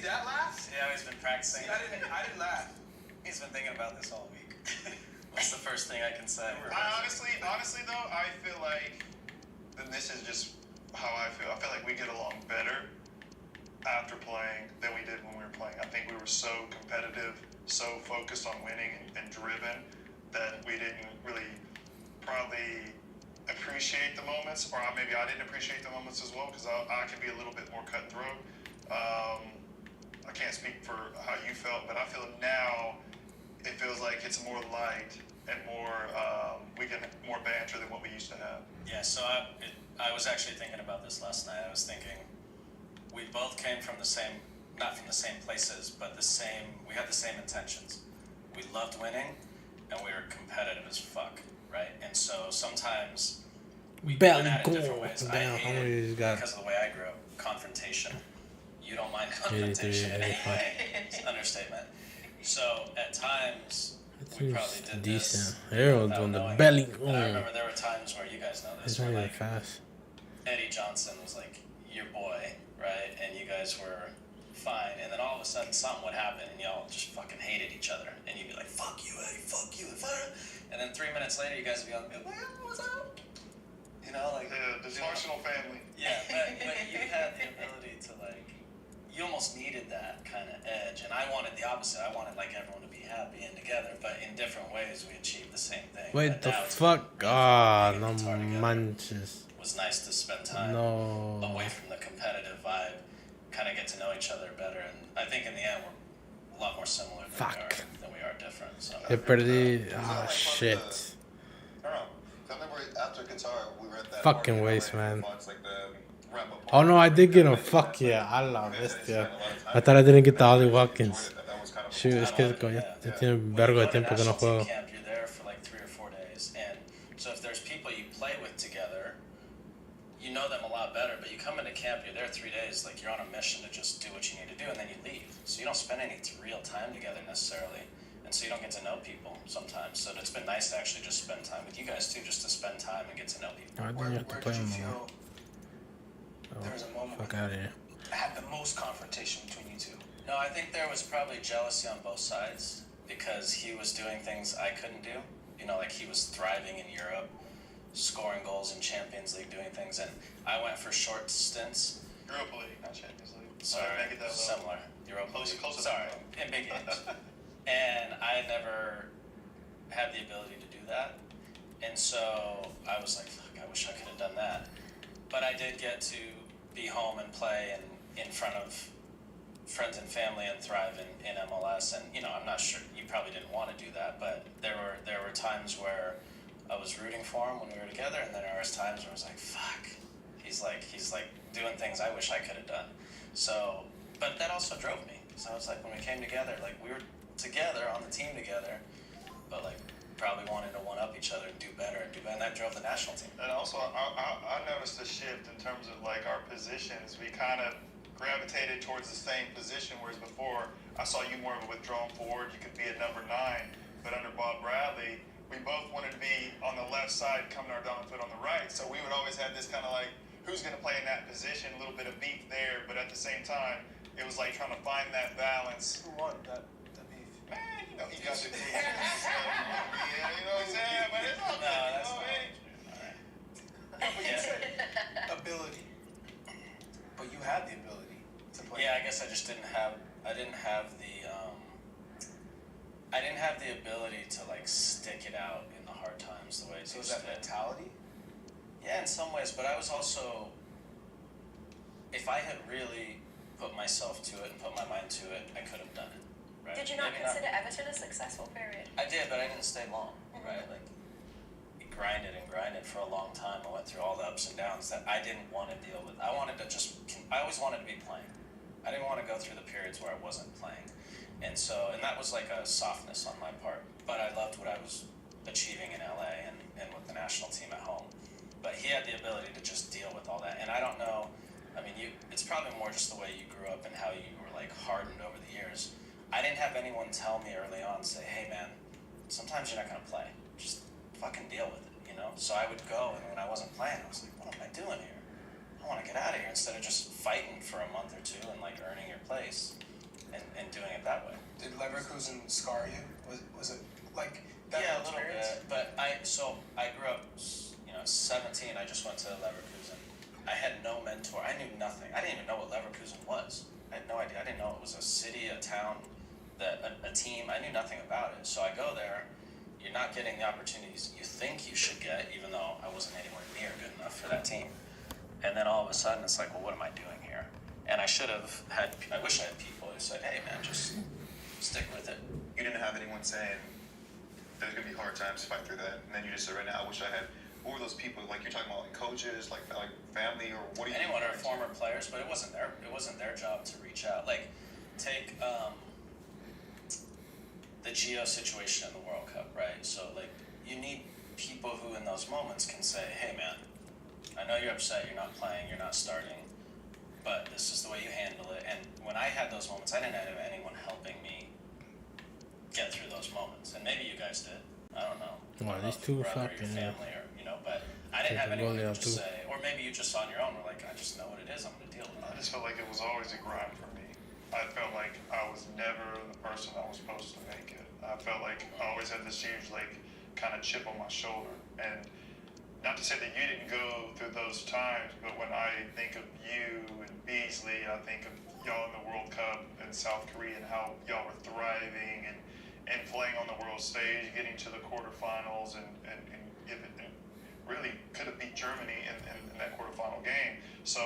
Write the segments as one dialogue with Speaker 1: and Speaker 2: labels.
Speaker 1: that laugh?
Speaker 2: See how he's been practicing?
Speaker 1: See, I didn't laugh.
Speaker 2: He's been thinking about this all week. What's the first thing I can say?
Speaker 3: Honestly though, I feel like, and this is just how I feel like we get along better after playing than we did when we were playing. I think we were so competitive, so focused on winning and driven that we didn't really probably appreciate the moments, or maybe I didn't appreciate the moments as well, because I can be a little bit more cutthroat. I can't speak for how you felt, but I feel now it feels like it's more light and more, we get more banter than what we used to have.
Speaker 2: Yeah, so I was actually thinking about this last night. I was thinking we both came from the same, not from the same places, but we had the same intentions. We loved winning, and we were competitive as fuck, right? And so sometimes we went at it different ways. I hate it because of the way I grew up, confrontation. You don't mind confrontation anyway. It's an understatement. So at times, we probably did
Speaker 4: decent.
Speaker 2: this.
Speaker 4: Harold on the belly.
Speaker 2: And I remember there were times where you guys know this.
Speaker 4: It's not
Speaker 2: where
Speaker 4: even
Speaker 2: like
Speaker 4: fast.
Speaker 2: Eddie Johnson was like your boy, right? And you guys were fine. And then all of a sudden something would happen and y'all just fucking hated each other. And you'd be like, fuck you, Eddie, fuck you. And then 3 minutes later, you guys would be like, what's up? You know, like...
Speaker 3: The dysfunctional family.
Speaker 2: Yeah, but you had the ability to like... You almost needed that kind of edge. And I wanted the opposite. I wanted like everyone to be happy and together. But in different ways, we achieved the same thing.
Speaker 4: Wait, the fuck? Ah, no manches.
Speaker 2: It was nice to spend time away from the competitive vibe, kind of get to know each other better, and I think in the end we're a lot more similar than we are different. So.
Speaker 4: Shit.
Speaker 3: I don't know. I remember after Qatar, we were at that
Speaker 4: fucking waste, man.
Speaker 3: Like
Speaker 4: Oh no, I did get him. Fuck yeah, I love this. Yeah. I thought I didn't get the Ollie Watkins. Shoot, es que tiene un vergo de tiempo que no juego.
Speaker 2: You're there for like 3 or 4 days, and so if there's people you play with together, you know them a lot better, but you come into camp, you're there 3 days, like you're on a mission to just do what you need to do, and then you leave. So you don't spend any real time together necessarily, and so you don't get to know people sometimes. So it's been nice to actually just spend time with you guys too, just to spend time and get to know people.
Speaker 1: Where did you feel there was a moment when I had the most confrontation between you two?
Speaker 2: No, I think there was probably jealousy on both sides, because he was doing things I couldn't do. You know, like he was thriving in Europe, scoring goals in Champions League, doing things, and I went for short stints.
Speaker 3: Europa League, not Champions League.
Speaker 2: Sorry, similar. Europa League. Sorry, in big games. And I never had the ability to do that, and so I was like, fuck, I wish I could have done that. But I did get to be home and play and in front of friends and family and thrive in MLS. And you know, I'm not sure, you probably didn't want to do that, but there were times where I was rooting for him when we were together, and then there was times where I was like, fuck, he's like doing things I wish I could have done. So, but that also drove me. So I was like, when we came together, like we were together on the team together, but like probably wanted to one up each other and do better, and that drove the national team.
Speaker 3: And also, I noticed a shift in terms of like our positions. We kind of gravitated towards the same position, whereas before I saw you more of a withdrawn forward. You could be a number 9, but under Bob Bradley, we both wanted to be on the left side, coming our dominant foot on the right. So we would always have this kind of like, who's going to play in that position? A little bit of beef there, but at the same time, it was like trying to find that balance.
Speaker 1: Who won that beef?
Speaker 3: Man, you know he got the yeah, you know what I'm saying? But it's all good.
Speaker 2: That's fine.
Speaker 1: But you said ability. But you had the ability to play.
Speaker 2: Yeah, I guess I just didn't have the ability to like stick it out in the hard times the way it
Speaker 1: So
Speaker 2: used
Speaker 1: is that
Speaker 2: to.
Speaker 1: mentality?
Speaker 2: Yeah, in some ways, but I was also, if I had really put myself to it and put my mind to it, I could have done it. Right?
Speaker 5: Did you not consider Everton a successful period?
Speaker 2: I did, but I didn't stay long, right? Like, it grinded for a long time. I went through all the ups and downs that I didn't want to deal with. I always wanted to be playing. I didn't want to go through the periods where I wasn't playing. And that was like a softness on my part. But I loved what I was achieving in LA and with the national team at home. But he had the ability to just deal with all that. And I don't know, I mean, it's probably more just the way you grew up and how you were like hardened over the years. I didn't have anyone tell me early on, say, hey man, sometimes you're not going to play. Just fucking deal with it, you know? So I would go, and when I wasn't playing, I was like, what am I doing here? I want to get out of here instead of just fighting for a month or two and like earning your place. in doing it that way.
Speaker 1: Did Leverkusen scar you? Was it like that
Speaker 2: Yeah, a
Speaker 1: whole
Speaker 2: little
Speaker 1: experience?
Speaker 2: bit. But I grew up, 17. I just went to Leverkusen. I had no mentor. I knew nothing. I didn't even know what Leverkusen was. I had no idea. I didn't know it was a city, a town, a team. I knew nothing about it. So I go there. You're not getting the opportunities you think you should get, even though I wasn't anywhere near good enough for that team. And then all of a sudden, it's like, well, what am I doing here? And I should have had. I wish I had people who said, hey, man, just stick with it.
Speaker 6: You didn't have anyone saying there's gonna be hard times to fight through that, and then you just said right now, I wish I had. Who were those people? Like you're talking about, like coaches, like family, or what do you?
Speaker 2: Anyone or former players, but it wasn't their job to reach out. Like, take the Gio situation in the World Cup, right? So like, you need people who in those moments can say, hey, man, I know you're upset, you're not playing, you're not starting, but this is the way you handle it. And when I had those moments, I didn't have anyone helping me get through those moments. And maybe you guys did. I don't know.
Speaker 4: Well,
Speaker 2: I don't know
Speaker 4: these
Speaker 2: if
Speaker 4: two
Speaker 2: your brother or
Speaker 4: fucking,
Speaker 2: your family, or but I didn't have
Speaker 4: take a
Speaker 2: anyone who
Speaker 4: goalie
Speaker 2: could
Speaker 4: out
Speaker 2: just
Speaker 4: too.
Speaker 2: say, or maybe you just on your own were like, I just know what it is, I'm gonna deal with
Speaker 3: I
Speaker 2: it.
Speaker 3: just felt like it was always a grind for me. I felt like I was never the person that was supposed to make it. I felt like I always had this huge, like, kind of chip on my shoulder. And not to say that you didn't go through those times, but when I think of you and Beasley, I think of y'all in the World Cup in South Korea and how y'all were thriving and playing on the world stage, getting to the quarterfinals and really could have beat Germany in that quarterfinal game. So,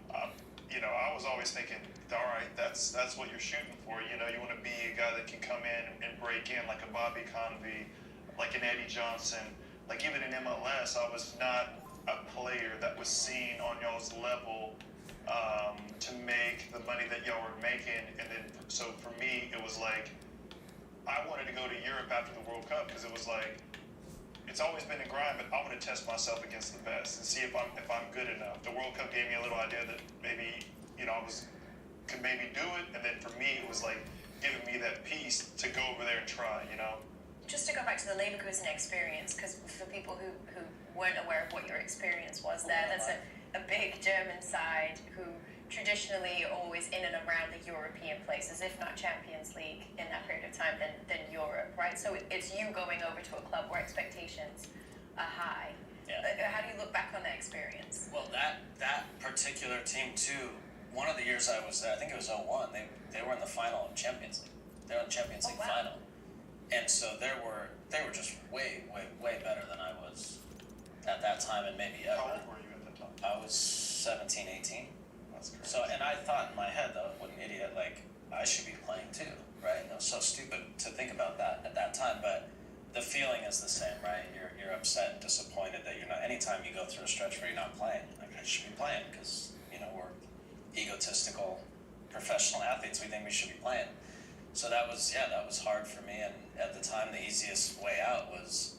Speaker 3: I was always thinking, all right, that's what you're shooting for. You want to be a guy that can come in and break in like a Bobby Convey, like an Eddie Johnson. Like even in MLS, I was not a player that was seen on y'all's level to make the money that y'all were making. And then, so for me, it was like, I wanted to go to Europe after the World Cup because it was like, it's always been a grind, but I want to test myself against the best and see if I'm good enough. The World Cup gave me a little idea that maybe, I could maybe do it. And then for me, it was like giving me that piece to go over there and try,
Speaker 5: Just to go back to the Leverkusen experience, because for people who weren't aware of what your experience was there, that's a big German side who traditionally always in and around the European places, if not Champions League in that period of time, than Europe, right? So it's you going over to a club where expectations are high.
Speaker 2: Yeah.
Speaker 5: How do you look back on that experience?
Speaker 2: Well, that particular team too, one of the years I was there, I think it was 01, they were in the final of Champions League. They were in the Champions League final. And so they were just way, way, way better than I was at that time, and maybe ever.
Speaker 3: How old were you at that time?
Speaker 2: I was 17, 18.
Speaker 3: That's crazy.
Speaker 2: So, and I thought in my head, though, what an idiot, like, I should be playing too, right? It was so stupid to think about that at that time, but the feeling is the same, right? You're upset and disappointed that you're not, anytime you go through a stretch where you're not playing, like, I should be playing, because, we're egotistical professional athletes, we think we should be playing. So that was hard for me, and at the time, the easiest way out was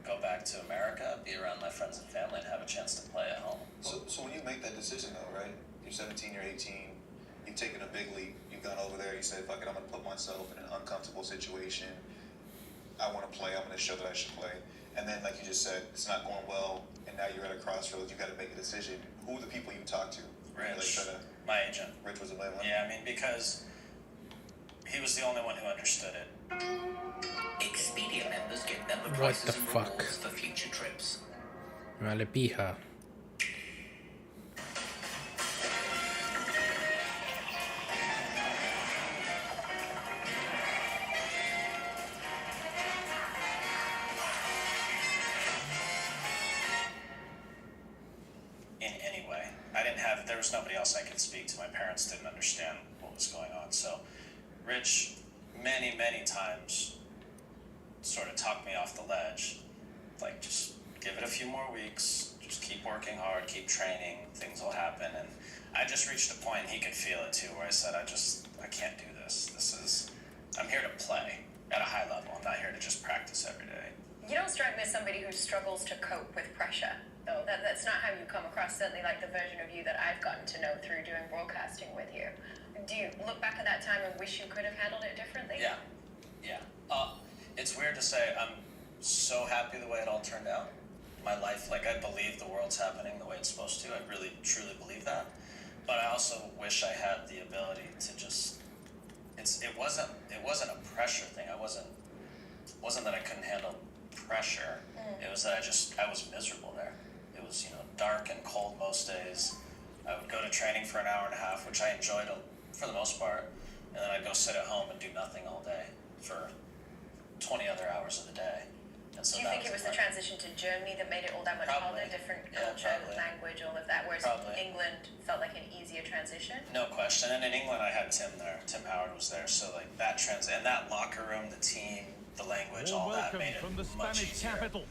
Speaker 2: go back to America, be around my friends and family, and have a chance to play at home.
Speaker 6: So when you make that decision though, right? You're 17, you're 18, you've taken a big leap, you've gone over there, you said, fuck it, I'm gonna put myself in an uncomfortable situation. I wanna play, I'm gonna show that I should play. And then, like you just said, it's not going well, and now you're at a crossroads, you gotta make a decision. Who are the people you talk to?
Speaker 2: Rich, my agent.
Speaker 6: Rich was the main one?
Speaker 2: Yeah, because he was the only one who understood it.
Speaker 7: Expedia members get member
Speaker 4: What
Speaker 7: prices
Speaker 4: the
Speaker 7: and
Speaker 4: fuck?
Speaker 7: rewards for future trips.
Speaker 4: Vale pija.
Speaker 2: In any way. There was nobody else I could speak to. My parents didn't understand what was going on. So Rich, many, many times, sort of talked me off the ledge. Like, just give it a few more weeks, just keep working hard, keep training, things will happen. And I just reached a point, and he could feel it too, where I said, I can't do this. I'm here to play at a high level. I'm not here to just practice every day.
Speaker 5: You don't strike me as somebody who struggles to cope with pressure, though. That's not how you come across, certainly like the version of you that I've gotten to know through doing broadcasting with you. Do you look back at that time and wish you could have handled it differently?
Speaker 2: Yeah. It's weird to say I'm so happy the way it all turned out. My life, like, I believe the world's happening the way it's supposed to. I really, truly believe that. But I also wish I had the ability to just it wasn't a pressure thing. It wasn't that I couldn't handle pressure. It was that I was miserable there. It was, dark and cold most days. I would go to training for an hour and a half, which I enjoyed for the most part, and then I'd go sit at home and do nothing all day for 20 other hours of the day. And so
Speaker 5: do you think it was the transition to Germany that made it all that much
Speaker 2: Probably.
Speaker 5: harder? Different
Speaker 2: Yeah,
Speaker 5: culture,
Speaker 2: probably.
Speaker 5: language, all of that, whereas
Speaker 2: Probably.
Speaker 5: England felt like an easier transition?
Speaker 2: No question. And in England, I had Tim there. Tim Howard was there. So like that and that locker room, the team, the language, all that
Speaker 8: welcome
Speaker 2: made it
Speaker 8: from the
Speaker 2: much
Speaker 8: Spanish
Speaker 2: easier.
Speaker 8: capital.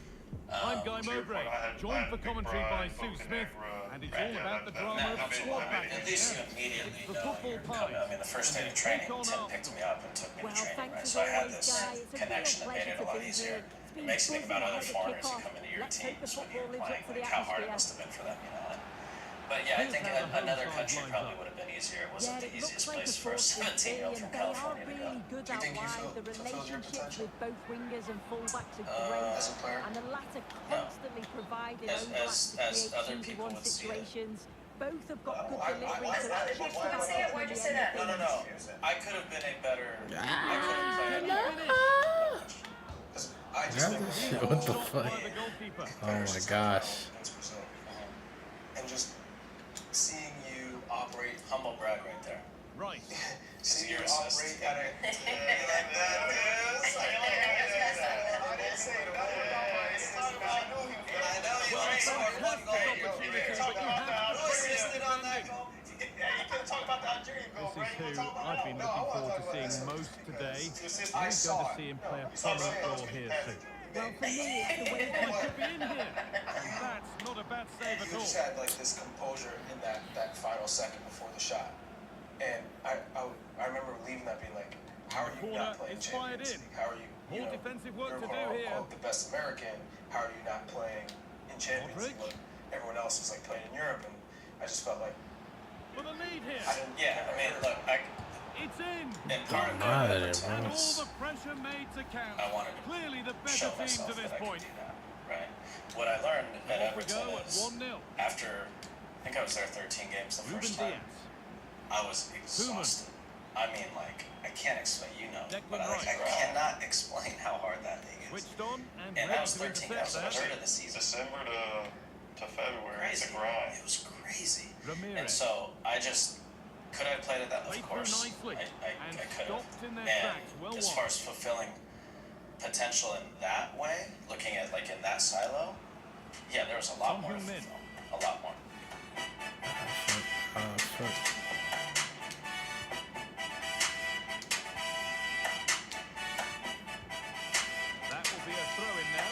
Speaker 8: I'm Guy
Speaker 3: To your
Speaker 8: Mowbray,
Speaker 3: point, I
Speaker 8: joined
Speaker 3: had
Speaker 8: for
Speaker 3: Big
Speaker 8: commentary
Speaker 3: Brian,
Speaker 8: by Sue
Speaker 3: Boca
Speaker 8: Smith,
Speaker 3: Negra,
Speaker 8: and it's
Speaker 3: right,
Speaker 8: all
Speaker 3: yeah,
Speaker 8: about the
Speaker 3: that-
Speaker 8: drama
Speaker 3: that-
Speaker 8: of
Speaker 3: that-
Speaker 8: squad
Speaker 3: that-
Speaker 8: battles.
Speaker 2: At least you
Speaker 8: Yeah.
Speaker 2: immediately
Speaker 8: The
Speaker 2: know
Speaker 8: football
Speaker 2: you're coming. I
Speaker 8: pies.
Speaker 2: mean, the first day of
Speaker 8: And
Speaker 2: training,
Speaker 8: take on
Speaker 2: Tim
Speaker 8: after.
Speaker 2: picked me up and took me
Speaker 9: Well,
Speaker 2: to training,
Speaker 9: thanks
Speaker 2: right?
Speaker 9: as
Speaker 2: So I had
Speaker 9: always,
Speaker 2: this
Speaker 9: guys. It's a
Speaker 2: connection
Speaker 9: real
Speaker 2: that made it a
Speaker 9: pleasure
Speaker 2: lot
Speaker 9: to be
Speaker 2: easier.
Speaker 9: here. It's
Speaker 2: It
Speaker 9: been
Speaker 2: makes you think about
Speaker 9: buzzing
Speaker 2: other
Speaker 9: ahead of
Speaker 2: foreigners who
Speaker 9: kickoff.
Speaker 2: come into your
Speaker 9: Let's hope the
Speaker 2: teams when
Speaker 9: football
Speaker 2: you're
Speaker 9: lives up
Speaker 2: playing,
Speaker 9: to the
Speaker 2: like how hard it
Speaker 9: atmosphere.
Speaker 2: must have been for them, But yeah, I think
Speaker 8: Here's how the
Speaker 2: another
Speaker 8: home
Speaker 2: country
Speaker 8: side
Speaker 2: probably
Speaker 8: lines
Speaker 2: would have been easier. It wasn't
Speaker 9: Yeah,
Speaker 2: the
Speaker 9: it looks
Speaker 2: easiest
Speaker 9: like a
Speaker 2: place for a
Speaker 9: force
Speaker 2: 17-year-old from
Speaker 9: and they are
Speaker 2: California to go.
Speaker 9: really good
Speaker 1: Do you
Speaker 9: out
Speaker 1: think you
Speaker 9: wide. The
Speaker 1: fulfilled your
Speaker 9: relationship
Speaker 1: potential?
Speaker 9: with both wingers and fullbacks are
Speaker 1: as
Speaker 9: great,
Speaker 1: a player?
Speaker 9: and the latter constantly providing
Speaker 2: As-
Speaker 9: overlaps to
Speaker 2: as
Speaker 9: create
Speaker 2: other
Speaker 9: 2v1
Speaker 2: people would see it.
Speaker 9: situations. Both have got good
Speaker 1: why-
Speaker 9: delivery,
Speaker 1: why-
Speaker 9: so
Speaker 1: why-
Speaker 9: it's just
Speaker 1: why-
Speaker 9: about
Speaker 1: why-
Speaker 5: why'd you say that?
Speaker 2: No.
Speaker 9: anything.
Speaker 2: I could have been a better. I could have played.
Speaker 1: I just
Speaker 4: Yeah,
Speaker 1: think
Speaker 4: this
Speaker 1: that
Speaker 4: shit,
Speaker 1: they
Speaker 4: what the
Speaker 1: all
Speaker 8: Shot by
Speaker 4: fuck?
Speaker 8: the goalkeeper.
Speaker 4: Oh my gosh.
Speaker 1: against Brazil. And just seeing you operate,
Speaker 2: Humble brag right there.
Speaker 8: Right.
Speaker 1: seeing
Speaker 2: your
Speaker 1: you
Speaker 2: assist.
Speaker 1: operate at a like that, dude. I didn't say it. That was not my assist, but I knew he was gonna-
Speaker 2: I know you
Speaker 8: Well,
Speaker 2: only scored one
Speaker 8: fantastic
Speaker 2: goal.
Speaker 8: opportunity,
Speaker 1: Talk
Speaker 8: but you
Speaker 1: about
Speaker 8: have
Speaker 1: that.
Speaker 2: Who assisted on that goal?
Speaker 1: Yeah, you could talk about the Algerian goal,
Speaker 8: This
Speaker 1: right?
Speaker 8: is
Speaker 1: You wanna
Speaker 8: who
Speaker 1: talk about
Speaker 8: I've
Speaker 1: that?
Speaker 8: been
Speaker 1: No, I
Speaker 8: looking
Speaker 1: wanna
Speaker 8: forward
Speaker 1: talk
Speaker 8: to
Speaker 1: about
Speaker 8: seeing
Speaker 1: that.
Speaker 8: most today.
Speaker 1: The assist
Speaker 8: I'm
Speaker 1: I
Speaker 8: going
Speaker 1: saw
Speaker 8: to
Speaker 1: it.
Speaker 8: see him play a
Speaker 1: You saw it.
Speaker 8: prominent
Speaker 1: That was
Speaker 8: role here
Speaker 1: fantastic.
Speaker 8: soon.
Speaker 9: Well, for me, it's the way
Speaker 8: He could be in here. That's not a bad save
Speaker 1: You
Speaker 8: at
Speaker 1: just
Speaker 8: all.
Speaker 1: had like this composure in that final second before the shot, and I remember leaving that being like, how are you
Speaker 8: Corner
Speaker 1: not playing
Speaker 8: is fired
Speaker 1: Champions
Speaker 8: in.
Speaker 1: League? How are you?
Speaker 8: More defensive work
Speaker 1: you're
Speaker 8: to do
Speaker 1: quote,
Speaker 8: here.
Speaker 1: unquote, the best American. How are you not playing in Champions League
Speaker 8: Modric.
Speaker 1: when everyone else is like playing in Europe? And I just felt like
Speaker 8: For the lead here.
Speaker 1: I didn't.
Speaker 2: Yeah, I mean, look,
Speaker 8: It's in.
Speaker 2: in part of
Speaker 4: Madre,
Speaker 2: it,
Speaker 8: And
Speaker 4: bro.
Speaker 8: all the pressure made to count.
Speaker 2: I wanted to
Speaker 8: Clearly the
Speaker 2: show
Speaker 8: better team
Speaker 2: myself
Speaker 8: to this
Speaker 2: that I could
Speaker 8: point.
Speaker 2: do that, right? What I learned at
Speaker 8: Off we
Speaker 2: Everton
Speaker 8: go at
Speaker 2: is
Speaker 8: 1-0.
Speaker 2: after, I think I was there 13 games the
Speaker 8: Ruben
Speaker 2: first time,
Speaker 8: Diaz.
Speaker 2: I was exhausted. I mean, like, I can't explain,
Speaker 8: Declan
Speaker 2: but I
Speaker 8: Rice.
Speaker 2: cannot explain how hard that league is.
Speaker 8: Switched on and
Speaker 2: And that
Speaker 8: ready
Speaker 2: was
Speaker 8: to
Speaker 2: 13, that was
Speaker 8: intercept
Speaker 2: a
Speaker 8: that.
Speaker 2: third of the season.
Speaker 3: December to February, it's
Speaker 2: Crazy.
Speaker 3: a grind.
Speaker 2: It was crazy. And
Speaker 8: Ramirez.
Speaker 2: so I just could I have played at that? Of
Speaker 8: Played through
Speaker 2: course,
Speaker 8: nicely
Speaker 2: I
Speaker 8: and
Speaker 2: could have.
Speaker 8: stopped in their
Speaker 2: And
Speaker 8: tracks. Well
Speaker 2: as
Speaker 8: won.
Speaker 2: far as fulfilling potential in that way, looking at like in that silo, yeah, there was a lot
Speaker 8: Son
Speaker 2: more to
Speaker 8: Heung-min.
Speaker 2: fulfill. A lot more.
Speaker 4: Fuck.
Speaker 8: That will be a throw in now.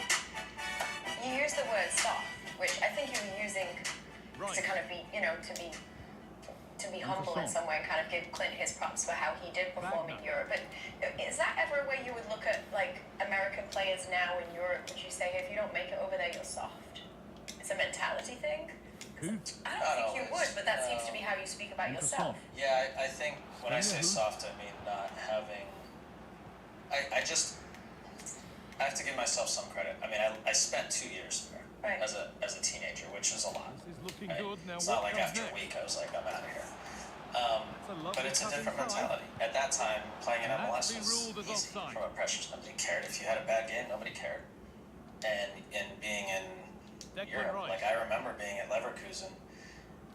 Speaker 5: You use the word soft, which I think you were using
Speaker 8: Right.
Speaker 5: to kind of be, to be humble in some way and kind of give Clint his props for how he did perform in
Speaker 8: Wagner.
Speaker 5: Europe. But is that ever a way you would look at like American players now in Europe? Would you say if you don't make it over there, you're soft? It's a mentality thing.
Speaker 8: Who?
Speaker 5: I don't think you would, but that seems to be how you speak about yourself.
Speaker 2: Yeah, I think when I say
Speaker 8: Who?
Speaker 2: soft, I mean not having. I have to give myself some credit. I mean, I spent 2 years there
Speaker 5: Right.
Speaker 2: as a teenager, which is a lot.
Speaker 8: This is looking
Speaker 2: Right?
Speaker 8: good. Now
Speaker 2: It's
Speaker 8: what
Speaker 2: not like
Speaker 8: comes
Speaker 2: after
Speaker 8: next?
Speaker 2: a week I was like, I'm out of here.
Speaker 8: That's a lovely
Speaker 2: But it's a
Speaker 8: cut
Speaker 2: different
Speaker 8: inside.
Speaker 2: mentality. At that time, playing in
Speaker 8: And
Speaker 2: MLS
Speaker 8: that's been
Speaker 2: was
Speaker 8: ruled as
Speaker 2: easy
Speaker 8: offside.
Speaker 2: from a pressure. Nobody cared if you had a bad game. Nobody cared. And in being in
Speaker 8: Declan
Speaker 2: Europe,
Speaker 8: Rice.
Speaker 2: like I remember being at Leverkusen,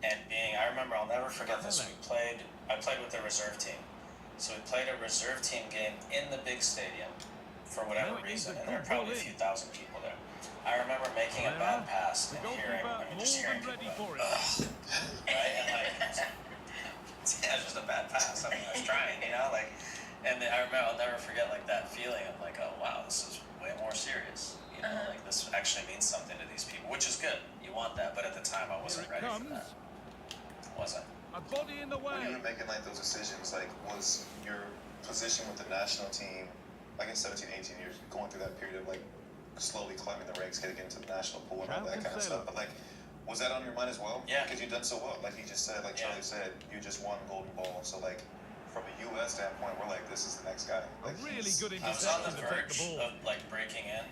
Speaker 2: and I remember I'll never forget this. I played with the reserve team, so we played a reserve team game in the big stadium for whatever
Speaker 8: Now it needs
Speaker 2: reason,
Speaker 8: a
Speaker 2: and there were
Speaker 8: good ball
Speaker 2: probably a
Speaker 8: in.
Speaker 2: few thousand people there. I remember making a
Speaker 8: There
Speaker 2: bad
Speaker 8: are.
Speaker 2: pass
Speaker 8: The
Speaker 2: and hearing,
Speaker 8: goalkeeper
Speaker 2: just
Speaker 8: more
Speaker 2: hearing
Speaker 8: than ready
Speaker 2: people
Speaker 8: for
Speaker 2: go,
Speaker 8: it.
Speaker 2: ugh, right? And like, yeah, it's just a bad pass. I mean, I was trying, and then I remember I'll never forget like that feeling of like, oh wow, this is way more serious. Like this actually means something to these people, which is good. You want that, but at the time I wasn't
Speaker 8: Here it
Speaker 2: ready for
Speaker 8: comes.
Speaker 2: that. Wasn't.
Speaker 8: A body in the
Speaker 6: When you
Speaker 8: way.
Speaker 6: were making like those decisions, like was your position with the national team, like in 17, 18 years, going through that period of like slowly climbing the ranks, getting into the national pool and all that kind of stuff. But like, was that on your mind as well?
Speaker 2: Yeah.
Speaker 6: Because you've done so well. Like you just said, like
Speaker 2: Yeah.
Speaker 6: Charlie said, you just won Golden Ball. So like, from a U.S. standpoint, we're like, this is the next guy.
Speaker 8: A
Speaker 6: Like,
Speaker 8: really
Speaker 6: he's-
Speaker 8: good
Speaker 2: I was on
Speaker 8: interception
Speaker 2: the
Speaker 8: to take
Speaker 2: verge
Speaker 8: the ball.
Speaker 2: of like breaking in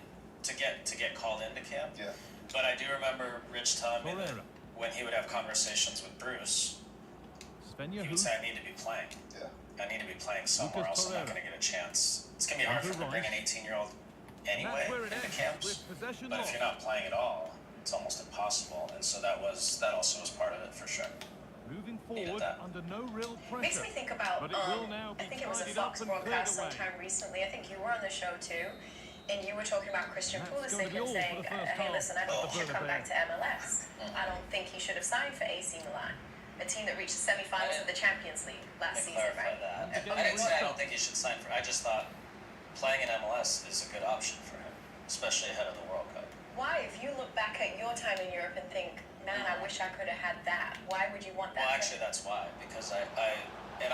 Speaker 2: to get called into camp.
Speaker 6: Yeah.
Speaker 2: But I do remember Rich telling me that
Speaker 8: Torreira.
Speaker 2: when he would have conversations with Bruce,
Speaker 8: Sven
Speaker 2: he would
Speaker 8: Yahoo.
Speaker 2: say, I need to be playing.
Speaker 6: Yeah.
Speaker 2: I need to be playing somewhere else. I'm not going to get a chance. It's going to be hard for them to bring an 18-year-old anyway into camps. But if you're not playing at all, it's almost impossible. And so that also was part of it for sure.
Speaker 8: Moving forward under no real
Speaker 5: Makes
Speaker 8: pressure.
Speaker 5: me think about,
Speaker 8: But it will now be
Speaker 5: I think it was a
Speaker 8: tidied up
Speaker 5: Fox
Speaker 8: and cleared
Speaker 5: broadcast
Speaker 8: away.
Speaker 5: sometime recently. I think you were on the show too, and you were talking about Christian
Speaker 8: That's
Speaker 5: Pulisic
Speaker 8: gonna be
Speaker 5: and
Speaker 8: all
Speaker 5: saying,
Speaker 8: for the first
Speaker 5: hey,
Speaker 8: half
Speaker 5: listen, I think
Speaker 8: of
Speaker 5: he
Speaker 8: the
Speaker 5: should come back to
Speaker 8: Bernabeu.
Speaker 5: MLS. I don't think he should have signed for AC Milan, a team that reached the semifinals of the Champions League last
Speaker 2: Let me
Speaker 5: season,
Speaker 2: clarify
Speaker 5: right?
Speaker 2: that. I didn't say I don't think he should sign for. I just thought playing in MLS is a good option for him, especially ahead of the World Cup.
Speaker 5: Why, if you look back at your time in Europe and think, man, I wish I could have had that, why would you want that?
Speaker 2: Well, actually, that's why. Because I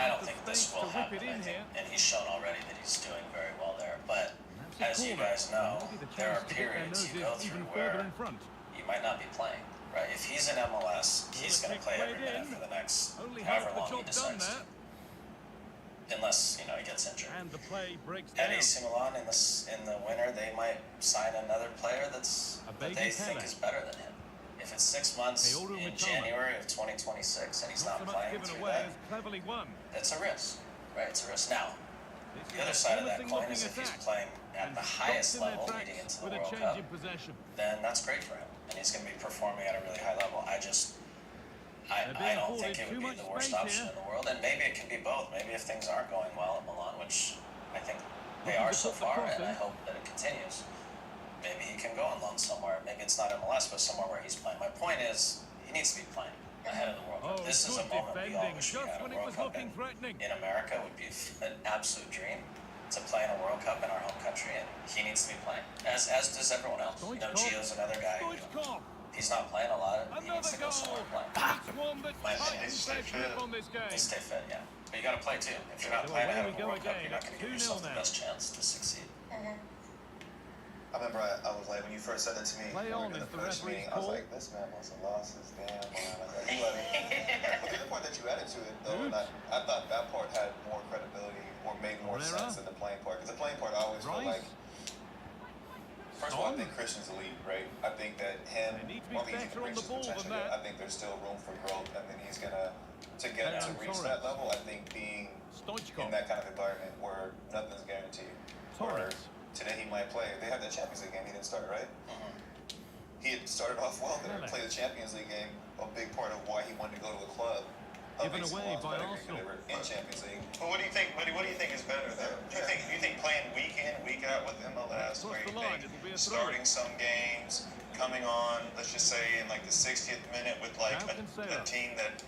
Speaker 2: don't think this will happen. I think, and he's shown already that he's doing very well there. But as you guys know, there are periods you go through where you might not be playing. Right? If he's in MLS, he's going to play every minute for the next however long he decides to. Unless, he gets injured.
Speaker 8: And the play breaks
Speaker 2: At
Speaker 8: down.
Speaker 2: AC Milan in the winter, they might sign another player that they think is better than him. If it's 6 months in January of 2026 and he's not
Speaker 8: so much
Speaker 2: playing
Speaker 8: given
Speaker 2: through
Speaker 8: away
Speaker 2: that,
Speaker 8: as cleverly won.
Speaker 2: it's a risk, right? It's a risk. Now,
Speaker 8: This
Speaker 2: the other
Speaker 8: is a
Speaker 2: side of that
Speaker 8: promising
Speaker 2: coin
Speaker 8: looking
Speaker 2: is if he's
Speaker 8: attack.
Speaker 2: playing at
Speaker 8: And
Speaker 2: the
Speaker 8: stopped
Speaker 2: highest
Speaker 8: in their
Speaker 2: level
Speaker 8: tracks
Speaker 2: leading into the
Speaker 8: with a
Speaker 2: World
Speaker 8: change
Speaker 2: Cup,
Speaker 8: in possession.
Speaker 2: then that's great for him, and he's going to be performing at a really high level. I don't think it would be the worst option in the world, and maybe it can be both. Maybe if things aren't going well at Milan, which I think they are so far, and I hope that it continues, maybe he can go on loan somewhere. Maybe it's not MLS, but somewhere where he's playing. My point is, he needs to be playing ahead of the World Cup. This is a moment we all wish we had a World Cup in America. Would be an absolute dream to play in a World Cup in our home country, and he needs to be playing, as does everyone else. Gio's another guy who, he's not playing a lot. He needs to go somewhere and play. My opinion.
Speaker 8: Stay
Speaker 2: Stay fit, yeah. But you got to play too. If you're not playing ahead of the World Cup, you're not going to give yourself the best chance to succeed.
Speaker 6: I remember I was like, when you first said that to me,
Speaker 8: Play on
Speaker 6: in
Speaker 8: is
Speaker 6: the
Speaker 8: the
Speaker 6: first
Speaker 8: referee's
Speaker 6: meeting, I was
Speaker 8: call.
Speaker 6: like, this man wants to lost his damn mind. Like, you let me. But the other part that you added to it, though, and I thought that part had more credibility or made more sense than the playing part. Because the playing part, I always feel like, first of all, I think Christian's elite, right? I think that him, while he's even reached his potential yet, I think there's still room for growth, and then he's gonna, to reach that level, I think being in that kind of environment where nothing's guaranteed. Or today he might play. They had the Champions League game. He didn't start, right? He had started off well there. Played the Champions League game. A big part of why he wanted to go to a club.
Speaker 8: Given away by Arsenal.
Speaker 6: In Champions League.
Speaker 3: But what do you think, buddy? What do you think is better though? Do you think playing week in, week out with MLS, where you think starting some games, coming on, let's just say in like the 60th minute with like a team that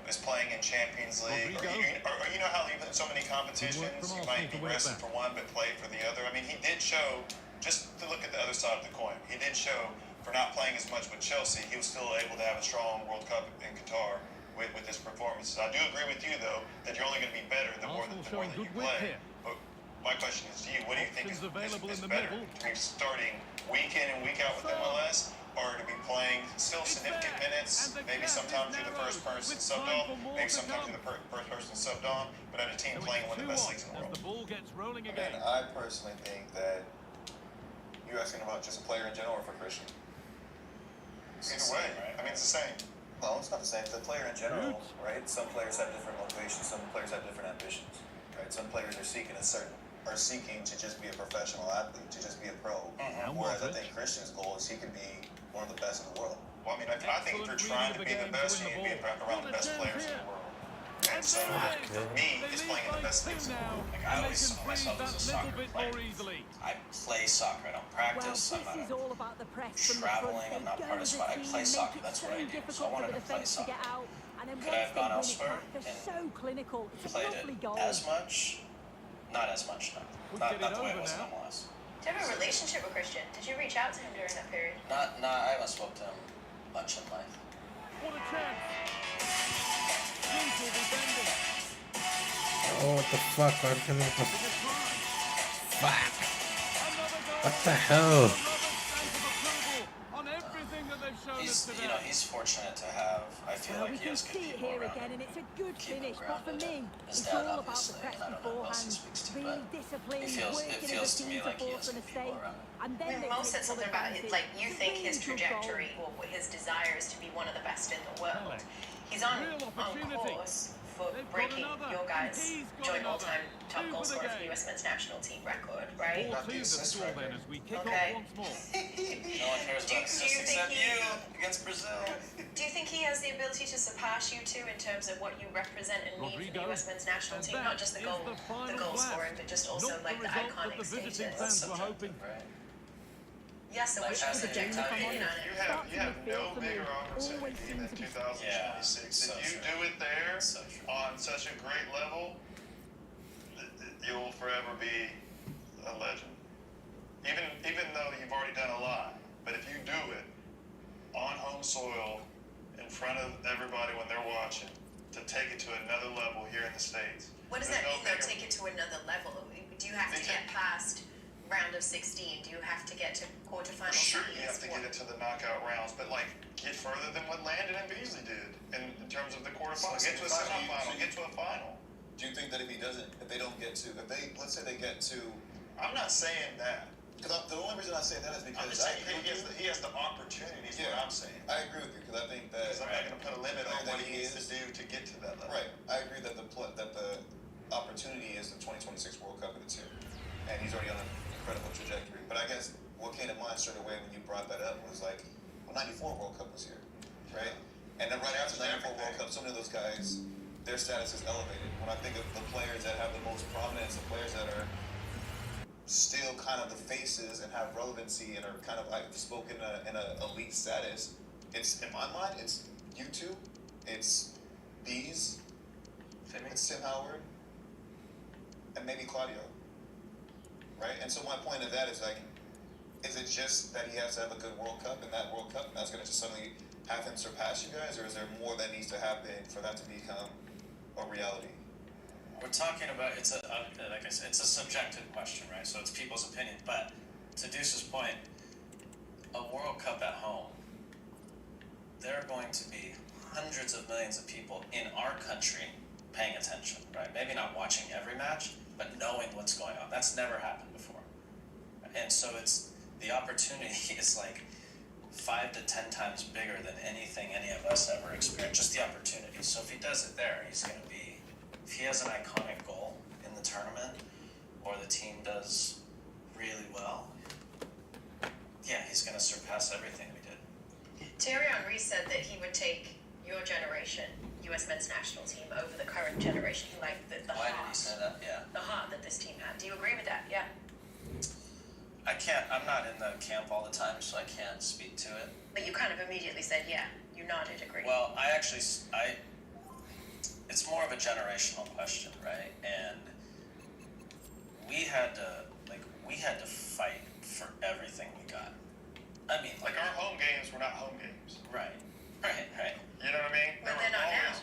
Speaker 3: is playing in Champions League, or you know how even so many competitions you might be resting for one but play for the other. I mean, he did show, just to look at the other side of the coin, he did show for not playing as much with Chelsea, he was still able to have a strong World Cup in Qatar with his performances. I do agree with you though that you're only going to be better the more that you play. But my question is to you: what do you think is better? To be starting week in and week out with MLS, or to be playing still significant minutes, maybe sometimes you're the first person subbed on, maybe sometimes you're the first person subbed on, but at a team playing one of the best leagues in the world?
Speaker 8: The ball gets rolling
Speaker 6: I
Speaker 8: again.
Speaker 6: mean, I personally think that you're asking about just a player in general or for Christian.
Speaker 3: Either way, I mean, it's the same.
Speaker 6: No, it's not the same. The player in general, right? Some players have different motivations. Some players have different ambitions, right? Some players are seeking to just be a professional athlete, to just be a pro. Whereas I think Christian's goal is he can be one of the best in the world.
Speaker 3: Well, I mean, I think if you're trying to be the best, you need to be around the best players in the world. And so, for me, it's playing in the best leagues in the world.
Speaker 2: Like, I always see myself as a soccer player. I play soccer. I don't practice.
Speaker 9: Well,
Speaker 2: I'm
Speaker 9: this is
Speaker 2: not
Speaker 9: all about the press from the
Speaker 2: traveling.
Speaker 9: front.
Speaker 2: I'm not
Speaker 9: They
Speaker 2: part
Speaker 9: go
Speaker 2: of
Speaker 9: as a
Speaker 2: squad. I
Speaker 9: team,
Speaker 2: play
Speaker 9: make
Speaker 2: soccer.
Speaker 9: it
Speaker 2: That's
Speaker 9: so
Speaker 2: what I do. So I
Speaker 9: difficult
Speaker 2: wanted
Speaker 9: for
Speaker 2: to
Speaker 9: the
Speaker 2: play
Speaker 9: defense to
Speaker 2: soccer.
Speaker 9: get out. And then
Speaker 2: Could I have
Speaker 9: once
Speaker 2: gone
Speaker 9: they win it
Speaker 2: elsewhere
Speaker 9: back, they're
Speaker 2: and
Speaker 9: so clinical. It's a
Speaker 2: played
Speaker 9: lovely
Speaker 2: it
Speaker 9: goal.
Speaker 2: as much? Not as much, no. Not the way it was in MLS.
Speaker 5: Do you have a relationship with Christian? Did you reach out to him during that period?
Speaker 2: I haven't spoken to him much in life.
Speaker 8: What a chance. Brutal defending.
Speaker 4: Oh, what the fuck? Why can't I just... Fuck! What the hell?
Speaker 2: He's fortunate to have. I feel
Speaker 9: Well,
Speaker 2: like
Speaker 9: we
Speaker 2: he
Speaker 9: can
Speaker 2: has good
Speaker 9: see it
Speaker 2: people
Speaker 9: here
Speaker 2: around
Speaker 9: again,
Speaker 2: him.
Speaker 9: and it's a good
Speaker 2: Keep him
Speaker 9: finish. But for
Speaker 2: grounded.
Speaker 9: me,
Speaker 2: His
Speaker 9: it's
Speaker 2: dad,
Speaker 9: all about the
Speaker 2: obviously,
Speaker 9: press
Speaker 2: and I don't know who else he
Speaker 9: beforehand.
Speaker 2: speaks to,
Speaker 9: Being
Speaker 2: but
Speaker 9: disciplined,
Speaker 2: it feels
Speaker 9: working
Speaker 2: to
Speaker 9: as a
Speaker 2: me
Speaker 9: team
Speaker 2: like
Speaker 9: to
Speaker 2: he
Speaker 9: force
Speaker 2: has
Speaker 9: a
Speaker 2: good people
Speaker 9: mistake.
Speaker 2: around him.
Speaker 9: And then they
Speaker 5: Mo
Speaker 9: take
Speaker 5: said
Speaker 9: full
Speaker 5: something about
Speaker 9: advantage.
Speaker 5: like you think his
Speaker 9: It's a really good goal.
Speaker 5: trajectory or his desire is to be one of the best in the world. He's on
Speaker 8: Real opportunity.
Speaker 5: course for breaking your guys' joint all-time top goal scorer for the US men's national team record, right?
Speaker 8: 4-2 the score then as we kick
Speaker 5: Okay.
Speaker 8: off once more.
Speaker 2: No one cares
Speaker 5: Do-
Speaker 2: about
Speaker 5: do you
Speaker 2: assists
Speaker 5: think
Speaker 2: except
Speaker 5: he-
Speaker 2: you against Brazil.
Speaker 5: Do you think he has the ability to surpass you two in terms of what you represent and mean for the
Speaker 8: Rodrigo,
Speaker 5: US men's national
Speaker 8: and
Speaker 5: team?
Speaker 8: that
Speaker 5: Not just the
Speaker 8: is
Speaker 5: goal,
Speaker 8: the final
Speaker 5: the goal
Speaker 8: blast.
Speaker 5: scoring, but just also
Speaker 8: Not
Speaker 5: like
Speaker 8: the
Speaker 5: the
Speaker 8: result that
Speaker 5: iconic
Speaker 8: the visiting
Speaker 5: status.
Speaker 8: fans
Speaker 2: That's
Speaker 8: were
Speaker 2: subjective,
Speaker 8: hoping.
Speaker 2: right?
Speaker 5: Yes, so
Speaker 2: Like,
Speaker 5: what's your
Speaker 2: as a
Speaker 5: subjective
Speaker 2: Italian,
Speaker 5: opinion on
Speaker 3: You
Speaker 5: it?
Speaker 3: have
Speaker 9: Starts in
Speaker 3: no
Speaker 9: midfield for me.
Speaker 3: bigger
Speaker 9: Always
Speaker 3: opportunity
Speaker 9: seems
Speaker 3: than
Speaker 9: to be-
Speaker 3: 2026.
Speaker 2: so
Speaker 3: If you
Speaker 2: true.
Speaker 3: do it there
Speaker 2: So true.
Speaker 3: on such a great level, you'll forever be a legend. Even though you've already done a lot, but if you do it on home soil in front of everybody when they're watching, to take it to another level here in the States.
Speaker 5: What does
Speaker 3: there's
Speaker 5: that
Speaker 3: no
Speaker 5: mean though,
Speaker 3: bigger-
Speaker 5: take it to another level? Do you have to
Speaker 3: They
Speaker 5: get past round of 16? Do you have to get to quarterfinal
Speaker 3: Sure,
Speaker 5: semis?
Speaker 3: you have to
Speaker 5: What-
Speaker 3: get into the knockout rounds, but like get further than what Landon and Beasley did in terms of the quarterfinals. Get to a semifinal, get to a final.
Speaker 6: Do you think that if they don't get to, let's say they get to,
Speaker 3: I'm not saying that.
Speaker 6: because the only reason I say that is
Speaker 3: I'm
Speaker 6: because
Speaker 3: just saying he has the opportunity. Is what I'm saying.
Speaker 6: I agree with you because I think that
Speaker 3: Because I'm not going to put a limit on
Speaker 6: That
Speaker 3: what he
Speaker 6: he
Speaker 3: needs
Speaker 6: is-
Speaker 3: to do to get to that level.
Speaker 6: right. I agree that the opportunity is the 2026 World Cup in the two, and he's already on an incredible trajectory. But I guess what came to mind straight away when you brought that up was like, well, '94 World Cup was here, right? And then right after '94 World Cup, so many of those guys, their status is elevated. When I think of the players that have the most prominence, the players that are still kind of the faces and have relevancy and are kind of like spoken in a elite status, it's in my mind, it's you two, it's Bees, it's Tim Howard, and maybe Claudio, right? And so my point of that is like, is it just that he has to have a good World Cup and that World Cup and that's going to just suddenly have him surpass you guys, or is there more that needs to happen for that to become a reality?
Speaker 2: We're talking about like I said, it's a subjective question, right? So it's people's opinion. But to Deuce's point, a World Cup at home, there are going to be hundreds of millions of people in our country paying attention, right? Maybe not watching every match, but knowing what's going on. That's never happened before, and so it's the opportunity is like 5 to 10 times bigger than anything any of us ever experienced. Just the opportunity. So if he does it there, he's going to be. If he has an iconic goal in the tournament, or the team does really well, yeah, he's going to surpass everything we did.
Speaker 5: Thierry Henry said that he would take your generation, US men's national team, over the current generation. Like the
Speaker 2: Why
Speaker 5: heart,
Speaker 2: did he say that? Yeah.
Speaker 5: the heart that this team had. Do you agree with that? Yeah.
Speaker 2: I can't. I'm not in the camp all the time, so I can't speak to it.
Speaker 5: But you kind of immediately said, yeah. You nodded, agree.
Speaker 2: Well, it's more of a generational question, right? And we had to fight for everything we got. I mean,
Speaker 3: Like our home games were not home games.
Speaker 2: right.
Speaker 3: You know what I mean?
Speaker 5: But they're not now.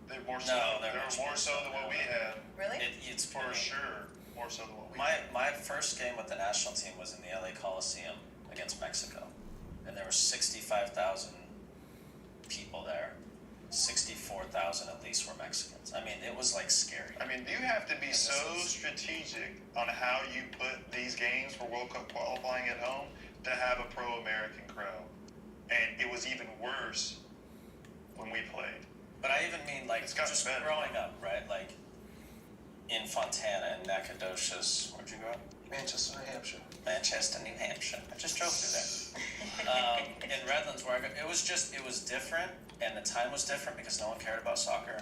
Speaker 3: They're more so.
Speaker 2: No, they're
Speaker 3: they're
Speaker 2: much
Speaker 3: more
Speaker 2: more
Speaker 3: so
Speaker 2: so
Speaker 3: than
Speaker 2: now.
Speaker 3: what we had.
Speaker 5: Really?
Speaker 2: It's
Speaker 3: For
Speaker 2: pretty-
Speaker 3: sure, more so than what we.
Speaker 2: My first game with the national team was in the LA Coliseum against Mexico, and there were 65,000 people there. 64,000 at least were Mexicans. I mean, it was like scary.
Speaker 3: I mean, you have to be so strategic on how you put these games for World Cup qualifying at home to have a pro-American crowd. And it was even worse when we played.
Speaker 2: But I even mean like
Speaker 3: It's gotten
Speaker 2: just
Speaker 3: better.
Speaker 2: growing up, right? Like in Fontana and Nacogdoches. Where'd you grow up?
Speaker 1: Manchester, New Hampshire.
Speaker 2: Manchester, New Hampshire. I just drove through there. In Redlands, where I grew, it was different, and the time was different because no one cared about soccer,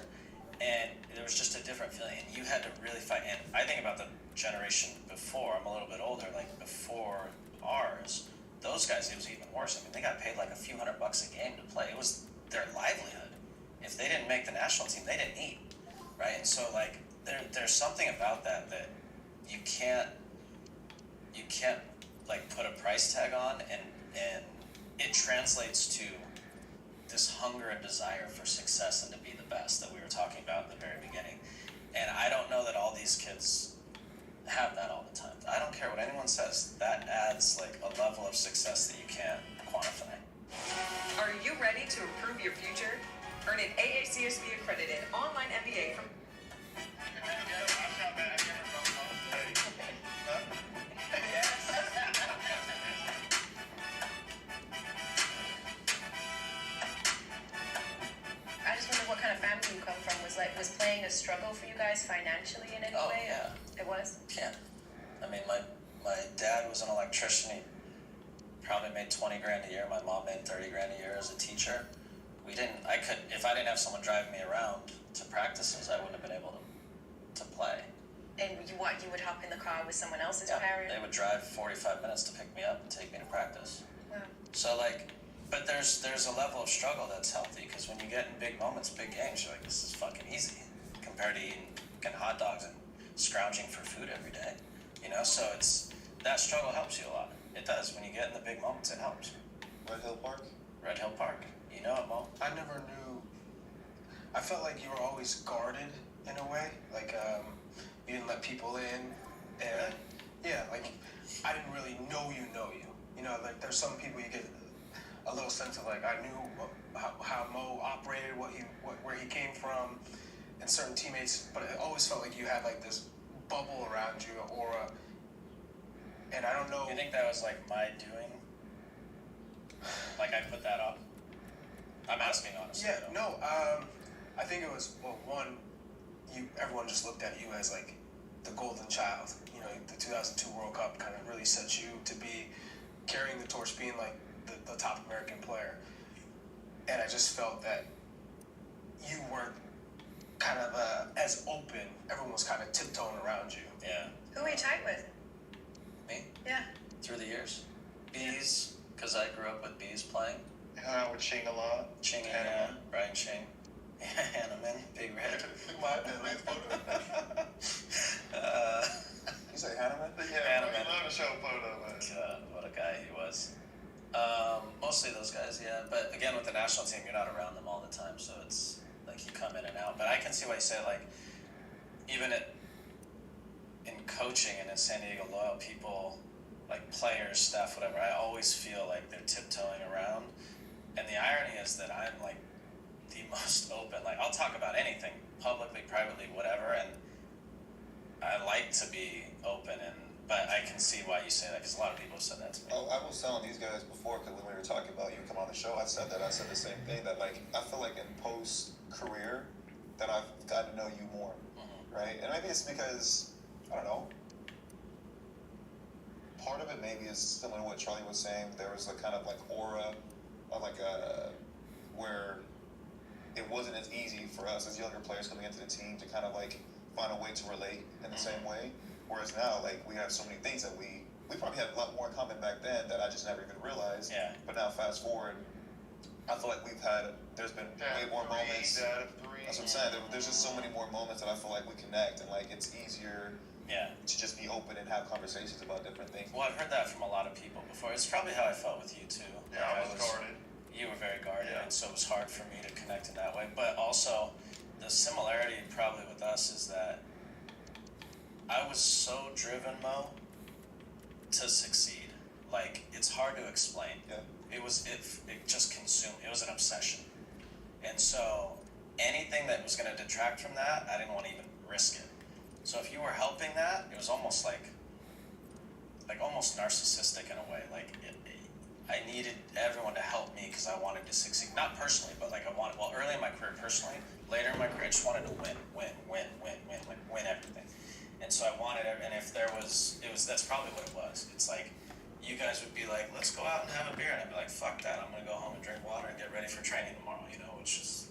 Speaker 2: and there was just a different feeling, and you had to really fight. And I think about the generation before. I'm a little bit older, like before ours. Those guys, it was even worse. I mean, they got paid like a few $100 a game to play. It was their livelihood. If they didn't make the national team, they didn't eat, right? And so like there's something about that you can't like put a price tag on, and it translates to this hunger and desire for success and to be the best that we were talking about at the very beginning. And I don't know that all these kids have that all the time. I don't care what anyone says. That adds like a level of success that you can't quantify.
Speaker 10: Are you ready to improve your future? Earn an AACSB accredited online MBA from
Speaker 5: I just wonder what kind of family you come from. Was playing a guys financially in any
Speaker 2: Oh,
Speaker 5: way?
Speaker 2: yeah.
Speaker 5: It was?
Speaker 2: Yeah. I mean, my dad was an electrician. He probably made 20 grand a year. My mom made 30 grand a year as a teacher. If I didn't have someone driving me around to practices, I wouldn't have been able to play.
Speaker 5: And you would hop in the car with someone else's
Speaker 2: Yeah,
Speaker 5: parent?
Speaker 2: they would drive 45 minutes to pick me up and take me to practice.
Speaker 5: Wow.
Speaker 2: So but there's a level of struggle that's healthy, because when you get in big moments, big games, you're like, this is fucking easy compared to eating hot dogs and scrounging for food every day. So that struggle helps you a lot. It does. When you get in the big moments, it helps.
Speaker 6: Red Hill Park?
Speaker 2: Red Hill Park. You know it, Mo.
Speaker 1: I never knew. I felt like you were always guarded in a way. Like, you didn't let people in. And, yeah, like, I didn't really know you. Like, there's some people you get a little sense of, like, I knew how Mo operated, where he came from, and certain teammates, but it always felt like you had, like, this bubble around you, aura. And I don't know.
Speaker 2: You think that was, like, my doing? Like, I put that up? I'm asking honestly.
Speaker 1: Yeah, no, I think it was, well, one, everyone just looked at you as, like, the golden child. The 2002 World Cup kind of really set you to be carrying the torch, being, like, the top American player. And I just felt that you weren't kind of as open. Everyone was kind of tiptoeing around you.
Speaker 2: Yeah.
Speaker 5: Who were you tight with?
Speaker 2: Me?
Speaker 5: Yeah.
Speaker 2: Through the years. Bees, because I grew up with Bees playing.
Speaker 3: Hung out with Ching a lot.
Speaker 2: Ching, yeah. Brian Ching. Hanneman, Big Red.
Speaker 6: You say Hanneman?
Speaker 3: Yeah,
Speaker 2: Hanneman.
Speaker 3: we love to show a photo, man.
Speaker 2: God, what a guy he was. Mostly those guys, yeah. But again, with the national team, you're not around them all the time, so it's like you come in and out. But I can see why you say, like, even in coaching and in San Diego Loyal, people, like players, staff, whatever, I always feel like they're tiptoeing around. And the irony is that I'm like the most open. Like, I'll talk about anything, publicly, privately, whatever, and I like to be open, but I can see why you say that, because a lot of people have said that to me.
Speaker 6: I was telling these guys before, because when we were talking about you come on the show, I said the same thing, that, like, I feel like in post-career that I've gotten to know you more, right? And maybe it's because, I don't know, part of it maybe is similar to what Charlie was saying. There was a kind of, like, aura of, like, where it wasn't as easy for us as younger players coming into the team to kind of, like, find a way to relate in the same way. Whereas now, like, we have so many things that we probably had a lot more in common back then that I just never even realized.
Speaker 2: Yeah.
Speaker 6: But now, fast forward, I feel like there's been way more moments. That's what I'm saying. There's just so many more moments that I feel like we connect, and, like, it's easier to just be open and have conversations about different things.
Speaker 2: Well, I've heard that from a lot of people before. It's probably how I felt with you too.
Speaker 3: Yeah, I was guarded.
Speaker 2: You were very guarded,
Speaker 3: Yeah.
Speaker 2: and so it was hard for me to connect in that way. But also, the similarity probably with us is that I was so driven, Mo, to succeed. Like, it's hard to explain.
Speaker 6: Yeah.
Speaker 2: It just consumed. It was an obsession. And so anything that was going to detract from that, I didn't want to even risk it. So if you were helping that, it was almost like almost narcissistic in a way. Like, I needed everyone to help me because I wanted to succeed. Not personally, but like early in my career personally, later in my career, I just wanted to win everything. And so I wanted, and if that's probably what it was. It's like, you guys would be like, let's go out and have a beer. And I'd be like, fuck that, I'm going to go home and drink water and get ready for training tomorrow, which is...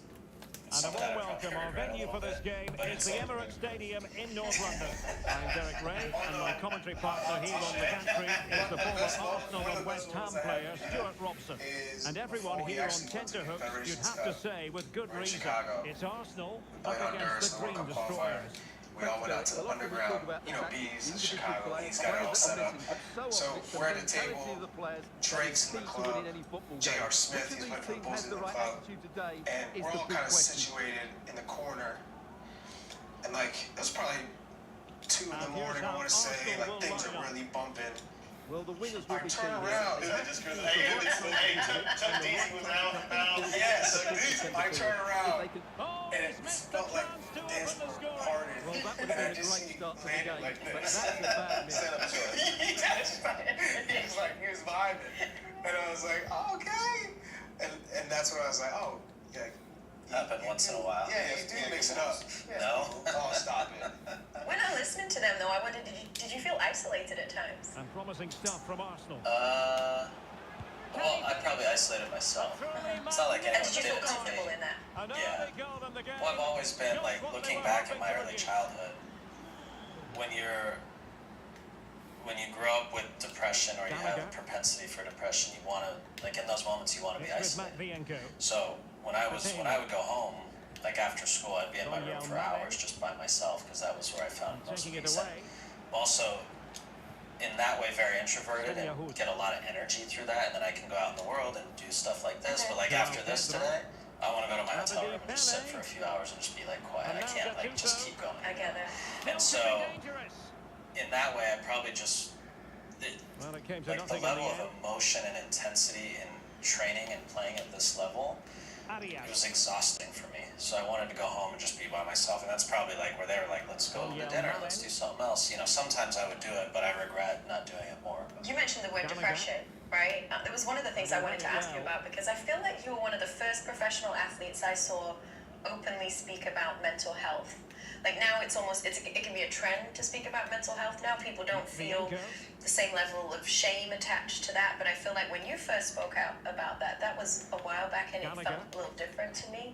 Speaker 8: And a warm welcome. Our venue for this game is the Emirates Stadium in North London. I'm Derek Ray, and my commentary partner here on the gantry is the former Arsenal and West Ham player, Stuart Robson. And everyone here on tenterhooks, you'd have to say, with good reason, it's Arsenal up against the Green Destroyers.
Speaker 1: We all went out to the underground, Bees in Chicago. He's got it all set up. So we're at the table. Drake's in the club. J.R. Smith, he's playing for the Bulls in the club. And we're all kind of situated in the corner. And, like, it was probably 2 in the morning, I want to say. Like, things are really bumping.
Speaker 9: Well, the winners will
Speaker 1: I
Speaker 9: be
Speaker 1: turn
Speaker 9: seen.
Speaker 1: around.
Speaker 3: Chuck Daisy was out and about.
Speaker 1: Yes, I turn around. And it felt like this parted.
Speaker 9: Well, that would
Speaker 1: And
Speaker 9: have
Speaker 1: I
Speaker 9: been a
Speaker 1: just
Speaker 9: great
Speaker 1: see
Speaker 9: start to the
Speaker 1: Landon
Speaker 9: game.
Speaker 1: like
Speaker 9: But
Speaker 1: this.
Speaker 9: that's a bad miss.
Speaker 6: Stand up to it.
Speaker 1: he was vibing. And I was like, oh, okay. And that's when I was like, oh, yeah,
Speaker 2: happen once in a while.
Speaker 1: Yeah, you do mix it up. Yeah.
Speaker 2: No?
Speaker 1: Oh, stop it.
Speaker 5: When I listened to them, though, I wondered, did you feel isolated at times?
Speaker 8: And promising stuff from Arsenal.
Speaker 2: Well, I probably isolated myself. It's not like
Speaker 5: And
Speaker 2: anyone
Speaker 5: did you
Speaker 2: did
Speaker 5: feel
Speaker 2: it to me.
Speaker 5: comfortable in that?
Speaker 8: Another
Speaker 2: Yeah.
Speaker 8: big goal in the game.
Speaker 2: Well, I've always been, like,
Speaker 8: Just what they
Speaker 2: looking
Speaker 8: were
Speaker 2: back at
Speaker 8: hoping
Speaker 2: my
Speaker 8: to
Speaker 2: early
Speaker 8: achieve.
Speaker 2: childhood, when you grow up with depression or you have a propensity for depression, you want to, like, in those moments, you want to be
Speaker 8: It's with
Speaker 2: isolated.
Speaker 8: Matvienko.
Speaker 2: So when I would go home, like after school, I'd be in my room for hours just by myself because that was where I found most of
Speaker 8: Taking it
Speaker 2: peace.
Speaker 8: away.
Speaker 2: Also, in that way, very introverted and get a lot of energy through that, and then I can go out in the world and do stuff like this. But like after this today, I want to go to my hotel room and just sit for a few hours and just be like quiet. I can't like just keep going.
Speaker 5: I get it.
Speaker 2: And so in that way, I probably just
Speaker 8: Well, it came to
Speaker 2: like the
Speaker 8: nothing in
Speaker 2: level
Speaker 8: the
Speaker 2: of
Speaker 8: end.
Speaker 2: emotion and intensity in training and playing at this level, it was exhausting for me. So I wanted to go home and just be by myself, and that's probably like where they were like, let's go to dinner, let's do something else. You know, sometimes I would do it, but I regret not doing it more.
Speaker 5: You mentioned the word depression, right? It was one of the things I wanted to ask you about because I feel like you were one of the first professional athletes I saw openly speak about mental health. Like now it can be a trend to speak about mental health now. People don't feel the same level of shame attached to that, but I feel like when you first spoke out about that, that was a while back and it felt a little different to me.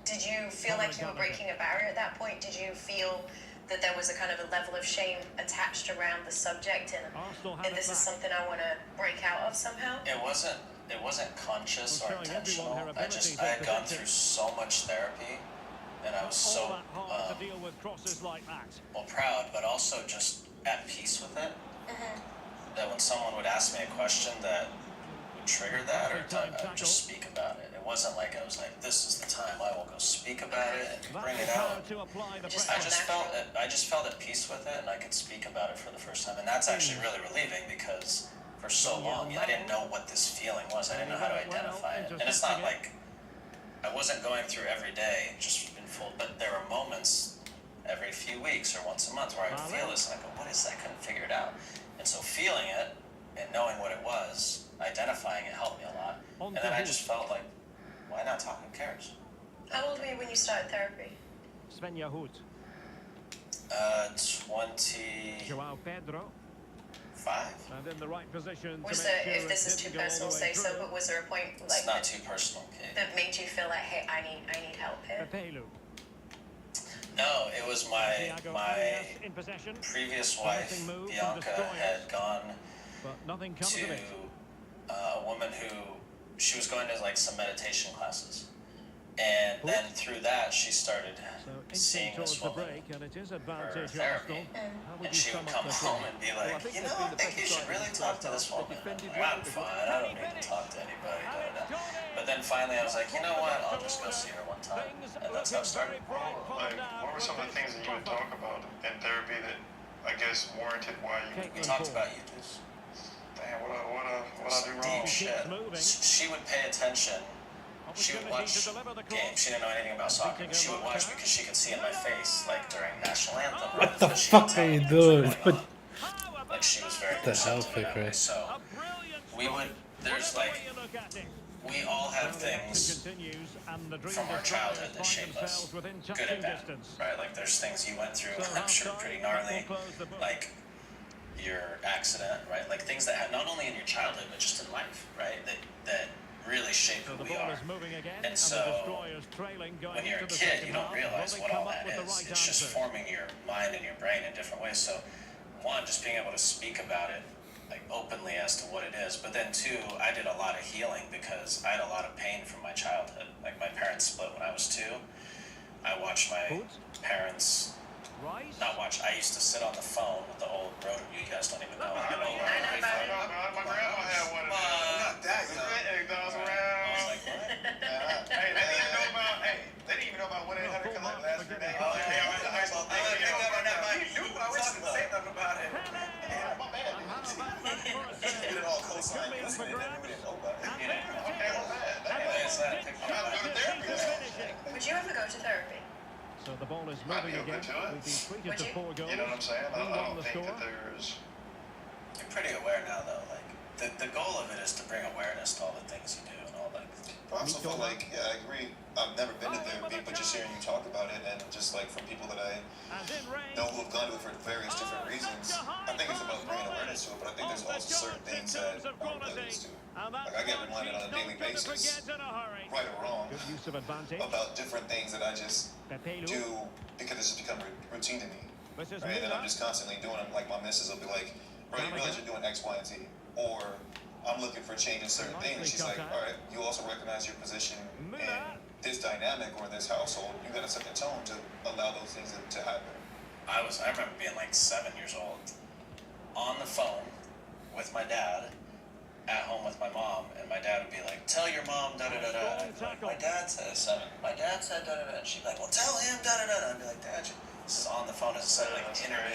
Speaker 5: Did you feel like you were breaking a barrier at that point? Did you feel that there was a kind of a level of shame attached around the subject and this is something I want to break out of somehow?
Speaker 2: It wasn't conscious or intentional. I had gone through so much therapy, and I was so well proud, but also just at peace with it. That when someone would ask me a question that would trigger that, or I would just speak about it. It wasn't like I was like, this is the time I will go speak about it and bring it out. I just felt at peace with it, and I could speak about it for the first time, and that's actually really relieving because for so long I didn't know what this feeling was. I didn't know how to identify it, and it's not like I wasn't going through every day just in full, but there were moments every few weeks or once a month where I would feel this and I go, what is that? I couldn't figure it out. And so feeling it and knowing what it was, identifying it helped me a lot. And then I just felt like, why not talk? Who cares?
Speaker 5: How old were you when you started therapy?
Speaker 8: Svenja Hood.
Speaker 2: 25.
Speaker 8: Joao Pedro. And in the right position.
Speaker 5: Was there, if this is too personal, say so, but was there a point like
Speaker 2: it's not too personal, Kate.
Speaker 5: that made you feel like, hey, I need help here?
Speaker 2: No, it was my previous wife, Bianca, had gone to a woman who she was going to like some meditation classes, and then through that she started seeing this woman for therapy, and she would come home and be like, you know, I think you should really talk to this woman. I'm fine, I don't need to talk to anybody. But then finally I was like, you know what, I'll just go see her one time, and that's how it started.
Speaker 3: Like, what were some of the things that you would talk about in therapy that I guess warranted why you?
Speaker 2: We talked about you, dude.
Speaker 3: Damn, what I do wrong?
Speaker 2: Deep shit. She would pay attention. She would watch games. She didn't know anything about soccer, but she would watch because she could see in my face, like during national anthem.
Speaker 4: What the fuck are you doing?
Speaker 2: Like she was very
Speaker 4: the hell,
Speaker 2: concerned with it. So we would. There's like we all have things from our childhood that shape us, good and bad, right? Like there's things you went through, I'm sure pretty gnarly, like your accident, right? Like things that had not only in your childhood but just in life, right? That really shape who we are. And so when you're a kid, you don't realize what all that is. It's just forming your mind and your brain in different ways. So one, just being able to speak about it like openly as to what it is, but then two, I did a lot of healing because I had a lot of pain from my childhood. Like my parents split when I was 2. I watched my parents I used to sit on the phone with the old rotor. You guys don't even know.
Speaker 3: My grandma had one of them.
Speaker 1: Not that young.
Speaker 3: It goes around.
Speaker 2: I was like, what?
Speaker 3: Hey, they didn't even know about 1-800 collect last name. Oh, yeah, I went to high school.
Speaker 1: You knew I was going to say nothing about it.
Speaker 3: Yeah, my bad.
Speaker 1: Did it all co-sign. We didn't know about it.
Speaker 3: Okay, my bad.
Speaker 5: Would you ever go to therapy?
Speaker 8: So the ball is
Speaker 3: I'd be
Speaker 8: moving
Speaker 3: open
Speaker 8: again.
Speaker 3: to it.
Speaker 8: We've been treated
Speaker 5: Would
Speaker 8: to
Speaker 5: you?
Speaker 8: 4 goals.
Speaker 3: You know what I'm saying? I
Speaker 8: Who won
Speaker 3: don't
Speaker 8: the
Speaker 3: think
Speaker 8: score?
Speaker 3: that there's.
Speaker 2: You're pretty aware now, though. Like the goal of it is to bring awareness to all the things you do and all that.
Speaker 6: I also feel like, yeah, I agree. I've never been to therapy, but just hearing you talk about it, and just like from people that I know who have gone to it for various different reasons, I think it's about bringing awareness to it, but I think there's also certain things that I'm oblivious to. Like, I get reminded on a daily basis, right or wrong, about different things that I just do because it's just become routine to me. Right? And I'm just constantly doing them. Like, my missus will be like, bro, you realize you're doing X, Y, and Z. Or I'm looking for change in certain things. And she's like, all right, you also recognize your position in this dynamic or this household. You got to set the tone to allow those things to happen.
Speaker 2: I remember being like 7 years old, on the phone with my dad, at home with my mom, and my dad would be like, tell your mom, da-da-da-da. And I'd be like, my dad said 7. My dad said da-da-da. And she'd be like, well, tell him da-da-da-da. I'd be like, Dad, this is on the phone. It's like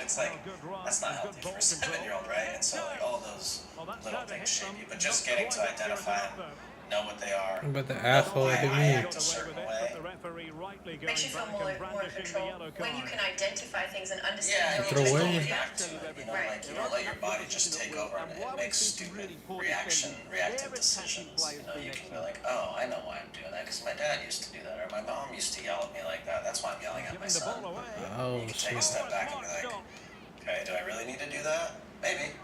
Speaker 2: it's like, that's not healthy for a 7-year-old, right? And so like all those little things shape you. But just getting to identify and know what they are.
Speaker 4: But the asshole
Speaker 2: I
Speaker 4: hit me.
Speaker 2: act a certain way.
Speaker 5: Makes you feel more in control when you can identify things and understand.
Speaker 2: Yeah,
Speaker 4: Throw
Speaker 2: you just
Speaker 4: away.
Speaker 2: don't react to it. You know, like you don't let your body just take over and it makes stupid reactive decisions. You know, you can be like, oh, I know why I'm doing that because my dad used to do that, or my mom used to yell at me like that. That's why I'm yelling at my son.
Speaker 4: Oh,
Speaker 2: You can take a step back and be like, okay, do I really need to do that? Maybe.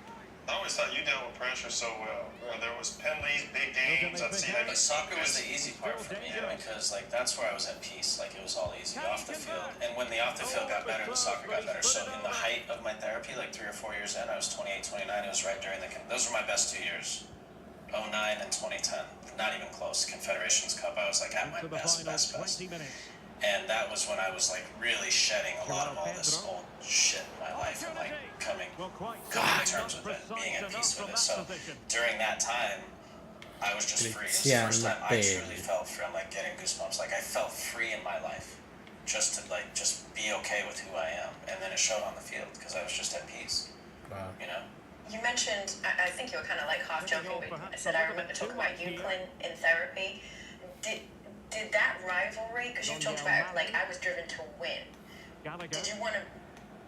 Speaker 3: I always thought you dealt with pressure so well. Whether it was penalties, big games, I'd see how you.
Speaker 2: But soccer was the easy part for me because like that's where I was at peace. Like it was all easy off the field. And when the off the field got better, the soccer got better. So in the height of my therapy, like 3 or 4 years in, I was 28, 29. It was right during those were my best 2 years. 09 and 2010. Not even close. Confederations Cup, I was like at my best. And that was when I was like really shedding a lot of all this old shit in my life and like coming to terms with it, being at peace with it. So during that time, I was just free. It was the first time I truly felt free. I'm like getting goosebumps. Like I felt free in my life, just to like just be okay with who I am, and then it showed on the field because I was just at peace.
Speaker 4: Wow.
Speaker 2: You know.
Speaker 5: You mentioned, I think you were kind of like half joking, but I said I remember talking about Euclid in therapy. Did that rivalry, because you talked about like I was driven to win, did you want to,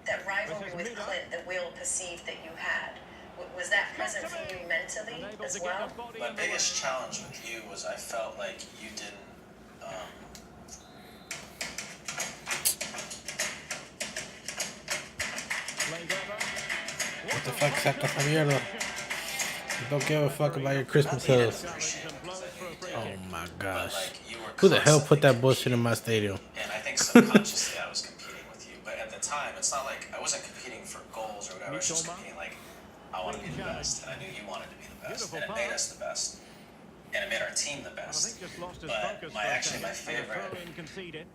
Speaker 5: that rivalry with Clint that we all perceived that you had, was that present for you mentally as well?
Speaker 2: My biggest challenge with you was I felt like you didn't,
Speaker 4: What the fuck, saca esa mierda. Don't give a fuck about your Christmas hills. Oh my gosh. Who the hell put that bullshit in my stadium?
Speaker 2: And I think subconsciously I was competing with you, but at the time, it's not like I wasn't competing for goals or whatever. I was just competing like I want to be the best, and I knew you wanted to be the best, and it made us the best, and it made our team the best. But my favorite.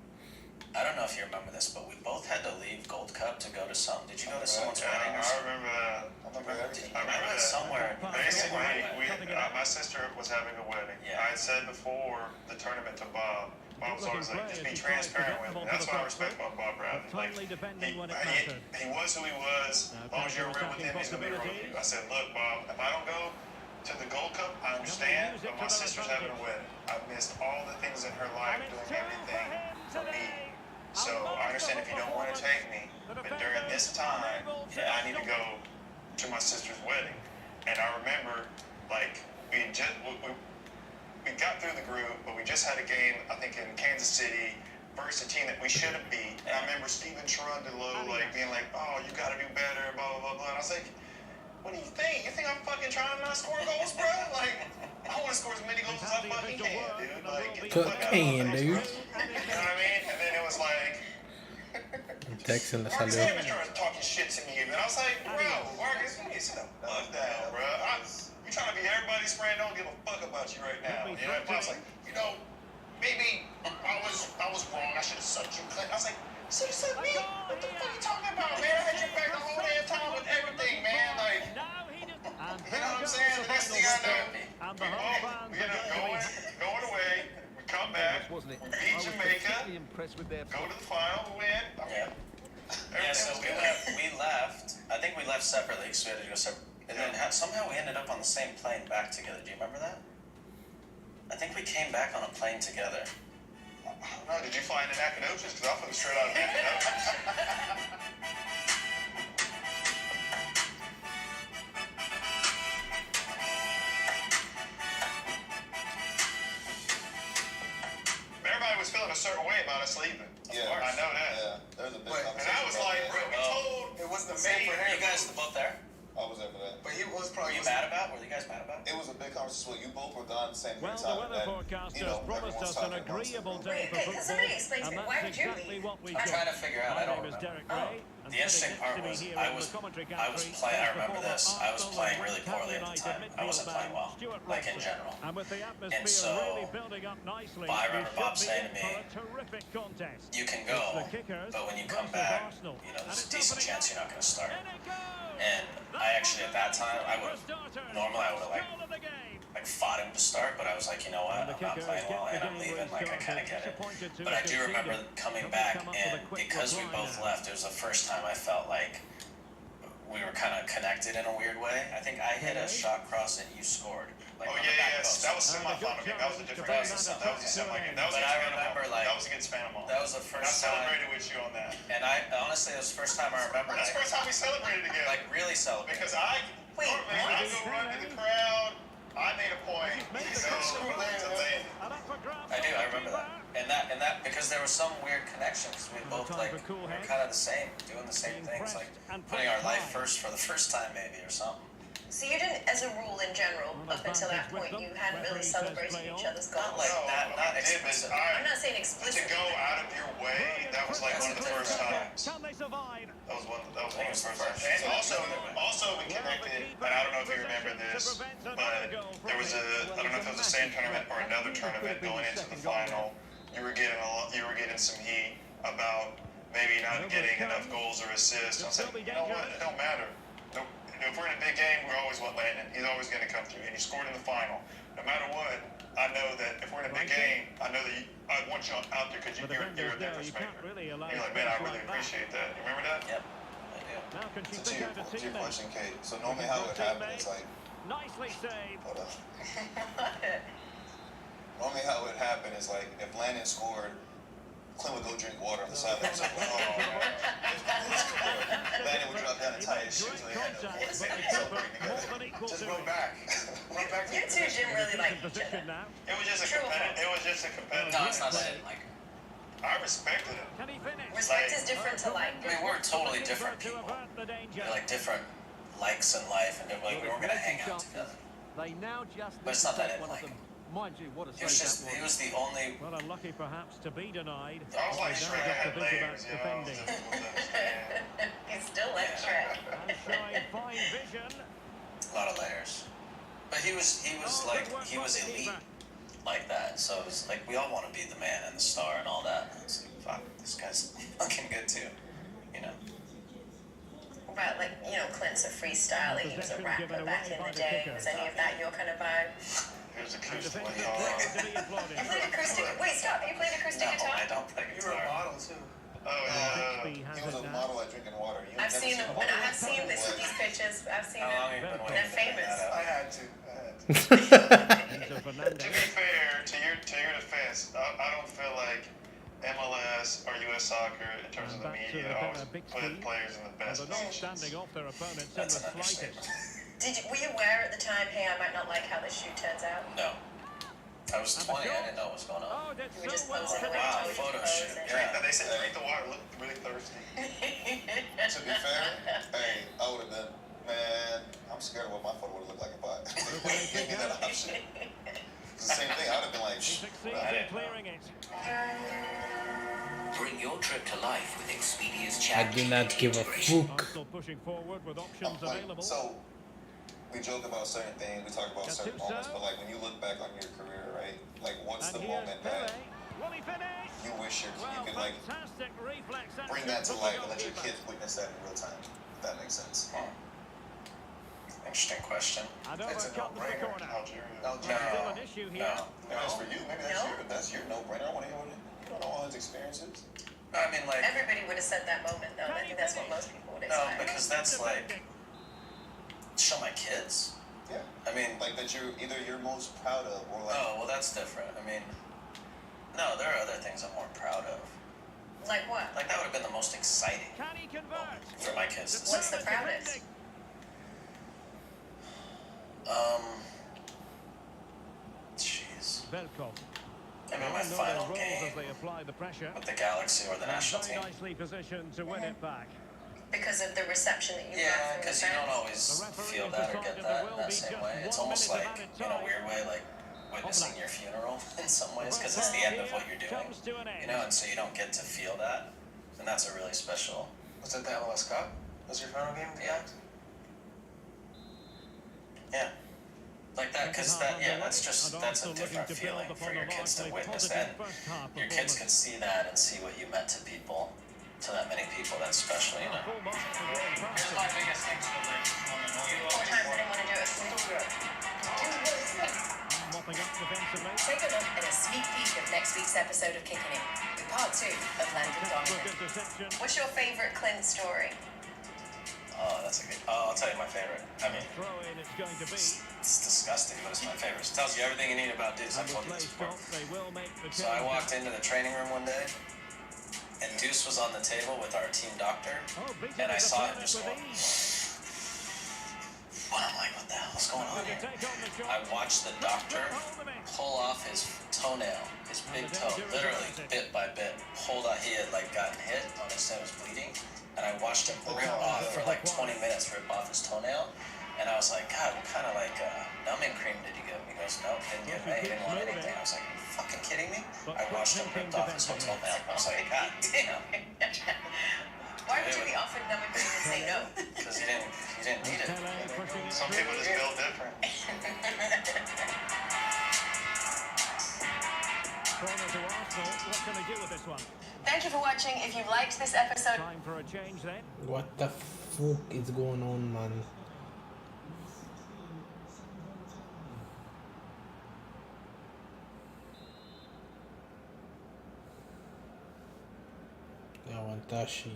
Speaker 2: I don't know if you remember this, but we both had to leave Gold Cup to go to did you go to someone's wedding?
Speaker 3: I remember that.
Speaker 2: I remember that somewhere.
Speaker 3: Basically, my sister was having a wedding.
Speaker 2: Yeah.
Speaker 3: I had said before the tournament to Bob. Bob was always like, just be transparent with me. That's what I respect about Bob Bradley. Like, he was who he was. As long as you're real with him, he's gonna be real with you. I said, look, Bob, if I don't go to the Gold Cup, I understand, but my sister's having a wedding. I've missed all the things in her life, doing everything for me. So I understand if you don't want to take me, but during this time, I need to go to my sister's wedding. And I remember, like, we got through the group, but we just had a game, I think, in Kansas City versus a team that we should have beat. And I remember Steven Cherundolo, like, being like, oh, you got to do better, blah, blah, blah, blah. And I was like, what do you think? You think I'm fucking trying to not score goals, bro? Like, I want to score as many goals as I fucking can, dude. Like, get the fuck out of my face, bro. You know what I mean? And then it was like,
Speaker 4: Texting the
Speaker 3: Marcus
Speaker 4: salute.
Speaker 3: Evans started talking shit to me, and I was like, bro, Marcus, you need to sit the fuck down, bro. You trying to be everybody's friend? Don't give a fuck about you right now. You know? I was like, maybe I was wrong. I should have sucked you, Clint. I was like, so you sucked me? What the fuck are you talking about, man? I had your back the whole damn time with everything, man. Like, you know what I'm saying? The next thing I know, we end up going away. We come back. We beat Jamaica. Go to the final. We win.
Speaker 2: Yeah, so we left. I think we left separately because we had to go separate. And then somehow we ended up on the same plane back together. Do you remember that? I think we came back on a plane together.
Speaker 3: I don't know. Did you fly into Nacogdoches? Because I flew straight out of Nacogdoches.
Speaker 1: Same for
Speaker 2: Were you
Speaker 1: him.
Speaker 2: guys both there?
Speaker 6: I was there for that.
Speaker 1: But he was
Speaker 2: Were
Speaker 1: probably.
Speaker 2: you mad about? Were you guys mad about?
Speaker 6: It was a big conversation. You both were gone at the same
Speaker 8: Well, the
Speaker 6: time.
Speaker 8: weather
Speaker 6: And,
Speaker 8: forecasters promised us an agreeable day for
Speaker 5: Wait, can
Speaker 8: football,
Speaker 5: somebody explain to
Speaker 8: and
Speaker 5: me, why
Speaker 8: that's
Speaker 5: did you
Speaker 8: exactly
Speaker 5: leave?
Speaker 8: what we
Speaker 2: I'm
Speaker 8: got.
Speaker 2: trying to figure out. I
Speaker 8: My
Speaker 2: don't
Speaker 8: name is
Speaker 2: remember.
Speaker 8: Derek Ray, and
Speaker 2: The interesting
Speaker 8: sitting next
Speaker 2: part
Speaker 8: to me
Speaker 2: was
Speaker 8: here
Speaker 2: I
Speaker 8: in
Speaker 2: was
Speaker 8: the commentary
Speaker 2: I was
Speaker 8: gantry
Speaker 2: playing. I
Speaker 8: is the
Speaker 2: remember
Speaker 8: former
Speaker 2: this. I was
Speaker 8: Arsenal
Speaker 2: playing
Speaker 8: and
Speaker 2: really
Speaker 8: West Ham
Speaker 2: poorly at the
Speaker 8: United
Speaker 2: time. I
Speaker 8: midfield
Speaker 2: wasn't playing
Speaker 8: man,
Speaker 2: well,
Speaker 8: Stuart
Speaker 2: like in
Speaker 8: Robson.
Speaker 2: general.
Speaker 8: And with the atmosphere
Speaker 2: And so,
Speaker 8: really building up nicely,
Speaker 2: I remember
Speaker 8: we
Speaker 2: Bob
Speaker 8: should be
Speaker 2: saying
Speaker 8: in
Speaker 2: to
Speaker 8: for
Speaker 2: me,
Speaker 8: a terrific contest.
Speaker 2: You can
Speaker 8: It's
Speaker 2: go,
Speaker 8: the kickers
Speaker 2: but when you come
Speaker 8: versus
Speaker 2: back,
Speaker 8: Arsenal.
Speaker 2: you know,
Speaker 8: And
Speaker 2: there's a
Speaker 8: it's
Speaker 2: decent
Speaker 8: opening
Speaker 2: chance
Speaker 8: up.
Speaker 2: you're not going to start.
Speaker 8: In it goes.
Speaker 2: And I actually at that time I would normally I would have
Speaker 8: Goal of the game.
Speaker 2: like fought him to start, but I was like, you know what,
Speaker 8: And the
Speaker 2: I'm not
Speaker 8: kickers
Speaker 2: playing well
Speaker 8: get
Speaker 2: and
Speaker 8: the
Speaker 2: I'm
Speaker 8: game
Speaker 2: leaving. Like I kind of get it.
Speaker 8: disappointed to
Speaker 2: But I
Speaker 8: have
Speaker 2: do remember
Speaker 8: conceded.
Speaker 2: coming
Speaker 8: Can we
Speaker 2: back,
Speaker 8: come up with a
Speaker 2: and
Speaker 8: quick
Speaker 2: because we
Speaker 8: reply
Speaker 2: both
Speaker 8: now?
Speaker 2: left, it was the first time I felt like we were kind of connected in a weird way. I think I hit a shot cross and you scored. Like
Speaker 3: Oh
Speaker 2: on
Speaker 3: yeah,
Speaker 2: the back
Speaker 3: yeah,
Speaker 2: post.
Speaker 3: that was semi-final game. That was a different game. That was a semi game. That was
Speaker 2: But
Speaker 3: against
Speaker 2: I
Speaker 3: Panama.
Speaker 2: remember, like,
Speaker 3: that was against Panama.
Speaker 2: That was the
Speaker 3: And I
Speaker 2: first time.
Speaker 3: celebrated with you on that.
Speaker 2: And I honestly, it was the first time I remember
Speaker 3: That's the
Speaker 2: like,
Speaker 3: first time we celebrated together.
Speaker 2: like really celebrating.
Speaker 3: Because I go run to the crowd. I made a point. He said, "Screw that to Lane."
Speaker 2: I do. I remember that. And that because there was some weird connection because we both like we were kind of the same, doing the same things, like putting our life first for the first time maybe or something.
Speaker 5: So you didn't, as a rule in general, up until that point, you hadn't really celebrated each other's
Speaker 2: Not
Speaker 5: goals.
Speaker 2: like that. Not
Speaker 3: I did, but
Speaker 2: explicit.
Speaker 5: I'm not saying
Speaker 3: to
Speaker 5: explicitly.
Speaker 3: go out of your way, that was like one of the first times.
Speaker 8: Can they survive?
Speaker 3: That was one of the
Speaker 2: I think it was the
Speaker 3: first times.
Speaker 2: first.
Speaker 3: And also we connected, and I don't know if you remember this, but there was I don't know if it was the same tournament or another tournament going into the final. You were getting some heat about maybe not getting enough goals or assists. I said, you know what? It don't matter. If we're in a big game, we're always Landon. He's always going to come through, and he scored in the final. No matter what, I know that if we're in a big game, I know that I want you out there because you're a difference maker. You're like, man, I really appreciate that. You remember that?
Speaker 2: Yep. I do.
Speaker 8: Now can she
Speaker 6: So
Speaker 8: pick out a
Speaker 6: to your
Speaker 8: teammate?
Speaker 6: question, Kate. So normally how it happens is like,
Speaker 8: Nicely saved.
Speaker 6: hold up. Normally how it happened is like if Landon scored, Clint would go drink water on the sideline. So, Landon would drop down and tie his shoes so they had no voice. They would celebrate together.
Speaker 1: Just run back. Run back to
Speaker 5: You two didn't really like each other.
Speaker 8: Position now.
Speaker 3: It was just a competitive.
Speaker 2: No, it's not that. Like,
Speaker 3: I respected it.
Speaker 8: Can he finish?
Speaker 5: Respect is different to like.
Speaker 2: I mean, we're totally different
Speaker 8: To
Speaker 2: people.
Speaker 8: avert the danger.
Speaker 2: We're like different likes in life, and like we weren't gonna hang out together.
Speaker 9: They now just
Speaker 2: But it's not that I didn't like him.
Speaker 9: Mind you, what a
Speaker 2: He was
Speaker 9: save
Speaker 2: just
Speaker 9: that
Speaker 2: he
Speaker 9: was.
Speaker 2: was the only.
Speaker 8: Well, unlucky perhaps to be denied.
Speaker 3: I was like,
Speaker 8: Now
Speaker 3: Shrek
Speaker 8: just to
Speaker 3: had
Speaker 8: think about
Speaker 3: layers, yo.
Speaker 8: defending.
Speaker 5: He's still like Shrek.
Speaker 8: And showing fine vision.
Speaker 2: A lot of layers. But he was like he was elite like that. So it was like we all want to be the man and the star and all that. And it's like fuck, this guy's fucking good too, you know.
Speaker 5: Right, like, you know, Clint's a freestyler, he was a rapper back in the day. Was any of that your kind of vibe?
Speaker 3: Here's a
Speaker 8: And
Speaker 3: acoustic
Speaker 8: defending
Speaker 3: guitar.
Speaker 8: to be applauded.
Speaker 5: You played acoustic. Wait, stop. You played acoustic
Speaker 2: No,
Speaker 5: guitar?
Speaker 2: I don't play
Speaker 1: You were a
Speaker 2: guitar.
Speaker 1: model too.
Speaker 3: Oh yeah.
Speaker 8: Bixby has
Speaker 6: He was
Speaker 8: it
Speaker 6: a
Speaker 8: now.
Speaker 6: model at drinking water. You
Speaker 5: I've
Speaker 6: never
Speaker 5: seen them.
Speaker 6: him.
Speaker 5: I've seen these pictures. I've seen
Speaker 2: How long
Speaker 5: them.
Speaker 2: have you been
Speaker 5: They're
Speaker 2: waiting to
Speaker 5: famous.
Speaker 2: figure that
Speaker 1: I
Speaker 2: out?
Speaker 1: had to.
Speaker 8: Enzo
Speaker 3: To
Speaker 8: Fernandez.
Speaker 3: be fair, to your defense, I don't feel like MLS or U.S. soccer, in terms of the
Speaker 8: Back to
Speaker 3: media,
Speaker 8: the
Speaker 3: always
Speaker 8: Bixby.
Speaker 3: put players in the
Speaker 8: And
Speaker 3: best
Speaker 8: they're not
Speaker 3: positions.
Speaker 8: standing off their opponents in the
Speaker 2: That's an
Speaker 8: slightest.
Speaker 2: understatement.
Speaker 5: Were you aware at the time, hey, I might not like how this shoot turns out?
Speaker 2: No. I was 20. I didn't know what was going on.
Speaker 8: Oh, did
Speaker 5: You were just
Speaker 8: so well
Speaker 5: posing away.
Speaker 2: Wow,
Speaker 5: told you to
Speaker 2: photo
Speaker 5: pose
Speaker 2: shoot.
Speaker 5: and-
Speaker 2: Yeah.
Speaker 3: And they said drink the water, look really thirsty.
Speaker 6: To be fair, hey, I would have been, man, I'm scared of what my photo would have looked like if I gave me that option. It's the same thing. I would have been like,
Speaker 8: He succeeds in clearing it.
Speaker 7: Bring your trip to life with Expedia's
Speaker 4: I
Speaker 7: chat
Speaker 4: do not
Speaker 7: GPT
Speaker 4: give a
Speaker 7: integration.
Speaker 4: fuck.
Speaker 8: Arsenal pushing forward with options
Speaker 6: like,
Speaker 8: available.
Speaker 6: so we joke about certain things, we talk about
Speaker 8: Got
Speaker 6: certain
Speaker 8: two
Speaker 6: moments,
Speaker 8: serves.
Speaker 6: but like when you look back on your career, right? Like what's
Speaker 8: And
Speaker 6: the
Speaker 8: here's
Speaker 6: moment
Speaker 8: Pele.
Speaker 6: that
Speaker 8: Will he finish?
Speaker 6: you wish you
Speaker 8: Well,
Speaker 6: could like
Speaker 8: fantastic reflex
Speaker 6: bring
Speaker 8: action
Speaker 6: that to
Speaker 8: from the
Speaker 6: life and let your
Speaker 8: goalkeeper.
Speaker 6: kids witness that in real time? If that makes sense.
Speaker 2: Interesting question.
Speaker 8: And
Speaker 1: It's a
Speaker 8: over comes the
Speaker 1: no-brainer.
Speaker 8: corner.
Speaker 3: Algeria.
Speaker 8: Still an issue here.
Speaker 2: No.
Speaker 6: Maybe that's for you. Maybe
Speaker 5: No.
Speaker 6: that's your no-brainer. I want to hear what you don't know all his experiences.
Speaker 2: No, I mean like
Speaker 5: Everybody would have said that moment, though. I think that's what most people would
Speaker 2: no,
Speaker 5: expect.
Speaker 2: because that's like show my kids.
Speaker 6: Yeah.
Speaker 2: I mean,
Speaker 6: Like that you're either you're most proud of or like
Speaker 2: oh well, that's different. I mean, no, there are other things I'm more proud of.
Speaker 5: Like what?
Speaker 2: Like that would have been the most exciting
Speaker 8: Can he convert?
Speaker 2: for my kids to
Speaker 5: What's
Speaker 2: see.
Speaker 5: the proudest?
Speaker 2: Jeez.
Speaker 8: Velkov.
Speaker 2: I mean, my
Speaker 8: Know their
Speaker 2: final
Speaker 8: roles
Speaker 2: game
Speaker 8: as they apply the pressure.
Speaker 2: with the Galaxy or the
Speaker 8: And
Speaker 2: national
Speaker 8: very
Speaker 2: team.
Speaker 8: nicely positioned to win it back.
Speaker 5: Because of the reception that you got
Speaker 2: Yeah,
Speaker 5: from the
Speaker 2: because you don't
Speaker 5: fans.
Speaker 2: always feel that or get that in that same way. It's almost like, in a weird way, like witnessing your funeral in some ways, because it's the end of what you're doing, you know, and so you don't get to feel that, and that's a really special.
Speaker 1: Was that the MLS Cup? Was your final game?
Speaker 2: Yeah. Yeah. Like that, because that's a different feeling for your kids to witness that. Your kids could see that and see what you meant to people, to that many people. That's special, you know.
Speaker 5: Here's my biggest thing to the league. 4 times I didn't want to do it. Take a look at a sneak peek of next week's episode of Kicking It, with part 2 of Landon Donovan. What's your favourite Clint story?
Speaker 2: Oh, that's a good. Oh, I'll tell you my favorite. I mean, it's disgusting, but it's my favorite. It tells you everything you need about Deuce. I've told you this before. So I walked into the training room one day, and Deuce was on the table with our team doctor, and I saw him just going. What? I'm like, what the hell's going on here? I watched the doctor pull off his toenail, his big toe, literally bit by bit. Pulled out. He had like gotten hit on his head, was bleeding. And I watched him rip off for like 20 minutes, rip off his toenail. And I was like, God, what kind of like numbing cream did you give him? He goes, no, didn't give me, he didn't want anything. I was like, are you fucking kidding me? I watched him rip off his whole toenail. I was like, God damn.
Speaker 5: Why would you be offered numbing cream and say no?
Speaker 2: Because he didn't need it.
Speaker 3: Some people just feel different.
Speaker 8: Corner to Arsenal. What can they do with this one?
Speaker 5: Thank you for watching. If you liked this episode,
Speaker 8: Time for a change then.
Speaker 4: What the fuck is going on, man? Yawantashi.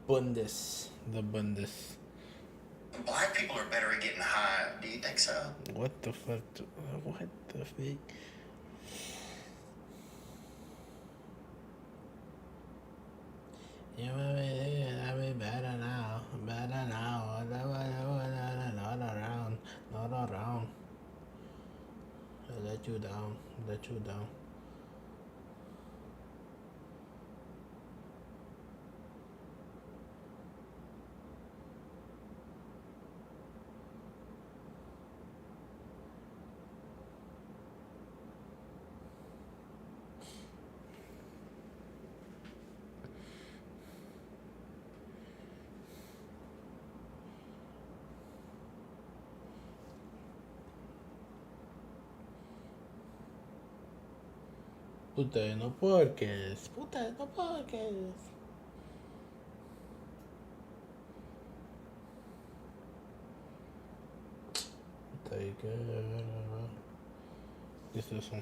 Speaker 4: The Bundes.
Speaker 11: Black people are better at getting high. Do you think so?
Speaker 4: What the fuck? What the fuck? Yeah, I be better now. Not around. I let you down. Puta, no porques. Take it. This is one.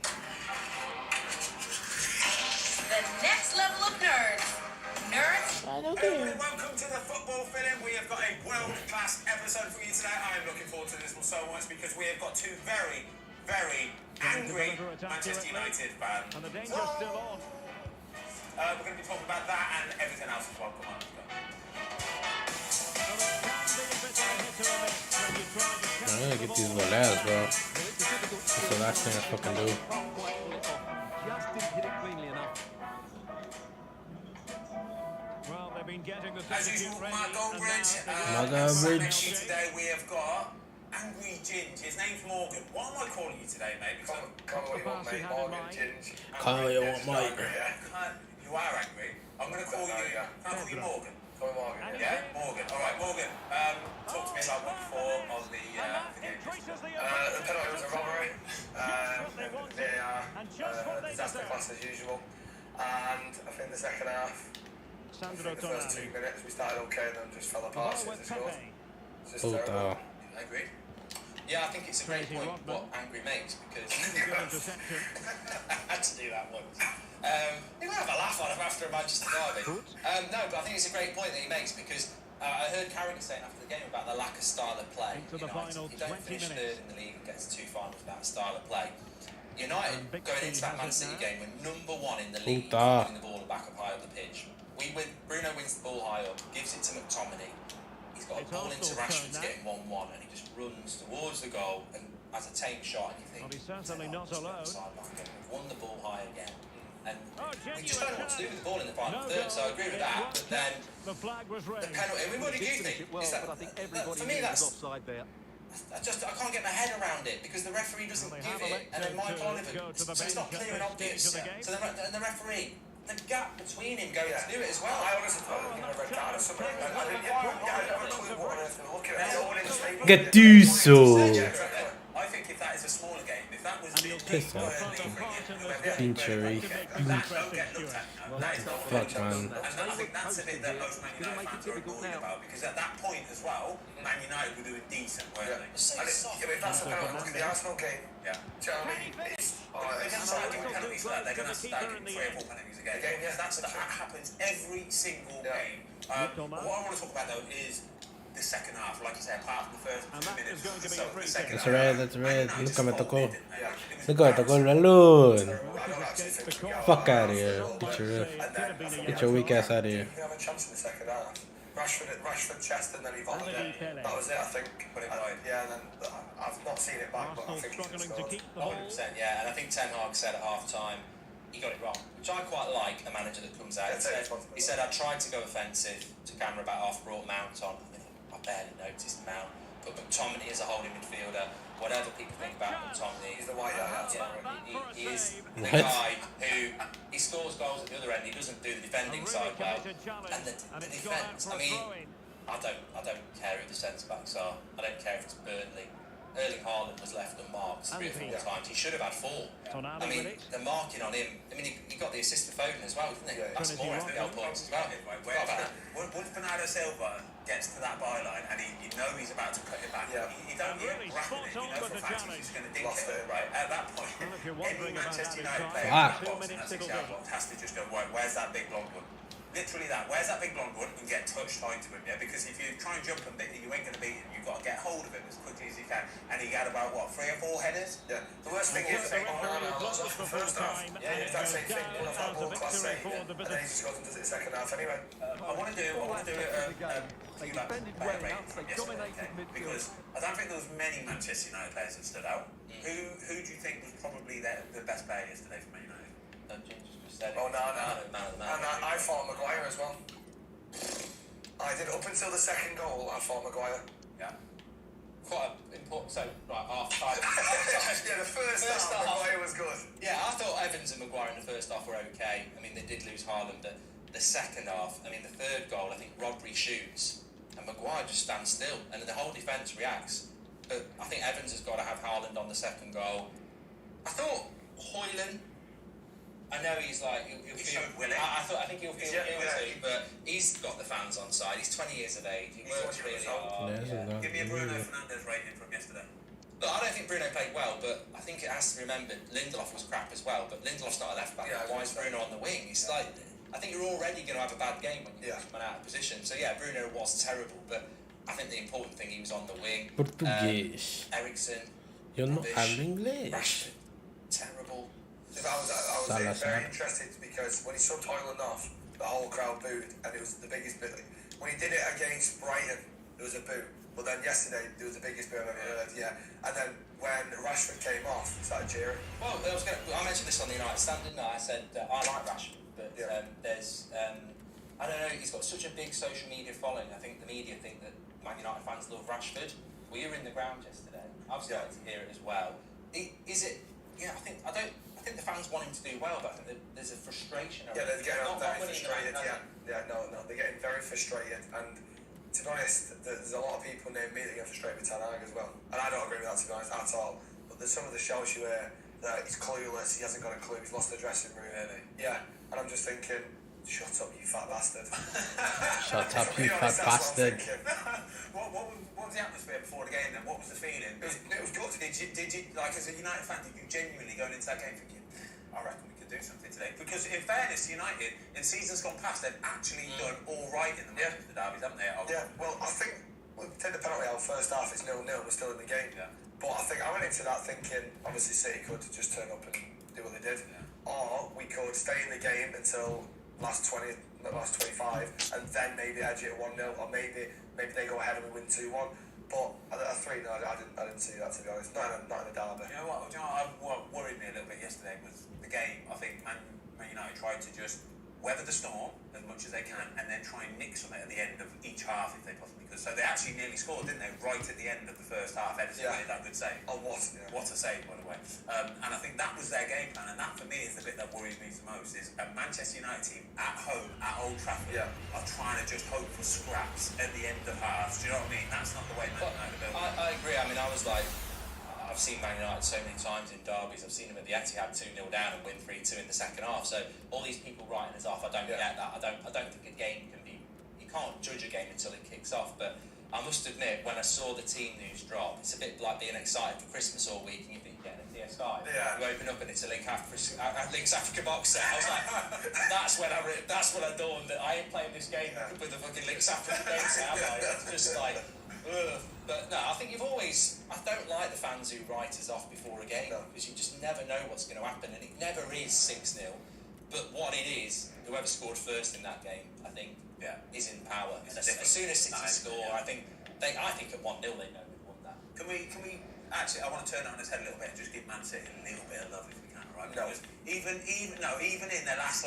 Speaker 10: The next level of nerds.
Speaker 1: Everybody, welcome to the Football Film. We have got a world-class episode for you today. I am looking forward to this one so much because we have got two very, very angry Manchester United fans.
Speaker 8: And the danger's still on.
Speaker 1: We're going to be talking about that and everything else as well. Come on, let's go.
Speaker 4: I'm gonna get these goleadas, bro. That's the last thing I fucking do.
Speaker 9: Just didn't hit it cleanly enough.
Speaker 8: Well, they've been getting the
Speaker 1: As usual, Mark Goldbridge. Today we have got Angry Ginge. His name's Morgan. What am I calling you today, mate? Because
Speaker 8: Call what you want, mate. Morgan, Ginge.
Speaker 4: Call what you want, mate.
Speaker 1: You are angry. I'm going to call you. Can I call you Morgan?
Speaker 2: Call Morgan.
Speaker 1: Yeah, Morgan. All right, Morgan. Talk to me about what you thought of the game.
Speaker 2: The penalty was a robbery. Disaster class as usual. And I think the second half, the first 2 minutes, we started okay and then just fell apart as soon as they scored. It's just terrible.
Speaker 1: I agree.
Speaker 2: Yeah, I think it's a great point what Angry makes because I had to do that once. You might have a laugh on him after a Manchester derby. No, but I think it's a great point that he makes because I heard Carragher saying after the game about the lack of style of play.
Speaker 8: Into the final
Speaker 2: you don't
Speaker 8: 20
Speaker 2: finish
Speaker 8: minutes.
Speaker 2: third in the league and get to 2 finals without a style of play. United going into that Man City game were number 1 in the league, getting the ball back up high up the pitch. Bruno wins the ball high up, gives it to McTominay. He's got a ball into Rashford to get him 1-1 and he just runs towards the goal and has a tame shot and you think,
Speaker 8: Well, he's certainly not alone.
Speaker 2: We've won the ball high again.
Speaker 8: genuine
Speaker 7: just don't know what to do with the ball in the final
Speaker 8: No
Speaker 7: third, so I
Speaker 8: goal.
Speaker 7: agree with
Speaker 8: It
Speaker 7: that.
Speaker 8: was
Speaker 7: But then
Speaker 8: The flag was
Speaker 7: the
Speaker 8: raised.
Speaker 7: penalty. I mean, what did you
Speaker 9: Finish
Speaker 7: think?
Speaker 9: it well,
Speaker 7: Is that,
Speaker 9: but I think everybody
Speaker 7: for me,
Speaker 9: knew he was
Speaker 7: that's
Speaker 9: offside there.
Speaker 7: I can't get my head around it because the referee doesn't
Speaker 8: Well, they
Speaker 7: give
Speaker 8: have
Speaker 7: it, and then
Speaker 8: elected
Speaker 7: Michael
Speaker 8: to go
Speaker 7: Oliver,
Speaker 8: to the
Speaker 7: so it's not
Speaker 8: bench
Speaker 7: clear
Speaker 8: at
Speaker 7: and
Speaker 8: this stage
Speaker 7: obvious.
Speaker 8: of the game.
Speaker 7: So the referee, the gap between him going to do it as well.
Speaker 1: I honestly thought it was a red card or something. I didn't have a clue what on earth we were looking at. No one in the stadium.
Speaker 4: Gattuso.
Speaker 11: I think if that is a smaller game, if that was
Speaker 8: And he'll
Speaker 4: Piss
Speaker 8: take
Speaker 4: off.
Speaker 8: some part in this
Speaker 4: Pinch
Speaker 8: game.
Speaker 4: your
Speaker 8: To
Speaker 4: reef.
Speaker 8: make
Speaker 4: Pinch.
Speaker 8: things interesting, Stuart.
Speaker 11: that is not
Speaker 4: Fuck, man.
Speaker 11: And I think that's the bit that most Man United fans are annoyed about, because at that point as well, Man United were doing decent, weren't they?
Speaker 1: And if that's a penalty, look at the Arsenal game.
Speaker 11: Yeah.
Speaker 1: Do you know what I mean? It's,
Speaker 11: They're going to start giving penalties like that. They're going to start giving 3 or 4 penalties a game.
Speaker 1: Yeah.
Speaker 11: That happens every single game. What I want to talk about though is the second half. Like you said, apart from the first
Speaker 8: And
Speaker 11: 2
Speaker 8: that
Speaker 11: minutes.
Speaker 8: is going to be
Speaker 11: So
Speaker 8: a free
Speaker 11: the second
Speaker 8: kick.
Speaker 4: That's red, that's
Speaker 11: Man
Speaker 4: red.
Speaker 11: United
Speaker 4: Nunca me
Speaker 11: just
Speaker 4: tocó.
Speaker 11: folded, didn't they?
Speaker 4: Nunca me tocó el balón.
Speaker 1: I don't actually think we got
Speaker 4: Fuck out of here. Get your
Speaker 8: Say
Speaker 4: ref.
Speaker 8: it could have been a
Speaker 4: Get
Speaker 8: yellow
Speaker 4: your weak
Speaker 8: card.
Speaker 4: ass out of here.
Speaker 1: We have a chance in the second half. Rashford chest and then he volleyed
Speaker 8: Andy
Speaker 1: it.
Speaker 8: Pele.
Speaker 1: That was it, I think.
Speaker 11: Put it wide.
Speaker 1: Yeah, and then I've not seen it back, but I
Speaker 8: Arsenal
Speaker 1: think he
Speaker 8: struggling to
Speaker 1: scored.
Speaker 8: keep the ball.
Speaker 7: 100%, yeah, and I think Ten Hag said at half time he got it wrong, which I quite like. A manager that comes out and
Speaker 1: Yeah,
Speaker 7: said, he said, I tried to go offensive to camera about half, brought Mount on. I mean, I barely noticed Mount, but McTominay is a holding midfielder. Whatever people think about McTominay,
Speaker 1: He's the white guy,
Speaker 7: he is the
Speaker 4: What?
Speaker 7: guy who he scores goals at the other end. He doesn't do the defending side well, and the
Speaker 8: it's gone out
Speaker 7: defence.
Speaker 8: for a
Speaker 7: I mean,
Speaker 8: throw-in.
Speaker 7: I don't care who the centre backs are. I don't care if it's Burnley. Erling Haaland was left unmarked 3 or 4 times. He should have had 4.
Speaker 8: Tonali
Speaker 7: I mean,
Speaker 8: with it.
Speaker 7: the marking on him. I mean, he got the assist for Foden as well, didn't he?
Speaker 1: Yeah.
Speaker 7: That's more
Speaker 8: Trinity
Speaker 7: FPL points as well. Forgot about that.
Speaker 11: Once Bernardo Silva gets to that byline and you know he's about to cut it back,
Speaker 1: Yeah.
Speaker 11: you don't
Speaker 8: Really
Speaker 11: even grapple it.
Speaker 8: spot on
Speaker 11: You know
Speaker 8: with
Speaker 11: for a
Speaker 8: the
Speaker 11: fact
Speaker 8: challenge.
Speaker 11: he's just going to dink
Speaker 1: Lost
Speaker 11: it.
Speaker 1: it.
Speaker 11: Right at that point,
Speaker 8: Well, if you're
Speaker 11: any
Speaker 8: wondering about
Speaker 11: Manchester
Speaker 8: that
Speaker 11: United
Speaker 8: inside,
Speaker 11: player
Speaker 4: Fuck.
Speaker 11: in that
Speaker 8: 2
Speaker 11: box in
Speaker 8: minutes
Speaker 11: that
Speaker 8: it'll
Speaker 11: 6-yard
Speaker 8: be.
Speaker 11: box has to just go, where's that big long one? Literally that. Where's that big long one and get touched onto him, yeah? Because if you try and jump him, you ain't going to beat him. You've got to get hold of him as quickly as you can. And he had about, 3 or 4 headers?
Speaker 1: Yeah. The worst thing is, Onana was off the first half.
Speaker 8: Yeah,
Speaker 1: It's that same thing. One of our ball class
Speaker 8: victory
Speaker 1: eight,
Speaker 8: for the
Speaker 1: and then he just goes and does it second half anyway.
Speaker 11: I want to do
Speaker 9: They defended well enough, they dominated midfield.
Speaker 11: because I don't think there was many Manchester United players that stood out. Who do you think was probably the best player yesterday for Man United?
Speaker 7: Ginger just said it.
Speaker 1: Oh, no.
Speaker 7: Man of the
Speaker 1: And
Speaker 7: match.
Speaker 1: I thought Maguire as well. I did up until the second goal. I thought Maguire.
Speaker 11: Yeah.
Speaker 7: Quite important. So, right, half time.
Speaker 1: Yeah, the first half, Maguire was good.
Speaker 7: Yeah, I thought Evans and Maguire in the first half were okay. I mean, they did lose Haaland, but the second half, I mean, the third goal, I think Rodri shoots and Maguire just stands still, and the whole defence reacts. But I think Evans has got to have Haaland on the second goal. I thought Højlund, I know he's like he'll
Speaker 11: He's
Speaker 7: feel.
Speaker 11: so willing.
Speaker 7: I think he'll feel
Speaker 1: Yeah,
Speaker 7: guilty,
Speaker 1: yeah.
Speaker 7: but he's got the fans on side. He's 20 years of age. He works really hard.
Speaker 4: Yeah.
Speaker 11: Give me a Bruno Fernandes rating from yesterday.
Speaker 7: Look, I don't think Bruno played well, but I think it has to be remembered Lindelof was crap as well. But Lindelof's not a left back.
Speaker 1: Yeah,
Speaker 7: Why is Bruno on the wing? It's like I think you're already going to have a bad game when you come out of position. So yeah, Bruno was terrible, but I think the important thing he was on the wing.
Speaker 4: Português.
Speaker 7: Ericsson,
Speaker 4: Yo no
Speaker 7: rubbish.
Speaker 4: hablo inglés.
Speaker 7: Rashford, terrible.
Speaker 1: I was
Speaker 4: Salazar.
Speaker 1: very interested because when he subbed Højlund off, the whole crowd booed, and it was the biggest bit. When he did it against Brighton, there was a boo. But then yesterday, there was the biggest boo I've ever heard. Yeah, and then when Rashford came off, he started cheering.
Speaker 7: Well, I mentioned this on the United stand, didn't I? I said I like Rashford, but there's I don't know. He's got such a big social media following. I think the media think that Man United fans love Rashford. We were in the ground yesterday. I've started to hear it as well. Is it? Yeah, I think the fans want him to do well, but I think that there's a frustration.
Speaker 1: Yeah, they're getting very frustrated.
Speaker 7: Yeah.
Speaker 1: No, they're getting very frustrated. And to be honest, there's a lot of people named me that get frustrated with Ten Hag as well. And I don't agree with that, to be honest, at all. But there's some of the shouts you hear that he's clueless, he hasn't got a clue, he's lost the dressing room. Really? Yeah, and I'm just thinking, shut up, you fat bastard.
Speaker 4: Shut up, you fat bastard.
Speaker 11: What was the atmosphere before the game then? What was the feeling?
Speaker 1: It was good.
Speaker 11: Did you, like as a United fan, did you genuinely go into that game thinking, I reckon we could do something today? Because in fairness, United, in seasons gone past, they've actually done all right in the Manchester derbies, haven't they?
Speaker 1: Yeah, well, I think we'll take the penalty out first half, it's 0-0, we're still in the game.
Speaker 11: Yeah.
Speaker 1: But I think I went into that thinking, obviously City could just turn up and do what they did. Yeah. Or we could stay in the game until last 25, and then maybe edge it 1-0, or maybe they go ahead and we win 2-1. But at 3, no, I didn't see that, to be honest. Not in the derby.
Speaker 11: You know what worried me a little bit yesterday was the game. I think Man Man United tried to just weather the storm as much as they can, and then try and nick something at the end of each half if they possibly could. So they actually nearly scored, didn't they? Right at the end of the first half, Edison made that good save.
Speaker 12: Oh, what?
Speaker 11: What a save, by the way. And I think that was their game plan, and that for me is the bit that worries me the most. Is a Manchester United team at home at Old Trafford are trying to just hope for scraps at the end of halves. Do you know what I mean? That's not the way Man United are built.
Speaker 7: I agree. I mean, I was like, I've seen Man United so many times in derbies. I've seen them at the Etihad 2-0 down and win 3-2 in the second half. So all these people writing us off, I don't get that. I don't think a game can be. You can't judge a game until it kicks off. But I must admit, when I saw the team news drop, it's a bit like being excited for Christmas all week and you think you're getting a DS5.
Speaker 12: Yeah.
Speaker 7: You open up and it's a Links Africa box set. I was like, that's when I dawned that I ain't playing this game with the fucking Links Africa game set. It's just like. Ugh. But no, I think I don't like the fans who write us off before a game because you just never know what's going to happen, and it never is 6-0. But what it is, whoever scored first in that game, I think, is in power. And as soon as City score, I think at 1-0 they know we've won that.
Speaker 11: Can we actually? I want to turn it on its head a little bit and just give Man City a little bit of love if we can, right? Because even in their last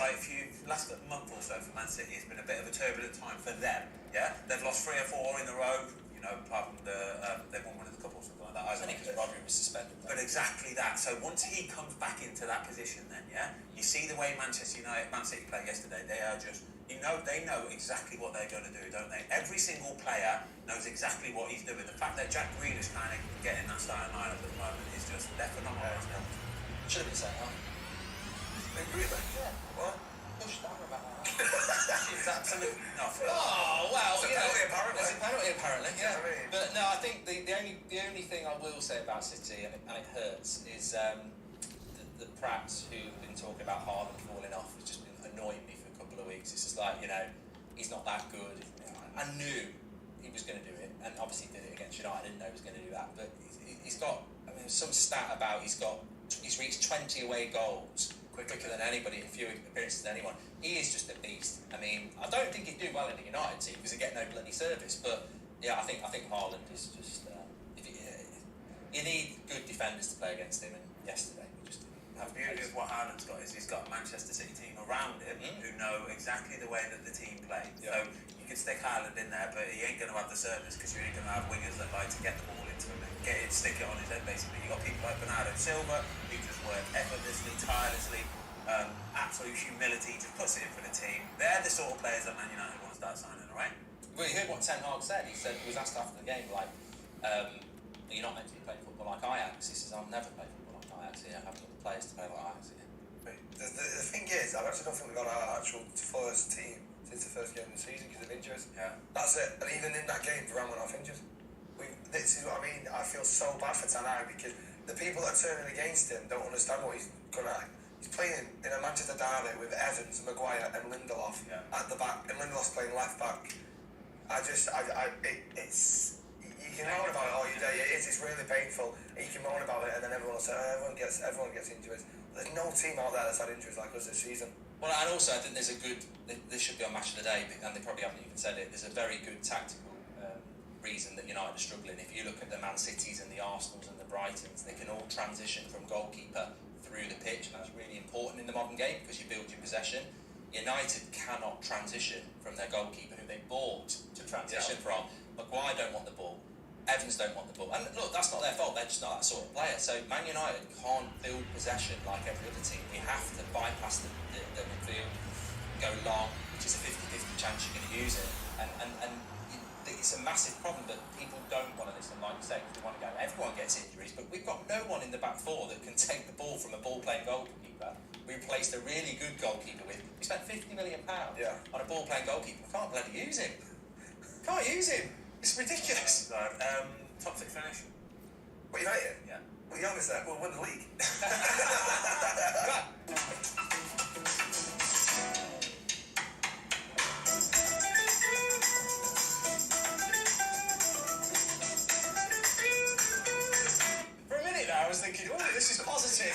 Speaker 11: month or so for Man City, it's been a bit of a turbulent time for them. Yeah, they've lost 3 or 4 in a row. Apart from they've won one of the couple or something like that.
Speaker 7: I think because Rodri was suspended.
Speaker 11: But exactly that. So once he comes back into that position, then you see the way Man City played yesterday. They are just, they know exactly what they're going to do, don't they? Every single player knows exactly what he's doing. The fact that Jack Grealish is kind of getting that starting lineup at the moment is just phenomenal.
Speaker 7: Should have been saying that.
Speaker 12: Really?
Speaker 7: Yeah.
Speaker 12: What?
Speaker 7: Push down about that.
Speaker 11: It's absolutely nothing.
Speaker 7: Oh well,
Speaker 12: It's a penalty, apparently.
Speaker 7: It's a penalty apparently, yeah.
Speaker 12: Yeah.
Speaker 7: But no, I think the only thing I will say about City, and it hurts, is the Prats who've been talking about Haaland falling off has just been annoying me for a couple of weeks. It's just like, he's not that good. I knew he was going to do it, and obviously did it against United. I didn't know he was going to do that, but he's got some stat about he's reached 20 away goals quicker than anybody, in fewer appearances than anyone. He is just a beast. I mean, I don't think he'd do well in the United team because he'd get no bloody service. But yeah, I think Haaland is just. You need good defenders to play against him, and yesterday we just didn't have
Speaker 11: The beauty of what Haaland's got is he's got a Manchester City team around him who know exactly the way that the team play. So you can stick Haaland in there, but he ain't going to have the service because you ain't going to have wingers that like to get the ball into him and stick it on his head. Basically, you got people like Bernardo Silva who just work effortlessly, tirelessly. Absolute humility, just puts it in for the team. They're the sort of players that Man United want to start signing, right?
Speaker 7: Well, you heard what Ten Hag said. He was asked after the game, like, you're not meant to be playing football like Ajax. He says, I'll never play football like Ajax. I have other players to play like Ajax.
Speaker 12: The thing is, I actually don't think we got our actual first team since the first game of the season because of injuries.
Speaker 11: Yeah.
Speaker 12: That's it. And even in that game, Varane went off injured. This is what I mean. I feel so bad for Ten Hag because the people that are turning against him don't understand what he's going to. He's playing in a Manchester derby with Evans, Maguire, and Lindelof at the back, and Lindelof's playing left back. It's. You can moan about it all your day. It's really painful. You can moan about it, and then everyone will say, everyone gets injuries. There's no team out there that's had injuries like us this season.
Speaker 7: Well, and also I think there's a good. This should be on Match of the Day, and they probably haven't even said it. There's a very good tactical reason that United are struggling. If you look at the Man Cities and the Arsenals and the Brightons, they can all transition from goalkeeper through the pitch, and that's really important in the modern game because you build your possession. United cannot transition from their goalkeeper, who they bought to transition from. Maguire don't want the ball. Evans don't want the ball. And look, that's not their fault. They're just not that sort of player. So Man United can't build possession like every other team. We have to bypass the midfield, go long, which is a 50-50 chance you're going to use it. And it's a massive problem that people don't want to listen, like you say, because they want to go. Everyone gets injuries, but we've got no one in the back four that can take the ball from a ball-playing goalkeeper. We replaced a really good goalkeeper with. We spent £50 million on a ball-playing goalkeeper. We can't bloody use him. Can't use him. It's ridiculous.
Speaker 11: Top 6 finish.
Speaker 12: What, United?
Speaker 11: Yeah.
Speaker 12: Well, you always said we'll win the league.
Speaker 7: For a minute there, I was thinking, oh, this is positive.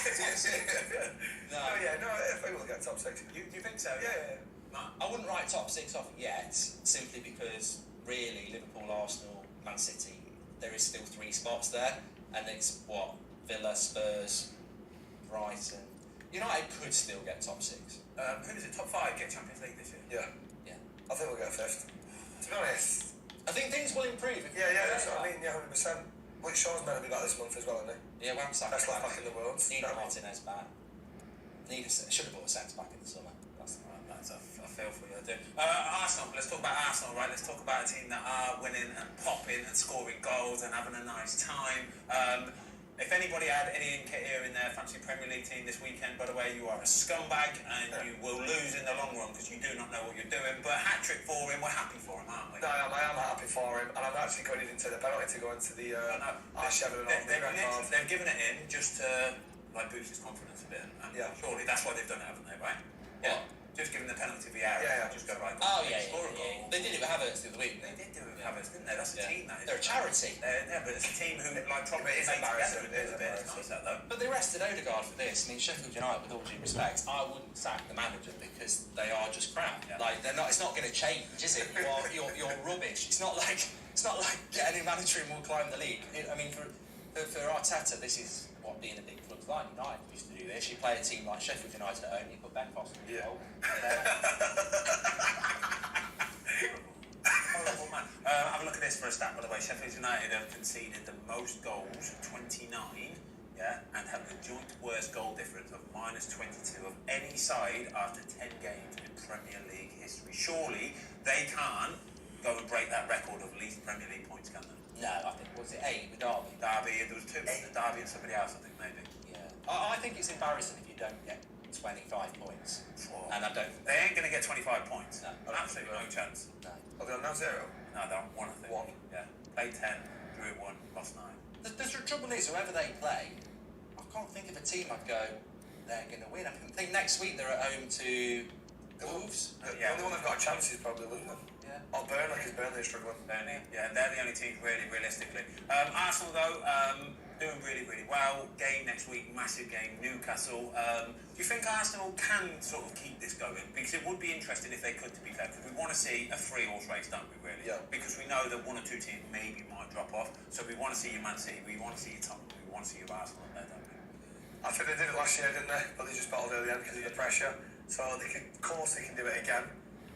Speaker 12: No, I think we'll get top 6.
Speaker 11: You think so?
Speaker 12: Yeah.
Speaker 11: No.
Speaker 7: I wouldn't write top 6 off yet, simply because really Liverpool, Arsenal, Man City, there is still 3 spots there, and it's Villa, Spurs, Brighton. United could still get top 6.
Speaker 11: Who is it? Top 5 get Champions League this year?
Speaker 12: Yeah. I think we'll get a 5th. To be honest.
Speaker 7: I think things will improve.
Speaker 12: Yeah, that's what I mean. Yeah, 100%. Well, Sean's meant to be back this month as well, isn't he?
Speaker 7: Yeah, Wamsack.
Speaker 12: Best left back in the world.
Speaker 7: Need Martinez back. Should have bought a centre back in the summer.
Speaker 11: I feel for you, I do. Arsenal, let's talk about Arsenal, right? Let's talk about a team that are winning and popping and scoring goals and having a nice time. If anybody had any here in their fantasy Premier League team this weekend, by the way, you are a scumbag and you will lose in the long run because you do not know what you're doing. But hat-trick for him, we're happy for him, aren't we?
Speaker 12: No, I am happy for him, and I'm actually going into the penalty to go into the Sheffield United.
Speaker 11: They've given it in just to boost his confidence a bit. And surely that's why they've done it, haven't they, right?
Speaker 7: Yeah.
Speaker 11: Just giving the penalty Vieira. Just go right.
Speaker 7: Oh yeah. They did it with Havertz the other week.
Speaker 11: They did do it with Havertz, didn't they? That's a team that is.
Speaker 7: They're a charity.
Speaker 11: Yeah, but it's a team who probably is embarrassing. It's nice that though.
Speaker 7: But they rested Odegaard for this. I mean, Sheffield United, with all due respect, I wouldn't sack the manager because they are just crap. Yeah. They're not. It's not going to change, is it? You're rubbish. It's not like get a new manager and we'll climb the league. I mean, for Arteta, this is what being a big club's like. United used to do this. You play a team like Sheffield United at home, you put Ben Foster in goal.
Speaker 11: Horrible man. Have a look at this for a stat, by the way. Sheffield United have conceded the most goals, 29, and have the joint worst goal difference of -22 of any side after 10 games in Premier League history. Surely they can't go and break that record of least Premier League points, can they?
Speaker 7: No, I think, was it 8 with Derby?
Speaker 11: Derby, there was 2, Derby and somebody else, I think, maybe.
Speaker 7: Yeah. I think it's embarrassing if you don't get 25 points. And I don't.
Speaker 11: They ain't going to get 25 points.
Speaker 7: No.
Speaker 11: Absolutely no chance.
Speaker 7: No.
Speaker 12: Are they on now 0?
Speaker 11: No, they're on 1, I think.
Speaker 12: 1?
Speaker 11: Yeah. Played 10, drew 1, lost 9.
Speaker 7: The trouble is, whoever they play, I can't think of a team I'd go, they're going to win. I think next week they're at home to Wolves.
Speaker 12: The only one they've got a chance is probably Luton.
Speaker 7: Yeah.
Speaker 12: Or Burnley, because Burnley is struggling.
Speaker 11: Burnley, yeah, they're the only team really realistically. Arsenal though, doing really, really well. Game next week, massive game, Newcastle. Do you think Arsenal can sort of keep this going? Because it would be interesting if they could, to be fair, because we want to see a 3-horse race, don't we, really?
Speaker 12: Yeah.
Speaker 11: Because we know that 1 or 2 teams maybe might drop off. So we want to see your Man City, we want to see your Tottenham, we want to see your Arsenal up there, don't we?
Speaker 12: I think they did it last year, didn't they? But they just battled early end because of the pressure. So they can, of course, they can do it again.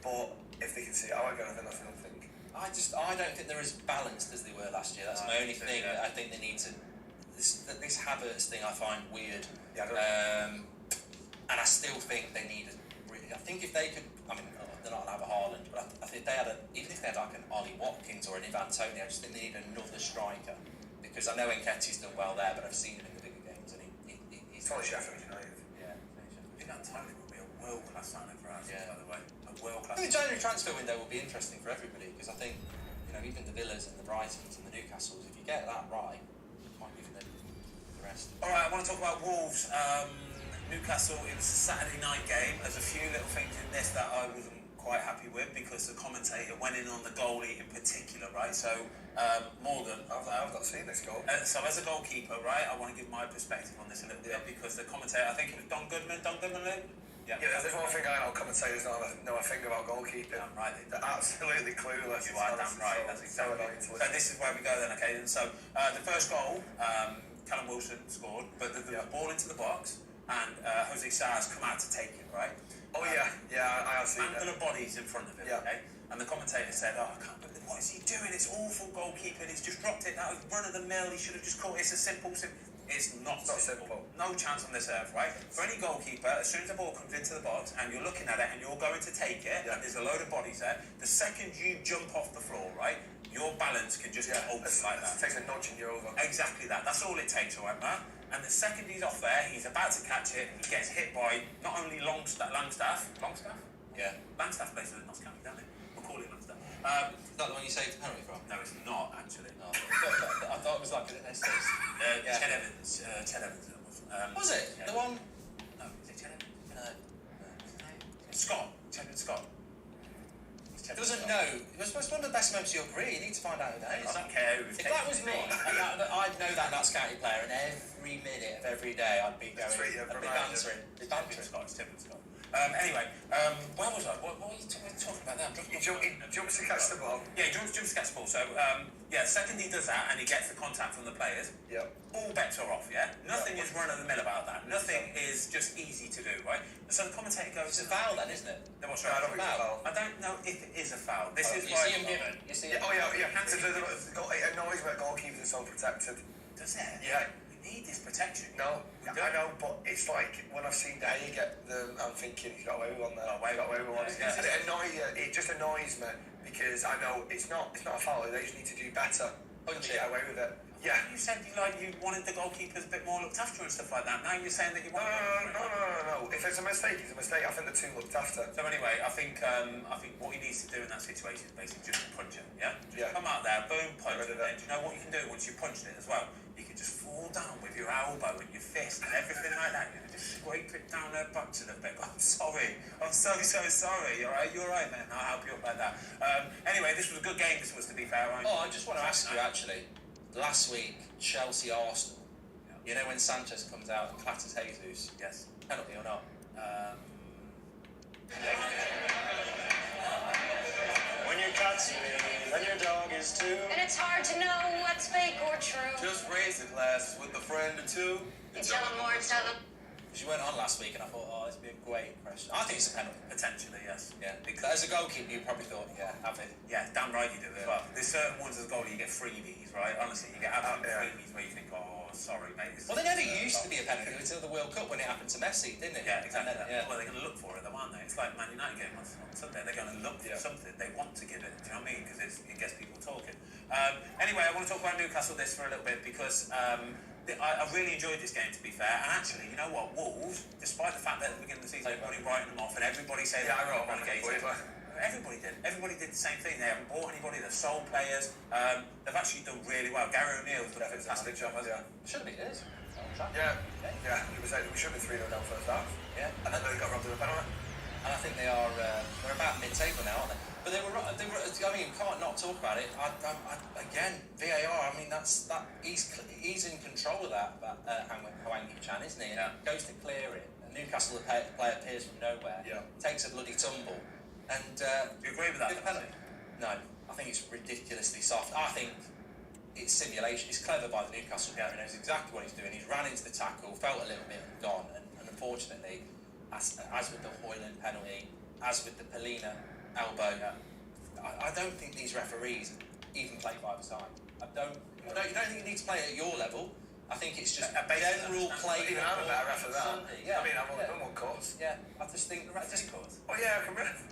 Speaker 12: But if they can see it out again, I think that's another thing.
Speaker 7: I don't think they're as balanced as they were last year. That's my only thing. I think they need to. This Havertz thing I find weird.
Speaker 12: Yeah,
Speaker 7: and I still think they need. I think if they could, I mean, they're not gonna have a Haaland, but I think they had even if they had like an Ollie Watkins or an Ivan Toney, I just think they need another striker because I know Nketiah's done well there, but I've seen him in the bigger games and he's
Speaker 12: probably Sheffield United.
Speaker 7: Yeah.
Speaker 11: I think that Toney would be a world-class signing for us, by the way. A world-class.
Speaker 7: I think the January transfer window will be interesting for everybody because I think even the Villas and the Brightons and the Newcastles, if you get that right, it might be for the rest.
Speaker 11: All right, I want to talk about Wolves. Newcastle, it was a Saturday night game. There's a few little things in this that I wasn't quite happy with because the commentator went in on the goalie in particular, right? So, Morgan.
Speaker 12: I've not seen this goal.
Speaker 11: So, as a goalkeeper, right, I want to give my perspective on this a little bit because the commentator, I think it was Don Goodman, Luke?
Speaker 12: Yeah, there's one thing I know commentators know a thing about goalkeeping.
Speaker 11: Damn right.
Speaker 12: They're absolutely clueless.
Speaker 11: You are damn right. That's exactly right. So this is where we go then, okay? And so the first goal, Callum Wilson scored, but the ball into the box and Jose Sar's come out to take it, right?
Speaker 12: Oh yeah, I have seen it.
Speaker 11: Mantle of bodies in front of him, okay? And the commentator said, I can't believe what is he doing? It's awful goalkeeping. He's just dropped it. That was run of the mill. He should have just caught it. It's a simple. It's not simple. No chance on this earth, right? For any goalkeeper, as soon as the ball comes into the box and you're looking at it and you're going to take it, and there's a load of bodies there, the second you jump off the floor, right, your balance can just get open like that.
Speaker 12: It takes a nudge and you're over.
Speaker 11: Exactly that. That's all it takes, all right, man? And the second he's off there, he's about to catch it, and he gets hit by not only Langstaff?
Speaker 7: Yeah.
Speaker 11: Langstaff plays in Notts County, don't they? We'll call it Langstaff.
Speaker 7: Is that the one you saved the penalty from?
Speaker 11: No, it's not, actually.
Speaker 7: No. I thought it was like an SS.
Speaker 11: Ted Evans.
Speaker 7: Was it?
Speaker 11: Yeah.
Speaker 7: The one?
Speaker 11: No, is it Ted Evans?
Speaker 7: No.
Speaker 11: Scott. Scott.
Speaker 7: It wasn't it was one of the best moments of your career. You need to find out who that is.
Speaker 11: I don't care who.
Speaker 7: If that was me, I'd know that Notts County player, and every minute of every day I'd be going, I'd be bantering.
Speaker 11: Scott. Anyway, where was I? What were you talking about there?
Speaker 12: He jumps to catch the ball.
Speaker 11: Yeah, he jumps to catch the ball. So, the second he does that and he gets the contact from the players, all bets are off, yeah? Nothing is run-of-the-mill about that. Nothing is just easy to do, right? So the commentator goes...
Speaker 7: It's a foul then, isn't it?
Speaker 11: No, what's right?
Speaker 7: Foul.
Speaker 11: I don't know if it is a foul. This is
Speaker 7: you see him given. You see him.
Speaker 12: Oh, yeah. It annoys when goalkeepers are so protected.
Speaker 11: Does it?
Speaker 12: Yeah.
Speaker 11: Need this protection.
Speaker 12: No, I know, but it's like when I've seen Dyer get them, I'm thinking he's got away with one there. He got away with one.
Speaker 11: Yeah.
Speaker 12: And it just annoys me because I know it's not a foul. They just need to do better to get away with it. Yeah.
Speaker 11: You said you wanted the goalkeepers a bit more looked after and stuff like that. Now you're saying that you want.
Speaker 12: No. If it's a mistake, it's a mistake. I think the two looked after.
Speaker 11: So anyway, I think what he needs to do in that situation is basically just punch him. Yeah. Come out there, boom, punch. And then do you know what you can do once you punched it as well? You can just fall down with your elbow and your fist and everything like that. You know, just scrape it down her butts a little bit. I'm sorry. I'm so sorry. You're right, man. I'll help you up like that. Anyway, this was a good game. This was, to be fair. Right?
Speaker 7: Oh, I just want to ask you actually. Last week, Chelsea Arsenal. You know when Sanchez comes out and clatters Jesus?
Speaker 11: Yes.
Speaker 7: Penalty or not?
Speaker 13: When your cat's me, then your dog is too.
Speaker 5: And it's hard to know what's fake or true.
Speaker 13: Just raise the glasses with a friend or two.
Speaker 5: You tell them more, tell them.
Speaker 7: Because you went on last week and I thought, this would be a great impression. I think it's a penalty.
Speaker 11: Potentially, yes.
Speaker 7: Yeah. Because as a goalkeeper, you probably thought, have it.
Speaker 11: Yeah, damn right you do it. But there's certain ones as a goalie you get freebies, right? Honestly, you get absolute freebies where you think, sorry, mate.
Speaker 7: Well, they never used to be a penalty until the World Cup when it happened to Messi, didn't it?
Speaker 11: Yeah, exactly.
Speaker 7: Yeah.
Speaker 11: Well, they're going to look for it, though, aren't they? It's like Man United game on Sunday. They're going to look for something. They want to give it. Do you know what I mean? Because it gets people talking. Anyway, I want to talk about Newcastle this for a little bit because I really enjoyed this game, to be fair. And actually, you know what? Wolves, despite the fact that at the beginning of the season everybody writing them off and everybody saying
Speaker 12: I wrote them relegated.
Speaker 11: Everybody did. Everybody did the same thing. They haven't bought anybody. They're sole players. They've actually done really well. Gary O'Neill's done a fantastic job, hasn't he?
Speaker 7: Should be, it is.
Speaker 12: Yeah. We should be 3-0 down first half.
Speaker 7: Yeah.
Speaker 12: And then they got robbed of a penalty.
Speaker 7: And I think they're about mid-table now, aren't they? But they were. I mean, you can't not talk about it. Again, VAR. I mean, he's in control of that. Hwang Hee-chan, isn't he? And he goes to clear it. And Newcastle player appears from nowhere.
Speaker 12: Yeah.
Speaker 7: Takes a bloody tumble. And
Speaker 11: do you agree with that?
Speaker 7: No, I think it's ridiculously soft. I think it's simulation. It's clever by the Newcastle player. He knows exactly what he's doing. He's ran into the tackle, felt a little bit and gone. And unfortunately, as with the Højlund penalty, as with the Polina elbow, I don't think these referees even play by the side. You don't think you need to play at your level. I think it's just a general play.
Speaker 12: Even I'm a better ref than that.
Speaker 7: Yeah.
Speaker 12: I mean, I've only done one course.
Speaker 7: Yeah, I just think the ref course.
Speaker 12: Oh yeah, I can ref.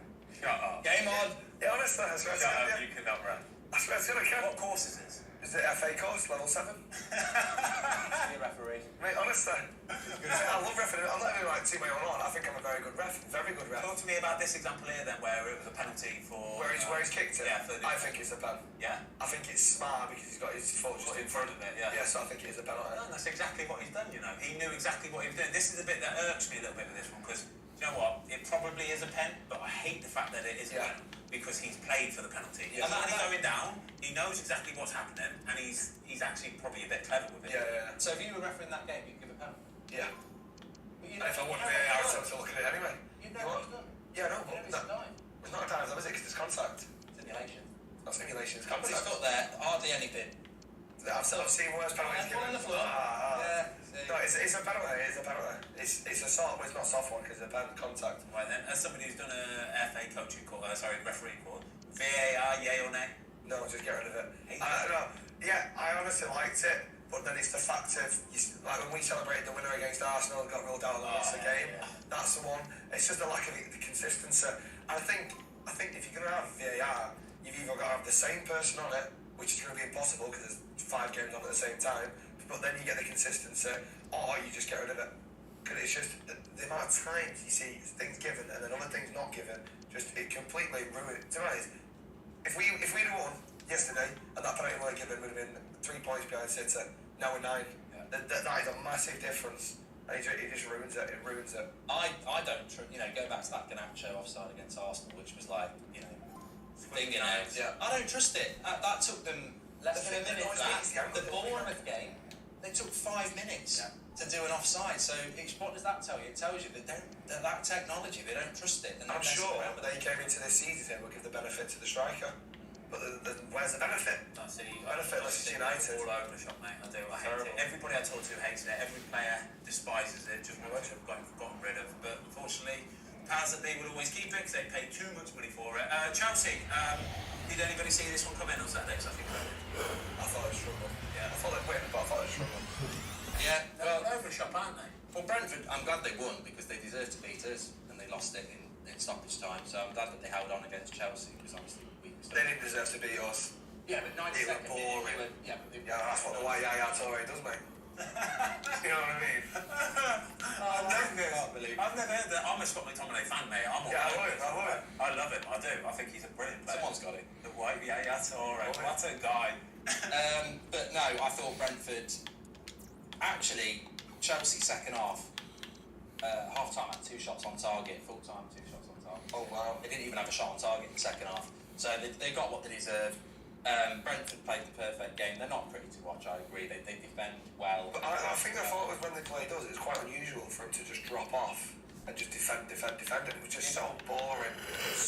Speaker 11: Shut up.
Speaker 7: Game on.
Speaker 12: Yeah, honestly, I swear to God.
Speaker 11: You cannot ref.
Speaker 12: I swear to God, I can.
Speaker 11: What course is this?
Speaker 12: Is it FA course, level 7?
Speaker 7: Be a referee.
Speaker 12: Mate, honestly, I love refereeing. I'm not even like too my own on. I think I'm a very good ref. Very good ref.
Speaker 11: Talk to me about this example here then, where it was a penalty for...
Speaker 12: Where he's kicked it?
Speaker 11: Yeah,
Speaker 12: I think it's a pen.
Speaker 11: Yeah?
Speaker 12: I think it's smart because he's got his foot just
Speaker 11: in front of it, yeah.
Speaker 12: Yeah, so I think it is a penalty.
Speaker 11: No, that's exactly what he's done, you know. He knew exactly what he was doing. This is the bit that irks me a little bit with this one, because, you know what, it probably is a pen, but I hate the fact that it is a pen, because he's played for the penalty. Yeah. And he's going down, he knows exactly what's happening, and he's actually probably a bit clever with it.
Speaker 12: Yeah.
Speaker 7: So if you were refereeing that game, you'd give a penalty?
Speaker 12: Yeah. And if I wouldn't be, I would still look at it anyway.
Speaker 7: You know what he's done?
Speaker 12: Yeah, no, but it's not a dive, though, is it? Because it's contact.
Speaker 7: Simulation.
Speaker 12: Not simulation, it's
Speaker 7: But
Speaker 12: contact.
Speaker 7: he's got there, hardly anything.
Speaker 12: I've seen worse penalties given.
Speaker 7: On the floor. Yeah.
Speaker 12: No, it's a penalty. It's a penalty. It's a soft. Well, it's not a soft one because it's a pen contact.
Speaker 11: Right then, as somebody who's done a FA coaching course, referee course, VAR, yay or nay?
Speaker 12: No, just get rid of it. I honestly liked it, but then it's the fact of like when we celebrated the winner against Arsenal and got ruled out of the game. That's the one. It's just the lack of the consistency. I think if you're gonna have VAR, you've either got to have the same person on it, which is going to be impossible because there's 5 games on at the same time, but then you get the consistency, or you just get rid of it. Because it's just the amount of times you see things given and then other things not given, it completely ruins it. To be honest, if we'd have won yesterday and that penalty weren't given, would have been 3 points behind City. Now we're 9. Yeah. That is a massive difference. And it just ruins it. It ruins it.
Speaker 7: I don't go back to that Garnacho offside against Arsenal, which was like, thinking out. Yeah. I don't trust it. That took them less than a minute. The Bournemouth game, they took 5 minutes. Yeah. to do an offside. So what does that tell you? It tells you that technology, they don't trust it. And
Speaker 12: I'm sure when they came into this season, they will give the benefit to the striker. But where's the benefit? Benefitless is United.
Speaker 11: All over the shop, mate. I do. I hate it. Everybody I talk to hates it. Every player despises it. Just wants to have gotten rid of. But unfortunately, powers that be will always keep it because they pay too much money for it. Chelsea. Did anybody see this one come in on Saturday? Because I think
Speaker 12: I thought it was struggle. Yeah. I thought they'd win, but I thought it was struggle.
Speaker 7: Yeah.
Speaker 11: Well, over the shop, aren't they?
Speaker 7: Well, Brentford, I'm glad they won because they deserved to beat us and they lost it in stoppage time. So I'm glad that they held on against Chelsea because obviously
Speaker 12: they didn't deserve to beat us.
Speaker 7: Yeah, but 90 seconds.
Speaker 12: Boring.
Speaker 7: Yeah,
Speaker 12: that's what the way Yaya Toure does, mate. You know what I mean?
Speaker 11: I've never heard that. I'm a Scott McTominay fan, mate. I love it. I love him. I do. I think he's a brilliant player.
Speaker 7: Someone's got it.
Speaker 11: The white Yaya Toure. What a guy.
Speaker 7: But no, I thought Brentford. Actually, Chelsea second half. Half time had 2 shots on target. Full time 2 shots on target.
Speaker 12: Oh wow!
Speaker 7: They didn't even have a shot on target in the second half. So they got what they deserved. Brentford played the perfect game. They're not pretty to watch, I agree. They defend well.
Speaker 12: But I think I thought when they played us, it was quite unusual for him to just drop off and just defend. It was just so boring.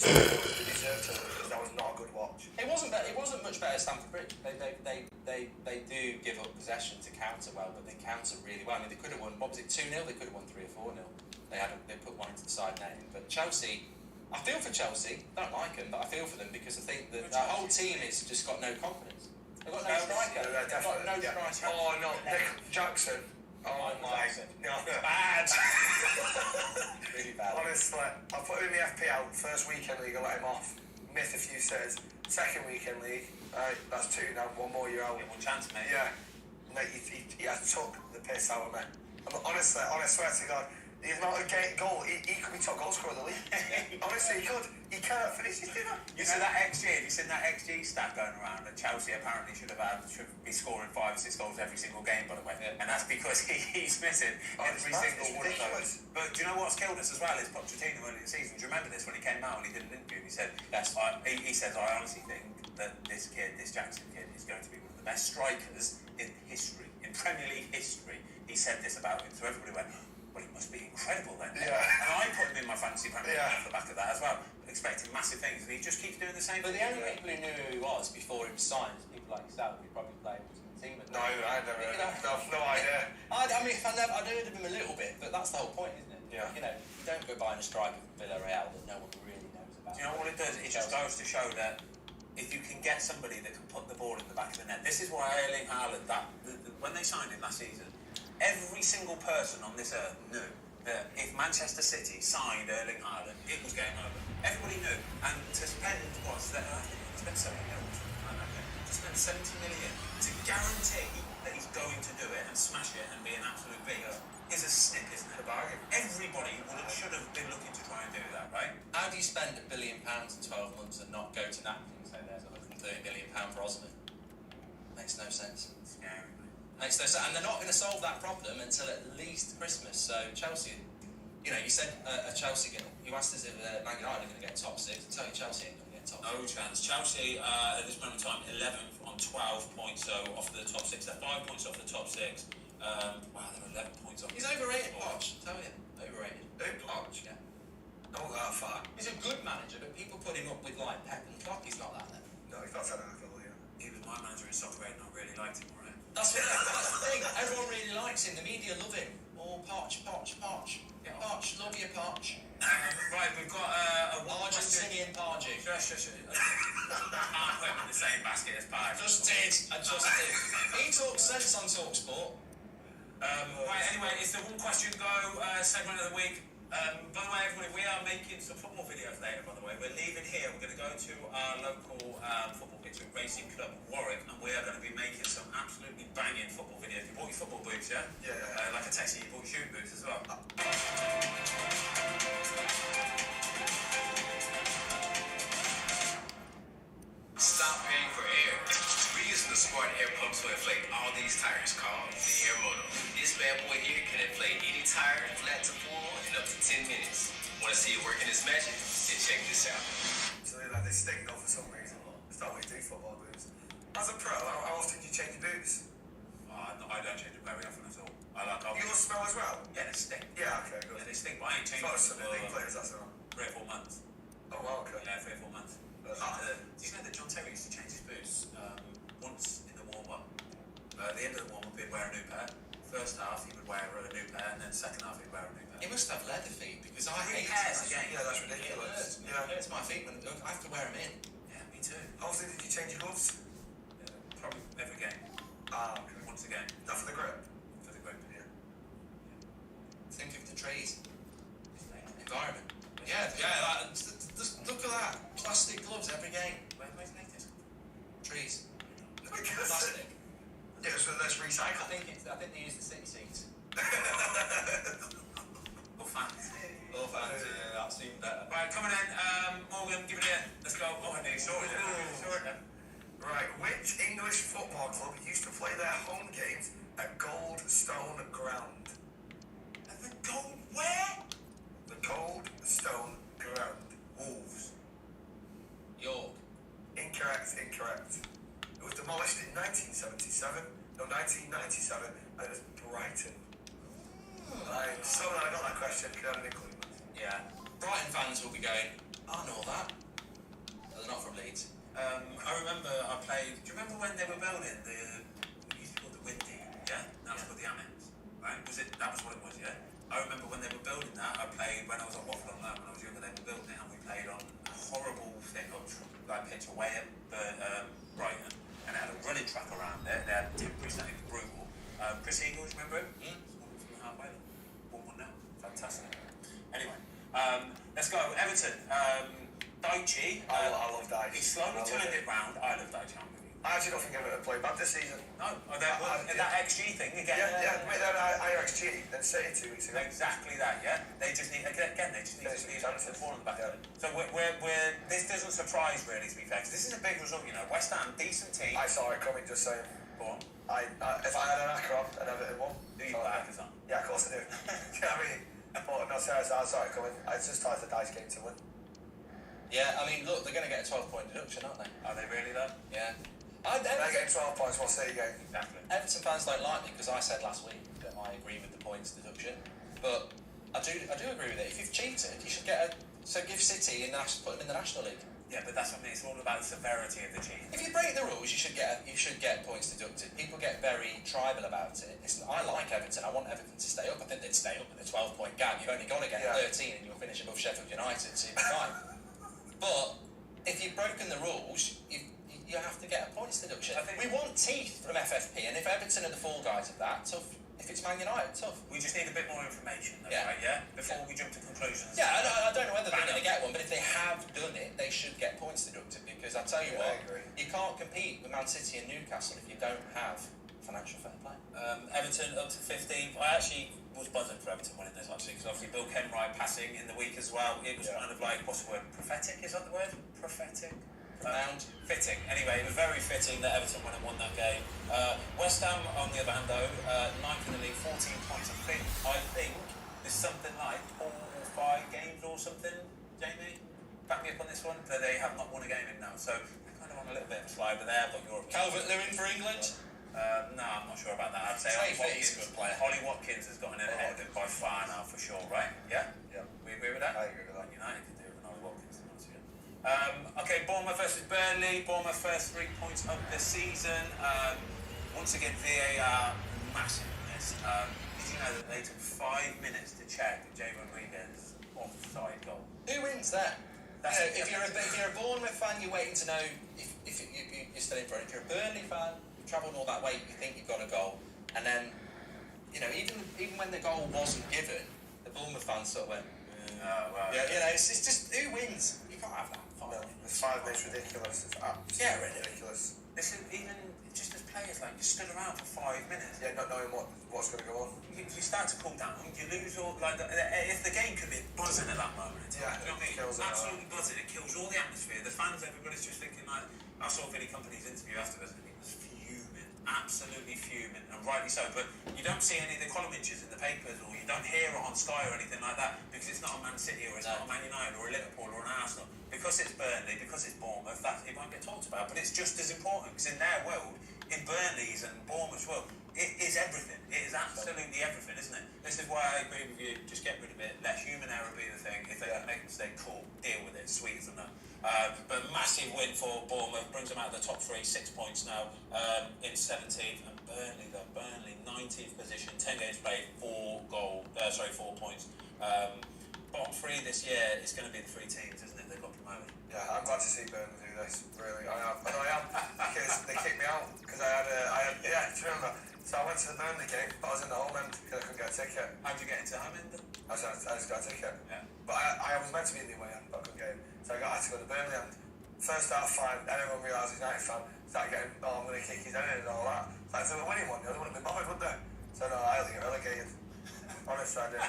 Speaker 12: They deserved to lose. That was not a good watch.
Speaker 7: It wasn't much better at Stamford Bridge. They do give up possession to counter well, but they counter really well. I mean, they could have won. What was it? 2-0. They could have won 3 or 4-0. They put one into the side netting. But Chelsea. I feel for Chelsea. I don't like them, but I feel for them because I think that the whole team has just got no confidence. They've got no striker. They've got no striker.
Speaker 12: Oh no, Nick Jackson. Oh my. No.
Speaker 7: Bad. Really bad.
Speaker 12: Honestly, I put him in the FPL first weekend league. I let him off. Missed a few sitters. Second weekend league. That's 2 now. 1 more year out.
Speaker 11: One chance, mate.
Speaker 12: Yeah. Mate, he has took the piss out of me. Honestly, I swear to God. The amount of goal, he could be top goal scorer of the league. Honestly, he could. He can't finish his dinner.
Speaker 11: You know that XG? Have you seen that XG stat going around that Chelsea apparently should be scoring 5 or 6 goals every single game, by the way. Yeah. And that's because he's missing every single one of those. But do you know what's killed us as well is Pochettino early in the season. Do you remember this when he came out and he did an interview and he said, he says, I honestly think that this Jackson kid is going to be one of the best strikers in history, in Premier League history. He said this about him, so everybody went, well, he must be incredible then.
Speaker 12: Yeah.
Speaker 11: And I put him in my fantasy Premier League off the back of that as well, expecting massive things, and he just keeps doing the same thing.
Speaker 7: But the only people who knew who he was before he was signed is people like yourself who probably play Ultimate Team.
Speaker 12: No, I never. No idea.
Speaker 7: I mean, I'd heard of him a little bit, but that's the whole point, isn't it?
Speaker 12: Yeah.
Speaker 7: You know, you don't go buying a striker from Villarreal that no one really knows about.
Speaker 11: Do you know what it does? It just goes to show that if you can get somebody that can put the ball in the back of the net, this is why Erling Haaland, when they signed him last season, every single person on this earth knew that if Manchester City signed Erling Haaland, it was game over. Everybody knew. And to spend, I think he spent 70 million, to spend 70 million to guarantee that he's going to do it and smash it and be an absolute beast is a snip, isn't it? A bargain. Everybody should have been looking to try and do that, right?
Speaker 7: How do you spend £1 billion in 12 months and not go to Napoli and say there's £130 million for Osman? Makes no sense.
Speaker 11: Scary.
Speaker 7: Makes no sense. And they're not going to solve that problem until at least Christmas. So Chelsea, you know, you said Chelsea, you asked us if Man United are going to get top 6. I tell you, Chelsea ain't going to get top 6.
Speaker 11: No chance. Chelsea, at this moment in time, 11th on 12 points, so off the top 6. They're 5 points off the top 6. Wow, they're 11 points off.
Speaker 7: He's overrated, Poch. Tell you, overrated.
Speaker 12: Poch?
Speaker 7: Yeah.
Speaker 12: Not that far.
Speaker 7: He's a good manager, but people put him up with like Pep and Klopp. He's not that then.
Speaker 12: No, he's not that level, yeah.
Speaker 11: He was my manager in soccer, and I really liked him, right?
Speaker 7: That's the thing. Everyone really likes him. The media love him. Oh, Poch. Yeah. Poch, love you, Poch.
Speaker 11: Right, we've got a
Speaker 7: Argentinian Pardew.
Speaker 11: Shush. I put him in the same basket as Pardew.
Speaker 7: I just did. He talks sense on TalkSport.
Speaker 11: Right, anyway, it's the One Question Go segment of the week. By the way, everybody, we are making some football videos later, by the way. We're leaving here. We're going to go to our local football pitch at Racing Club Warwick, and we are going to be making some absolutely banging football videos. You bought your football boots, yeah?
Speaker 12: Yeah.
Speaker 11: Like I texted you, bought your shooting boots as well.
Speaker 14: Stop paying for air. We're using the smart air pump to inflate all these tires called the Air Moto. This bad boy here can inflate any tire, flat to full, in up to 10 minutes. Want to see it working its magic? Then check this out.
Speaker 12: So they stink though for some reason. It's not what you do football boots. As a pro, how often do you change your boots?
Speaker 11: I don't change it very often at all.
Speaker 12: Yours smell as well?
Speaker 11: Yeah, they stink.
Speaker 12: Yeah, okay, good.
Speaker 11: Yeah, they stink, but I ain't changed
Speaker 12: Not
Speaker 11: them
Speaker 12: some
Speaker 11: for
Speaker 12: league players, that's all.
Speaker 11: 3 or 4 months.
Speaker 12: Oh, wow, okay.
Speaker 11: Yeah, 3 or 4 months. Did you know that John Terry used to change his boots once in the warm-up? At the end of the warm-up, he'd wear a new pair. First half, he would wear a new pair, and then second half, he'd wear a new pair.
Speaker 7: He must have leather feet because I hate
Speaker 11: hairs again.
Speaker 12: Yeah, that's ridiculous.
Speaker 7: It hurts my feet when I have to wear them in.
Speaker 11: Yeah, me too.
Speaker 12: How often did you change your gloves?
Speaker 11: Probably every game.
Speaker 12: Okay.
Speaker 11: Once a game.
Speaker 12: That for the grip?
Speaker 11: For the grip,
Speaker 12: yeah.
Speaker 7: Think of the trees. Environment. Yeah, just look at that. Plastic gloves every game.
Speaker 11: Where's latest?
Speaker 7: Trees.
Speaker 12: Because
Speaker 7: Plastic.
Speaker 12: Yeah, so let's recycle.
Speaker 7: I think they use the city seats.
Speaker 11: Or fans.
Speaker 7: Or fans, yeah, that seemed better.
Speaker 11: Right, coming in, Morgan, give it a... Let's go. Oh, I nearly saw it.
Speaker 12: Right, which English football club used to play their home games at Goldstone Ground?
Speaker 11: The gold where?
Speaker 12: The Goldstone Ground.
Speaker 11: Wolves.
Speaker 7: York.
Speaker 12: Incorrect. It was demolished in 1997, and it was Brighton. I'm so glad I got that question, because I had an inkling.
Speaker 7: Yeah. Brighton fans will be going, I know that. They're not from Leeds.
Speaker 11: I remember I played... Do you remember when they were building the... It used to be called the Windy, yeah? Now it's called the Amex, right? That was what it was, yeah? I remember when they were building that, I played... When I was at Watford on loan, when I was younger, they were building it, and we played on a horrible thing, like pitch away at Brighton, and it had a running track around it. They had temporary something brutal. Chris Eagles, remember him? From halfway. 1-1 now. Fantastic. Anyway, let's go. Everton. Daichi.
Speaker 12: I love Daichi.
Speaker 11: He slowly turned it round. I love Daichi.
Speaker 12: I actually don't think Everton played bad this season.
Speaker 11: No, that XG thing again.
Speaker 12: Yeah. Mate, I XG, then City 2 weeks ago.
Speaker 11: Exactly that. Yeah. They just need to fall on the back of it. So this doesn't surprise really, to be fair, because this is a big result. You know, West Ham, decent team.
Speaker 12: I saw it coming. Just saying.
Speaker 11: Go on.
Speaker 12: If I had an Akron and Everton won.
Speaker 11: Do you put Akron on?
Speaker 12: Yeah, of course I do. Do you know what I mean? But no, seriously, I saw it coming. I just thought the Dice game to win.
Speaker 7: Yeah, I mean, look, they're going to get a 12-point deduction, aren't they?
Speaker 11: Are they really though?
Speaker 7: Yeah.
Speaker 12: They're getting 12 points, we'll see again.
Speaker 11: Exactly.
Speaker 7: Everton fans don't like me because I said last week that I agree with the points deduction, but I do agree with it. If you've cheated, you should get so give City put them in the National League.
Speaker 11: Yeah, but that's what I mean. It's all about the severity of the cheating.
Speaker 7: If you break the rules, you should get points deducted. People get very tribal about it. I like Everton. I want Everton to stay up. I think they'd stay up with a 12-point gap. You've only got to get 13 and you'll finish above Sheffield United, so you'll be fine. But if you've broken the rules, you have to get a points deduction. We want teeth from FFP, and if Everton are the fall guys of that, tough. If it's Man United, tough.
Speaker 11: We just need a bit more information, though, right? Yeah. Before we jump to conclusions.
Speaker 7: Yeah, I don't know whether they're going to get one, but if they have done it, they should get points deducted because I tell you what, you can't compete with Man City and Newcastle if you don't have financial fair play.
Speaker 11: Everton up to 15th. I actually was buzzing for Everton winning this actually because obviously Bill Kenwright passing in the week as well. It was kind of like, what's the word? Prophetic? Is that the word? Prophetic. Fitting. Anyway, it was very fitting that Everton went and won that game. West Ham, on the other hand, though, 9th in the league, 14 points. I think there's something like 4 or 5 games or something. Jamie, back me up on this one. That they have not won a game in now, so they're kind of on a little bit of a slide. But there, but Europe.
Speaker 7: Calvert-Lewin for England.
Speaker 11: No, I'm not sure about that. I'd say
Speaker 7: he's a good player.
Speaker 11: Ollie Watkins has gotten ahead of him by far now, for sure, right? Yeah?
Speaker 12: Yeah.
Speaker 11: We agree with that?
Speaker 12: I agree with that.
Speaker 11: United could do with an Ollie Watkins, to be honest with you. Okay, Bournemouth versus Burnley. Bournemouth first 3 points of the season. Once again, VAR, massive miss. Did you know that they took 5 minutes to check Jay Rodriguez's offside goal?
Speaker 7: Who wins that? If you're a Bournemouth fan, you're waiting to know if you're still in front. If you're a Burnley fan, you've travelled all that way, you think you've got a goal, and then, you know, even when the goal wasn't given, the Bournemouth fans sort of went, it's just who wins? You can't have that.
Speaker 12: No, the 5 minutes ridiculous. It's absolutely ridiculous.
Speaker 11: Listen, even just as players, like, you stood around for 5 minutes.
Speaker 12: Yeah, not knowing what's going to go on.
Speaker 11: You start to cool down. You lose all, like, if the game could be buzzing at that moment.
Speaker 12: Yeah,
Speaker 11: you know what I mean? Absolutely buzzing. It kills all the atmosphere. The fans, everybody's just thinking, like, I saw Vinny Company's interview afterwards and he was fuming. Absolutely fuming, and rightly so. But you don't see any of the column images in the papers, or you don't hear it on Sky or anything like that, because it's not a Man City, or it's not a Man United, or a Liverpool, or an Arsenal. Because it's Burnley, because it's Bournemouth, it won't get talked about. But it's just as important, because in their world, in Burnley's and Bournemouth's world, it is everything. It is absolutely everything, isn't it? This is why I agree with you. Just get rid of it. Let human error be the thing. If they make a mistake, cool. Deal with it. Sweet as a nut. But massive win for Bournemouth. Brings them out of the top 3, 6 points now in 17th. And Burnley, 19th position, 10 games played, 4 points. Bottom 3 this year is going to be the 3 teams, isn't it? They've got promoted.
Speaker 12: Yeah, I'm glad to see Burnley do this. Really, I am. And I am because they kicked me out because I had. Do you remember? So I went to the Burnley game, but I was in the home end because I couldn't get a ticket.
Speaker 11: How'd you get into home end?
Speaker 12: I just got a ticket.
Speaker 11: Yeah.
Speaker 12: But I was meant to be in the away end, but I couldn't get in. So I had to go to the Burnley end. First half fine, then everyone realised he's a United fan. Started getting, I'm going to kick his head in and all that. So if they were winning 1-0, they wouldn't have been bothered, would they? So no, I only get relegated. Honestly, I did.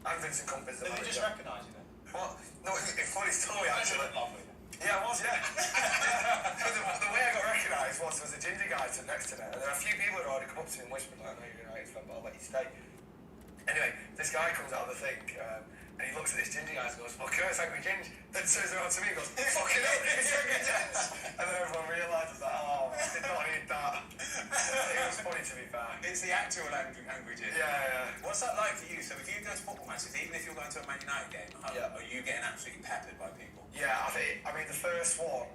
Speaker 12: I'm Vincent Company's the manager.
Speaker 7: Did they just recognise you then?
Speaker 12: What? No, it's funny story actually.
Speaker 7: Lovely.
Speaker 12: Yeah, I was, yeah. the way I got recognised was there was a ginger guy stood next to me, and there were a few people who had already come up to me and whispered, like, I know you're a United fan, but I'll let you stay. Anyway, this guy comes out of the thing, and he looks at this ginger guy and goes, fuck you, it's Angry Ginge. Then turns around to me and goes, fucking hell, it's Angry Ginge. And then everyone realised, like, oh, I did not need that. It was funny to be fair.
Speaker 11: It's the actual Angry Ginge.
Speaker 12: Yeah.
Speaker 11: What's that like for you? So if you go to football matches, even if you're going to a Man United game at home, are you getting absolutely peppered by people?
Speaker 12: Yeah, I mean, the first one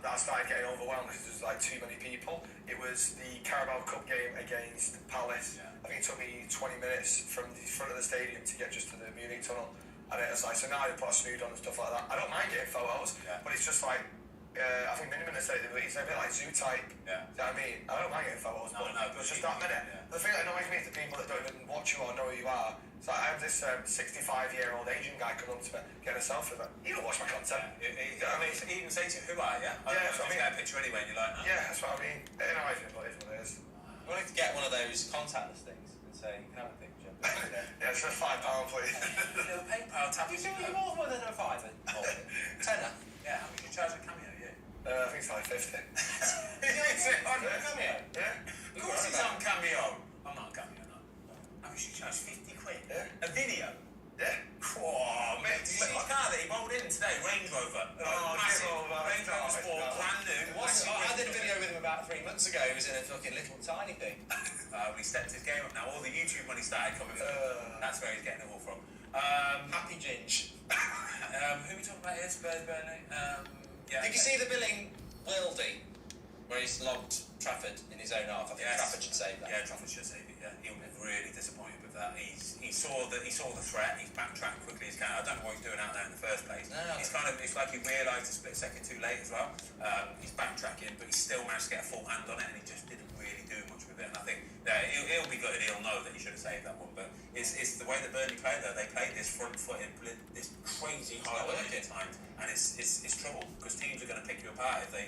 Speaker 12: that I started getting overwhelmed because there was like too many people. It was the Carabao Cup game against Palace.
Speaker 11: Yeah.
Speaker 12: I think it took me 20 minutes from the front of the stadium to get just to the Munich tunnel. And it was like, so now they put a snood on and stuff like that. I don't mind getting photos, but it's just like, I think minimum they say it's a bit like zoo type.
Speaker 11: Yeah.
Speaker 12: Do you know what I mean? I don't mind getting photos, but it's just that minute.
Speaker 11: Yeah.
Speaker 12: The thing that annoys me is the people that don't even watch you or know who you are. So I have this 65-year-old Asian guy come up to me, get a selfie, but you don't watch my content.
Speaker 11: Yeah.
Speaker 12: You know what I mean?
Speaker 11: He even say to you, who are you?
Speaker 12: Yeah, that's what I mean.
Speaker 11: Get a picture anyway, and you're like, no.
Speaker 12: Yeah, that's what I mean. It annoys me, but it is what it is.
Speaker 7: I wanted to get one of those contactless things and say, you can have a picture.
Speaker 12: Yeah, it's for £5, please.
Speaker 11: Little PayPal tap.
Speaker 7: You think you're more than a fiver? Tenner.
Speaker 11: Yeah, how much you charge a cameo?
Speaker 12: I think it's like 50.
Speaker 11: Is it on Cameo?
Speaker 12: Yeah.
Speaker 11: Of course it's on Cameo. I'm not on Cameo, no. How much you charge? 50 quid?
Speaker 12: Yeah.
Speaker 11: A video?
Speaker 12: Yeah.
Speaker 11: Oh, mate, did you see his car that he rolled in today? Range Rover. Massive. Range Rover Sport, brand new.
Speaker 7: I did a video with him about 3 months ago. He was in a fucking little tiny thing.
Speaker 11: He stepped his game up now. All the YouTube money started coming from. That's where he's getting it all from.
Speaker 7: Happy Ginge.
Speaker 11: Who are we talking about here? Spurs, Burnley? Yeah.
Speaker 7: Did you see the billing Wildy, where he's logged Trafford in his own half? I think Trafford should save that.
Speaker 11: Yeah, Trafford should save it. Yeah, he'll be really disappointed with that. He saw the threat. He's backtracked quickly as can. I don't know what he's doing out there in the first place.
Speaker 7: No.
Speaker 11: It's like he realised a split second too late as well. He's backtracking, but he still managed to get a full hand on it, and he just didn't really do much with it. And I think he'll be good. He'll know that he should have saved that one. But it's the way that Burnley played though. They played this front-footed, this crazy high work at times, and it's trouble because teams are going to pick you apart if they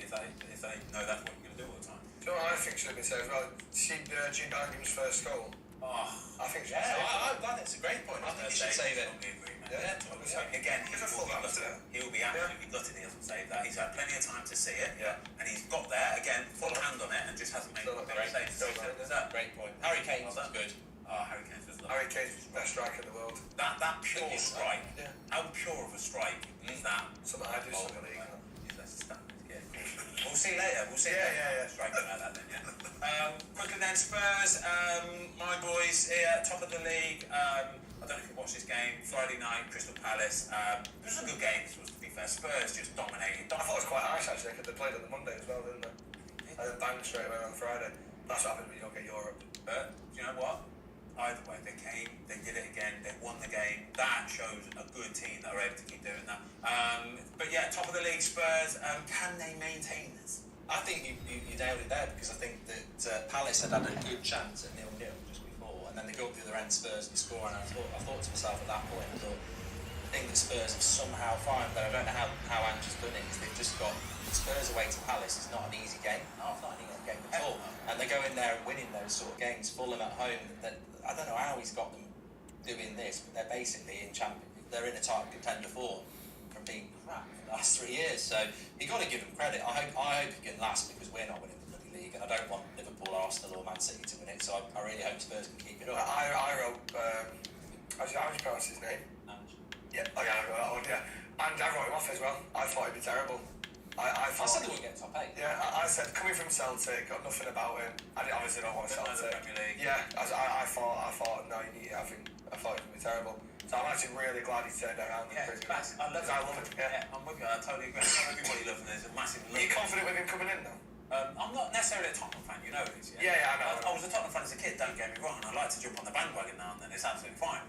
Speaker 11: know that's what you're going to do all the time.
Speaker 12: Do you know what I think should have been said as well? See Jude Bellingham's first goal?
Speaker 11: Oh,
Speaker 12: I think should have saved it.
Speaker 7: I think it's a great point. I think he should save it.
Speaker 12: Yeah.
Speaker 11: Again, he'll be absolutely gutted he hasn't saved that. He's had plenty of time to see it, and he's got there, again, full hand on it, and just hasn't made a save.
Speaker 7: Great point. Harry Kane was good.
Speaker 11: Oh, Harry Kane's was lovely.
Speaker 12: Harry Kane's the best striker in the world.
Speaker 11: That pure strike, how pure of a strike is that?
Speaker 12: Something I do, something league.
Speaker 11: We'll see later. We'll see.
Speaker 12: Yeah.
Speaker 11: Striking like that then, yeah. Quickly then, Spurs, my boys here, top of the league. I don't know if you watched this game, Friday night, Crystal Palace. It was a good game, this was, to be fair. Spurs just dominated.
Speaker 12: I thought it was quite harsh actually, because they played on the Monday as well, didn't they? And then banged straight away on Friday. That's what happens when you don't get Europe.
Speaker 11: But, do you know what? Either way, they came, they did it again, they won the game. That shows a good team that are able to keep doing that. But yeah, top of the league, Spurs. Can they maintain this?
Speaker 7: I think you nailed it there because I think that Palace had a good chance at 0-0 just before, and then they go up the other end, Spurs, and score. And I thought to myself at that point, the thing that Spurs have somehow found, but I don't know how Ange has done it, is they've just got Spurs away to Palace is not an easy game. No, it's not an easy game at all. And they go in there and winning those sort of games. Fulham at home, I don't know how he's got them doing this, but they're basically in they're in a title contender form from being crap for the last 3 years. So you got to give them credit. I hope he can last because we're not winning the bloody league, and I don't want Liverpool, Arsenal, or Man City to win it. So I really hope Spurs can keep it up.
Speaker 12: I wrote. How do you pronounce his name?
Speaker 7: Ange.
Speaker 12: Yeah, I wrote that one. Yeah, and I wrote him off as well. I thought he'd be terrible. I
Speaker 7: I said they wouldn't get top 8.
Speaker 12: Yeah, I said coming from Celtic, got nothing about him. I obviously don't want Celtic. Yeah, I thought no, I thought it would be terrible. So I'm actually really glad he turned it around.
Speaker 11: Yeah, I love it. Yeah, I'm with you. I totally agree. Not everybody loves him. There's a massive.
Speaker 12: Are you confident with him coming in though?
Speaker 11: I'm not necessarily a Tottenham fan, you know this.
Speaker 12: Yeah, I know.
Speaker 11: I was a Tottenham fan as a kid, don't get me wrong, and I like to jump on the bandwagon now and then, it's absolutely fine.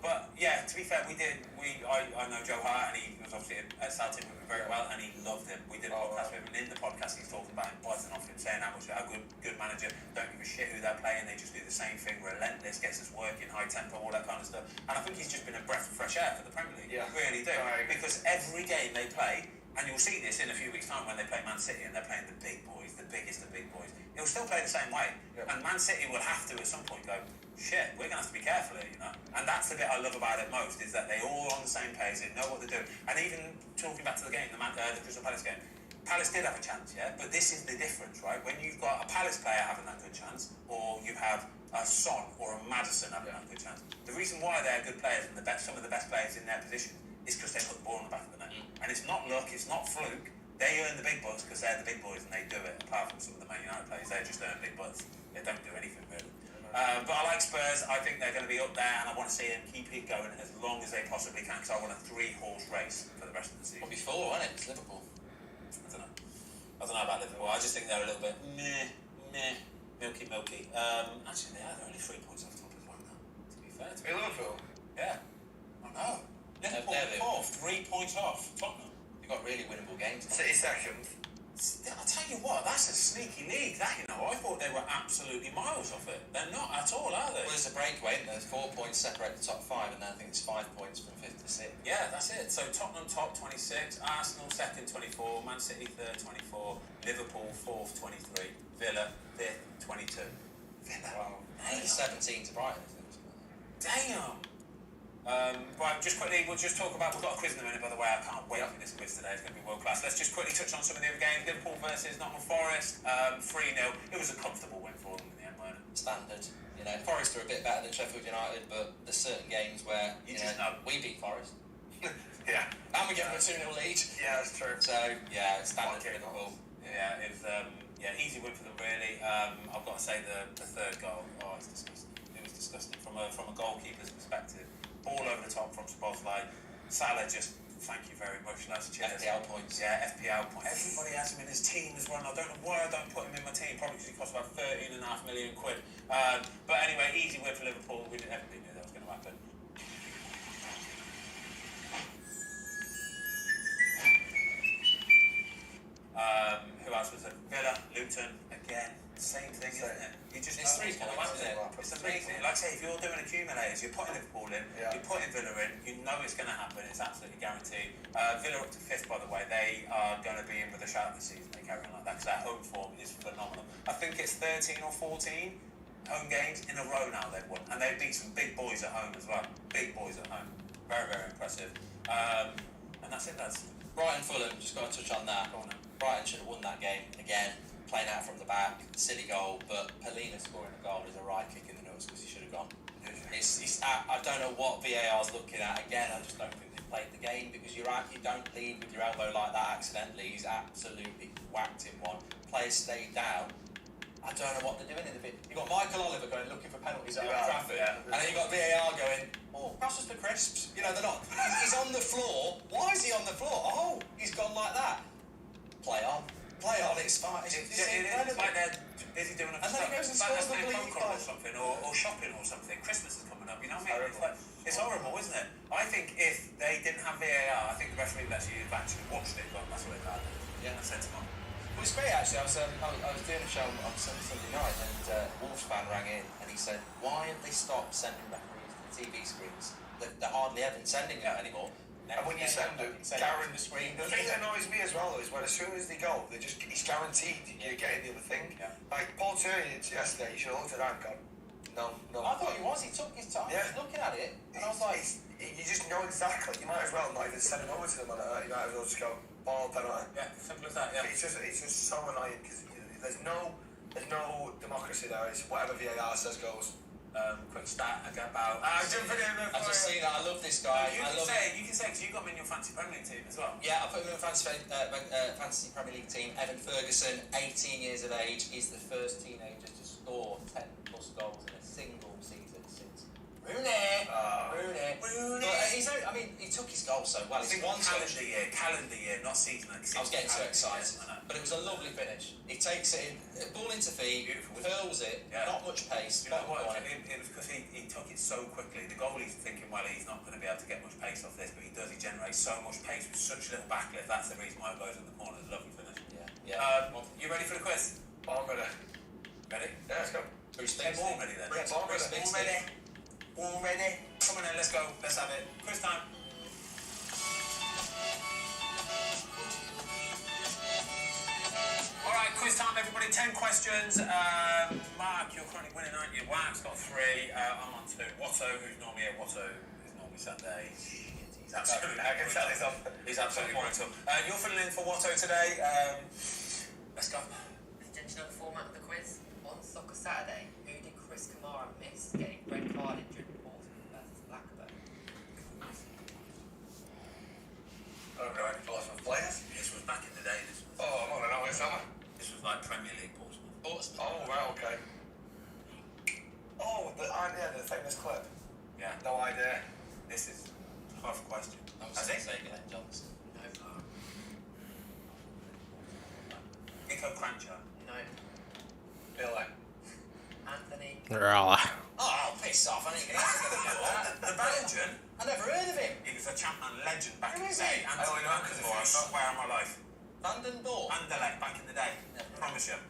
Speaker 11: But yeah, to be fair, I know Joe Hart, and he was obviously at Southampton with him very well, and he loved him. We did a podcast with him, and in the podcast he's talking about him, buzzing off him, saying how good manager, don't give a shit who they're playing, they just do the same thing, relentless, gets us working, high tempo, all that kind of stuff. And I think he's just been a breath of fresh air for the Premier League. Yeah. Really do. Because every game they play, and you'll see this in a few weeks' time when they play Man City and they're playing the big boys, the biggest of big boys. He'll still play the same way. Yep. And Man City will have to, at some point, go, shit, we're going to have to be careful here, you know? And that's the bit I love about it most, is that they're all on the same page, they know what they're doing. And even talking back to the game, the Crystal Palace game, Palace did have a chance, yeah? But this is the difference, right? When you've got a Palace player having that good chance, or you have a Son or a Maddison having that good chance, the reason why they're good players and some of the best players in their position is because they put the ball on the back of the net. And it's not luck, it's not fluke. They earn the big bucks because they're the big boys and they do it. Apart from some of the Man United players, they just earn big bucks. They don't do anything really. But I like Spurs. I think they're going to be up there, and I want to see them keep it going as long as they possibly can, because I want a 3-horse race for the rest of the season.
Speaker 7: Probably 4, won't it? It's Liverpool.
Speaker 11: I don't know about Liverpool. I just think they're a little bit milky. Actually, they're only 3 points off top as well now. To be fair,
Speaker 12: Liverpool.
Speaker 11: Yeah. I know. Liverpool are fourth, 3 points off Tottenham.
Speaker 7: You've got really winnable games.
Speaker 12: City second.
Speaker 11: I'll tell you what, that's a sneaky league, that, you know. I thought they were absolutely miles off it. They're not at all, are they?
Speaker 7: Well, there's a breakaway, and there's 4 points separate the top 5, and then I think it's 5 points from 5th to 6th.
Speaker 11: Yeah, that's it. So Tottenham top 26, Arsenal second 24, Man City third 24, Liverpool fourth 23, Villa 5th 22. Villa.
Speaker 7: Wow. And 17 to Brighton, isn't it?
Speaker 11: Damn. Right, just quickly, we'll just talk about, we've got a quiz in a minute, by the way. I can't wait for this quiz today, it's going to be world class. Let's just quickly touch on some of the other games. Liverpool versus Nottingham Forest, 3-0. It was a comfortable win for them in the end, wasn't it?
Speaker 7: Standard. You know, Forest are a bit better than Sheffield United, but there's certain games where you know, we beat Forest.
Speaker 12: Yeah.
Speaker 7: And we give them a 2-0 lead.
Speaker 12: Yeah, that's true.
Speaker 7: So, yeah, it's standard for Liverpool.
Speaker 11: Yeah, it was, easy win for them, really. I've got to say the third goal, it's disgusting. It was disgusting from a goalkeeper's perspective. Ball over the top from Szoboszlai. Salah just, thank you very much, lads. Cheers.
Speaker 7: FPL points.
Speaker 11: Yeah, FPL points. Everybody has him in his team as well. I don't know why I don't put him in my team. Probably because he costs about 13.5 million quid. But anyway, easy win for Liverpool. Everybody knew that was going to happen. Who else was it? Villa, Luton, again. Same thing, isn't it? You just
Speaker 7: it's 3
Speaker 11: points, isn't it? It's amazing. Like I say, if you're doing accumulators, you're putting Liverpool in, you're putting Villa in, you know it's going to happen, it's absolutely guaranteed. Villa up to 5th, by the way, they are going to be in with a shout this season, they carry on like that, because their home form is phenomenal. I think it's 13 or 14 home games in a row now they've won, and they beat some big boys at home as well. Big boys at home. Very, very impressive. And that's it, lads.
Speaker 7: Brighton Fulham, just got to touch on that. Brighton should have won that game again. Playing out from the back, silly goal, but Pelina scoring a goal is a right kick in the nuts because he should have gone. I don't know what VAR's looking at. Again, I just don't think they played the game because you don't lead with your elbow like that accidentally. He's absolutely whacked him one. Players stayed down. I don't know what they're doing in the bit. You've got Michael Oliver going looking for penalties at Old Trafford, and then you've got VAR going, passes for crisps. You know, they're not. He's on the floor. Why is he on the floor? Oh, he's gone like that. Play on, it's fine. It's incredible.
Speaker 11: Like they're busy doing
Speaker 7: and then he goes and scores the bleeding
Speaker 11: or something, or shopping or something. Christmas is coming up, you know what I mean? It's horrible, isn't it? I think if they didn't have VAR, I think the referee would actually have actually watched it, but that's what they did. Yeah, I sent him on.
Speaker 7: Well, it's great actually. I was doing a show on Sunday night, and a Wolves fan rang in, and he said, "Why have they stopped sending referees to the TV screens? They're hardly ever sending them anymore."
Speaker 12: And when you send them,
Speaker 7: the screen.
Speaker 12: The thing that annoys me as well is when as soon as they go, it's guaranteed you're getting the other thing. Yeah. Like Paul Tierney yesterday, you should have looked at that and gone, no.
Speaker 7: I thought he was. He took his time.
Speaker 12: Yeah.
Speaker 7: He was looking at it, and I was like,
Speaker 12: you just know exactly. You might as well not even send it over to them on it. You might as well just go ball penalty.
Speaker 11: Yeah, simple as that. Yeah.
Speaker 12: It's just so annoying because there's no democracy there. It's whatever VAR says goes.
Speaker 11: quick stat about.
Speaker 7: I've just seen that. I love this guy.
Speaker 11: You can say because you got him in your fantasy Premier League team as well.
Speaker 7: Yeah, I put him in a fantasy Premier League team. Evan Ferguson, 18 years of age. He's the first teenager to score 10 plus goals in a single season since Rooney. But he took his goal so well. It's one
Speaker 11: calendar year, not season.
Speaker 7: I was getting too excited, but it was a lovely finish. He takes it in, ball into feet, hurls it, not much pace.
Speaker 11: You know what? It was because he took it so quickly. The goalie's thinking, well, he's not going to be able to get much pace off this, but he does. He generates so much pace with such little backlift. That's the reason why it goes in the corner. It's a lovely finish. You ready for the quiz?
Speaker 12: I'm ready.
Speaker 11: Ready?
Speaker 12: Yeah, let's go.
Speaker 11: All ready then. All ready. Come on then, let's go. Let's have it. Quiz time. All right, quiz time, everybody. 10 questions. Mark, you're currently winning, aren't you? Wax's got 3. I'm on 2. Watto, who's normally here. Watto is normally sat there. He's absolutely.
Speaker 12: I can tell
Speaker 11: he's absolutely brutal. You're filling in for Watto today. Let's go.
Speaker 15: Do you know the format of the quiz? On Soccer Saturday, who did Chris Kamara miss getting red carded during Portsmouth versus Blackburn?
Speaker 12: I don't know any Portsmouth players.
Speaker 11: This was back in the day.
Speaker 12: I'm on an hour summer.
Speaker 11: This was like Premier League Portsmouth.
Speaker 12: Oh, right, okay. Oh, the famous clip.
Speaker 11: Yeah.
Speaker 12: No idea.
Speaker 11: This is a tough question.
Speaker 7: I was going to say Glenn Johnson.
Speaker 15: No.
Speaker 11: Nico Crancher.
Speaker 15: No.
Speaker 12: Billy.
Speaker 15: Anthony.
Speaker 7: Oh, piss off. I didn't get that.
Speaker 11: The Belgian.
Speaker 7: I never heard of him.
Speaker 11: He was a champion legend back in the
Speaker 7: Who is
Speaker 11: day.
Speaker 7: he?
Speaker 11: I only know because I swear on my life.
Speaker 7: Vanden Borg.
Speaker 11: Anderlecht back in the day. Promise you.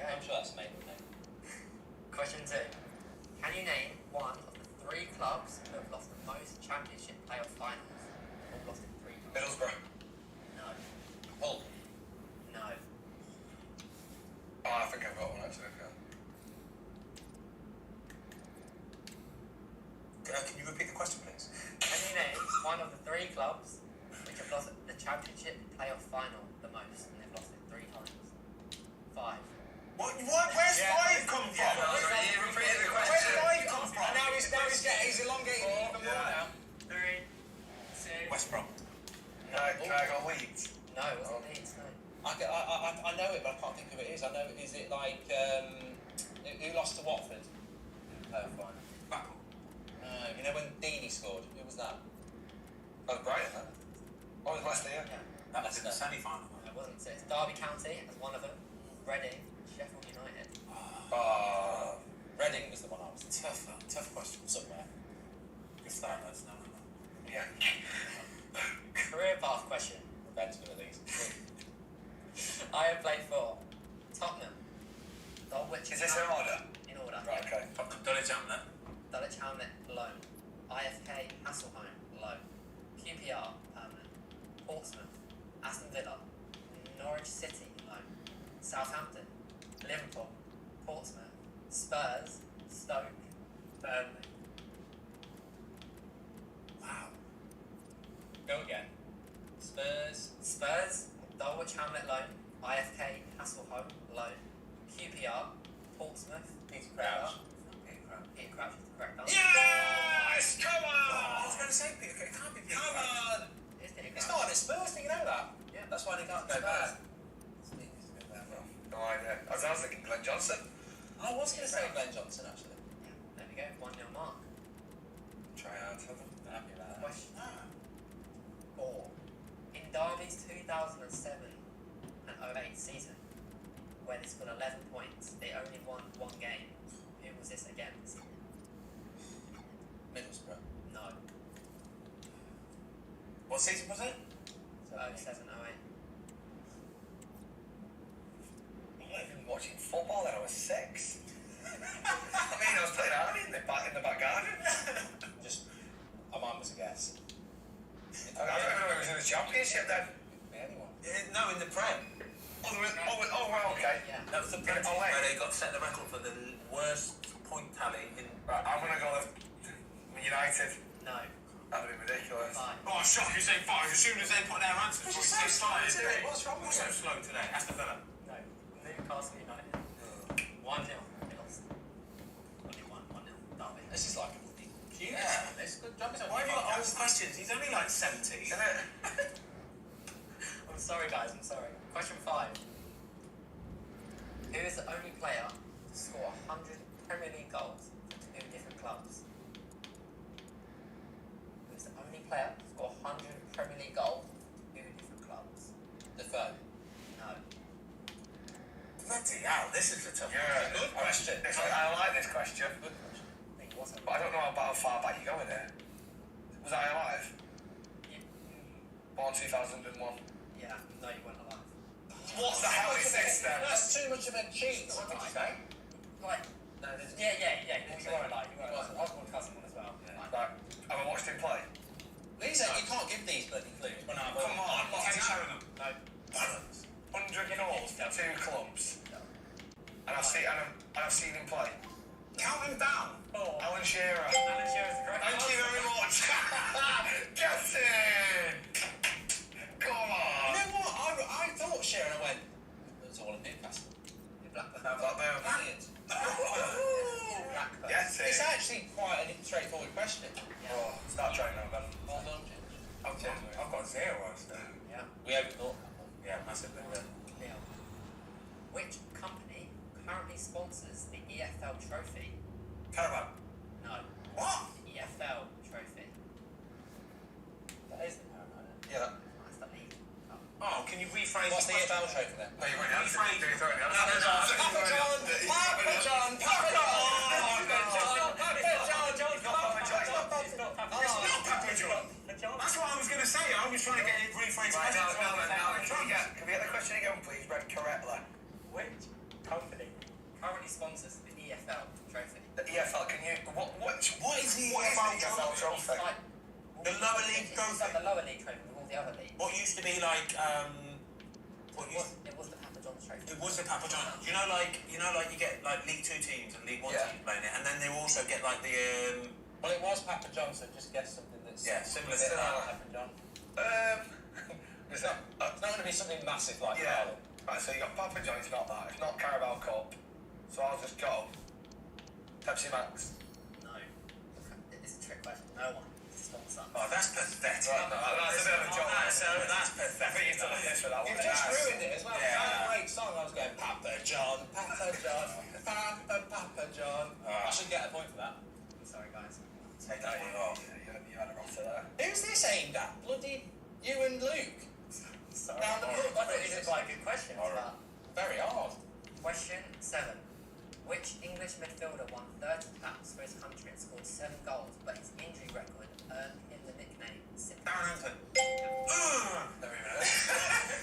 Speaker 7: I'm sure that's a made name.
Speaker 15: Question 2. Can you name one of the 3 clubs who have lost the most championship playoff finals? Or lost in 3 times?
Speaker 12: Middlesbrough.
Speaker 15: No.
Speaker 7: Hull.
Speaker 15: No.
Speaker 12: I think I've got one actually.
Speaker 11: Can you repeat the question, please?
Speaker 15: Can you name one of the 3 clubs which have lost the championship playoff final the most, and they've lost it 3 times? 5.
Speaker 11: What? Where's 5 come from?
Speaker 15: Repeat the question.
Speaker 11: Where's 5 come from?
Speaker 7: And now he's elongating even more now.
Speaker 15: 3, 2.
Speaker 11: West Brom.
Speaker 12: Can I go Leeds?
Speaker 15: No, it wasn't Leeds, no.
Speaker 7: I know it, but I can't think who it is. I know, is it like, who lost to Watford? Playoff final.
Speaker 11: Backle.
Speaker 7: You know when Deeney scored? Who was that?
Speaker 12: That was Brighton, huh? Oh, it was Leicester, yeah.
Speaker 11: That was in the semi-final.
Speaker 15: It wasn't. So it's Derby County as one of them, Reading, Sheffield United.
Speaker 7: Reading was the one I was
Speaker 11: Tough question.
Speaker 7: somewhere.
Speaker 11: Good start, lads. No.
Speaker 12: Yeah.
Speaker 15: Career path question.
Speaker 7: Ben's good at these.
Speaker 15: I have played for Tottenham. Which
Speaker 12: Is this in order?
Speaker 15: In order.
Speaker 12: Right, okay.
Speaker 11: Dulwich Hamlet.
Speaker 15: Dulwich Hamlet, loan. IFK, Hasselholm, loan. QPR, permanent. Portsmouth, Aston Villa, Norwich City, loan. Southampton, Liverpool, Portsmouth, Spurs, Stoke, Burnley.
Speaker 11: Wow.
Speaker 7: Go again.
Speaker 15: Spurs, Dulwich Hamlet, loan. IFK, Hasselholm, loan. QPR, Portsmouth,
Speaker 7: Peter Crouch.
Speaker 15: Peter Crouch is the correct answer.
Speaker 7: Yes! Come on!
Speaker 11: I was going to say Peter Crouch. It can't be Peter
Speaker 7: Come
Speaker 11: Crouch.
Speaker 7: on!
Speaker 15: It's Peter
Speaker 7: It's
Speaker 15: Crouch.
Speaker 7: not on Spurs, do you know that?
Speaker 15: Yeah.
Speaker 7: That's why they can't go bad.
Speaker 12: No idea. I was thinking Glenn Johnson.
Speaker 7: I was going to say Glenn Johnson, actually.
Speaker 15: There we go, 1-0 mark.
Speaker 12: Try out.
Speaker 7: I'm happy about that.
Speaker 15: Question 4. In Derby's 2007 and 08 season, where they scored 11 points, they only won 1 game. Who was this against?
Speaker 7: Middlesbrough.
Speaker 15: No.
Speaker 11: What season was it?
Speaker 15: So 07, 08.
Speaker 12: I wasn't even watching football then, I was 6. I was playing Arnie in the back garden.
Speaker 7: Mine was a guess.
Speaker 12: I don't even know if it was in the championship then.
Speaker 7: Anyone?
Speaker 11: No, in the Prem.
Speaker 12: Right, okay.
Speaker 15: Yeah.
Speaker 11: That was the Prem where they got set the record for the worst point tally in.
Speaker 12: Right, I'm going to go with United.
Speaker 15: No.
Speaker 12: That'd be ridiculous.
Speaker 15: 5.
Speaker 11: Oh, shock, you say 5 as soon as they put their answers.
Speaker 7: What's so slow today? What's wrong with
Speaker 11: so
Speaker 7: you?
Speaker 11: slow today? Aston Villa.
Speaker 15: No. Newcastle United. 1-0. They lost. Only 1-0.
Speaker 7: This is like a bloody huge.
Speaker 11: Yeah.
Speaker 7: This good job.
Speaker 11: Why have you got all these questions? He's only like 70.
Speaker 7: Isn't it? I'm sorry, guys. I'm sorry. Question 5. Who is the only player to score 100 Premier League goals for 2 different clubs? Who is the only player to score 100 Premier League goals for 2 different clubs? Defoe. No.
Speaker 11: Bloody hell, this is a tough
Speaker 12: Yeah.
Speaker 7: Good question.
Speaker 12: I like this question,
Speaker 7: Good question. I think it was.
Speaker 12: but I don't know how far back you're going here. Was I alive? Born 2001.
Speaker 7: Yeah. No, you weren't alive.
Speaker 12: What the hell is this then?
Speaker 7: That's too much of a cheat. What did you say? Like. No, yeah. You were alive. You were alive. I was born 2001 as well. Yeah.
Speaker 12: Right, have I watched him play?
Speaker 7: These are, you can't give these bloody clues when I'm.
Speaker 12: Come on,
Speaker 11: I'm not showing them.
Speaker 7: No.
Speaker 12: 100 goals for 2 clubs. And I've seen him play.
Speaker 11: Count him down.
Speaker 7: Oh.
Speaker 12: Alan Shearer.
Speaker 7: Alan Shearer's the correct
Speaker 12: Thank you very much. Get in. Come on.
Speaker 7: You know what? I thought Shearer and I went. It was all in Newcastle. In Blackburn.
Speaker 12: Blackburn.
Speaker 7: Brilliant. Blackburn.
Speaker 12: Yes,
Speaker 7: It's actually quite a straightforward question. Yeah.
Speaker 12: Oh, start trying now, Ben.
Speaker 7: Well done, James.
Speaker 11: I've got 0 still.
Speaker 7: Yeah. We overthought that one.
Speaker 11: Yeah, massively.
Speaker 7: Yeah. Which company currently sponsors the EFL trophy?
Speaker 11: Carabao.
Speaker 7: No.
Speaker 11: What?
Speaker 7: The EFL trophy. That is the Carabao.
Speaker 12: Yeah.
Speaker 7: That's the league.
Speaker 11: Oh, can you rephrase
Speaker 7: What's the
Speaker 11: question?
Speaker 7: EFL trophy then?
Speaker 12: No, you've already answered it. You've already
Speaker 11: No,
Speaker 12: answered it.
Speaker 7: Papa John!
Speaker 11: It's not Papa John. That's what I was going to say. I was trying to get it rephrased.
Speaker 12: Right, now, can we get the question again, please? Read correctly.
Speaker 7: Which company currently sponsors the EFL trophy?
Speaker 12: The EFL, can you... What is the
Speaker 11: What is
Speaker 12: EFL trophy?
Speaker 7: It's like,
Speaker 11: The lower league
Speaker 7: it's
Speaker 11: trophy.
Speaker 7: like the lower league trophy with all the other leagues.
Speaker 11: What used to be like,
Speaker 7: It was the Papa John's trophy.
Speaker 11: it was the Papa John. You know, like you get like League 2 teams and League 1
Speaker 12: Yeah.
Speaker 11: teams playing it, and then they also get like the
Speaker 7: Well, it was Papa John, so just guess something that's
Speaker 11: similar to that.
Speaker 7: Papa John.
Speaker 12: It's not...
Speaker 7: It's not going to be something massive like
Speaker 12: Yeah.
Speaker 7: Carling.
Speaker 12: Right, so you got Papa John, it's not that. It's not Carabao Cup. So I'll just go. Pepsi Max.
Speaker 7: No. It's a trick question. No one. Sponsor.
Speaker 11: Oh, that's pathetic.
Speaker 12: Right, no, that's a bit of a joke.
Speaker 11: That's
Speaker 12: I think
Speaker 11: pathetic.
Speaker 12: you've done this for that one.
Speaker 7: You've just ruined it as well.
Speaker 11: Yeah.
Speaker 7: It's not a great song. I was going Papa John, Papa John, Papa John. I should get a point for that. I'm sorry, guys.
Speaker 11: Take that one off.
Speaker 12: You had a rotter there.
Speaker 7: Who's this aimed at? Bloody you and Luke.
Speaker 15: Sorry.
Speaker 7: Round the book.
Speaker 15: I thought these were quite good questions.
Speaker 7: Alright. Very hard.
Speaker 15: Question 7. Which English midfielder won 30 caps for his country and scored 7 goals, but his injury record earned him the nickname
Speaker 11: Darren Hampton.
Speaker 12: Never even heard.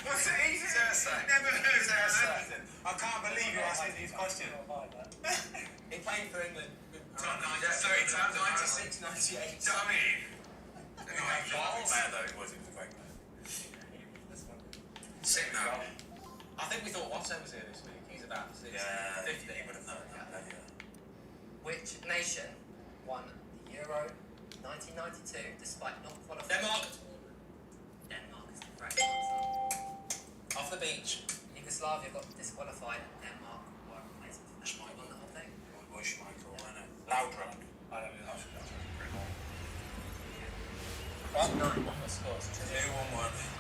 Speaker 12: What's it easy to say?
Speaker 11: Never heard of Darren Hampton. I can't believe you're asking these questions.
Speaker 7: He played for England.
Speaker 11: Time 96, 98. Do you know what I mean? No, he was bad though. He was a great man. Sick now.
Speaker 7: I think we thought Watson was here this week. He's about 50.
Speaker 11: Yeah, he would have known that. Yeah.
Speaker 15: Which nation won the Euro 1992 despite not qualifying?
Speaker 7: Denmark.
Speaker 15: Denmark is the correct answer.
Speaker 7: Off the beach.
Speaker 15: Yugoslavia got disqualified and Denmark were replaced for the whole thing.
Speaker 11: Bushmichael, I know. Loudrock.
Speaker 12: I don't know. That's pretty cool.
Speaker 7: What? 9. What scores?
Speaker 11: 2-1-1.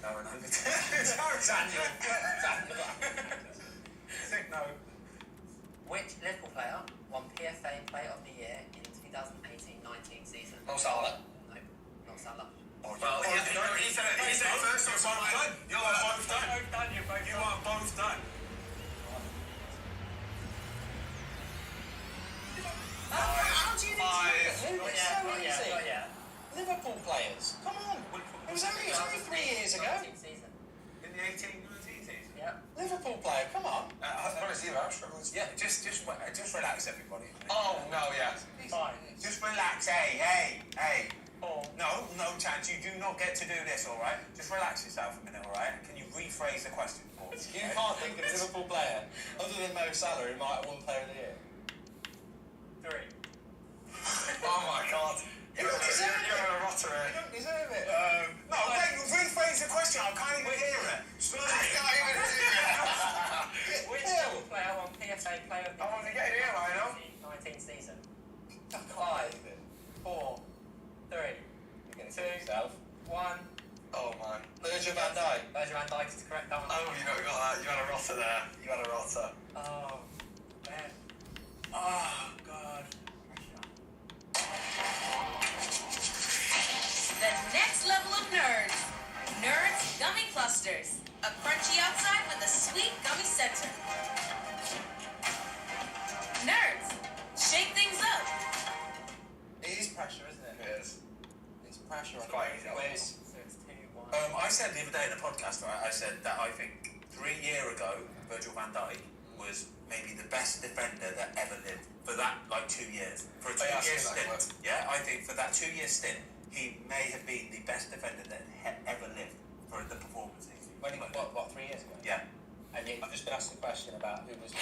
Speaker 11: No, we're not.
Speaker 7: Daniel.
Speaker 12: No.
Speaker 15: Which Liverpool player won PFA Player of the Year in 2018-19 season?
Speaker 12: Mo Salah.
Speaker 15: No, not Salah.
Speaker 12: Well, he said it first, so I'm done. You are both done. You are both done.
Speaker 7: How do you
Speaker 12: Five.
Speaker 7: It's so easy. Liverpool players. Come on. It was only 3 years ago.
Speaker 15: 19 season.
Speaker 11: In the 18-19 season?
Speaker 15: Yeah.
Speaker 7: Liverpool player. Come on.
Speaker 12: Honestly, I'm struggling.
Speaker 11: Yeah, just relax, everybody.
Speaker 12: Oh, no, yeah.
Speaker 15: Fine.
Speaker 11: Just relax. Hey. No chance. You do not get to do this, all right? Just relax yourself a minute, all right? Can you rephrase the question for me?
Speaker 7: You can't think of a Liverpool player other than Mo Salah who might have won Player of the Year.
Speaker 15: 3.
Speaker 12: Oh, my God. You're a rotter,
Speaker 7: You don't deserve it.
Speaker 11: No, wait, rephrase the question. I can't even hear it.
Speaker 15: Which Liverpool player won PFA EFA Player of the
Speaker 12: I want to get here, Lionel.
Speaker 15: 19 season. 5, 4, 3, 2, 1.
Speaker 12: Oh man. Virgil van Dijk.
Speaker 15: Virgil van Dijk is the correct answer.
Speaker 12: Oh, you got that. You had a rotter there. You had a rotter.
Speaker 15: Oh, man.
Speaker 11: Oh, God.
Speaker 16: The next level of nerds. Nerds Gummy Clusters. A crunchy outside with a sweet gummy center. Nerds, shake things up.
Speaker 11: It is pressure, isn't it?
Speaker 12: It is.
Speaker 11: It's pressure.
Speaker 12: It's quite easy.
Speaker 15: So it's 2, 1.
Speaker 11: I said the other day in the podcast, right, I said that I think 3 years ago, Virgil van Dijk was maybe the best defender that ever lived for that, 2 years. For a 2-year stint. Yeah, I think for that 2-year stint, he may have been the best defender that ever lived for the performances.
Speaker 7: When he, what, 3 years ago?
Speaker 11: Yeah.
Speaker 7: And yet you've just been asked the question about who was the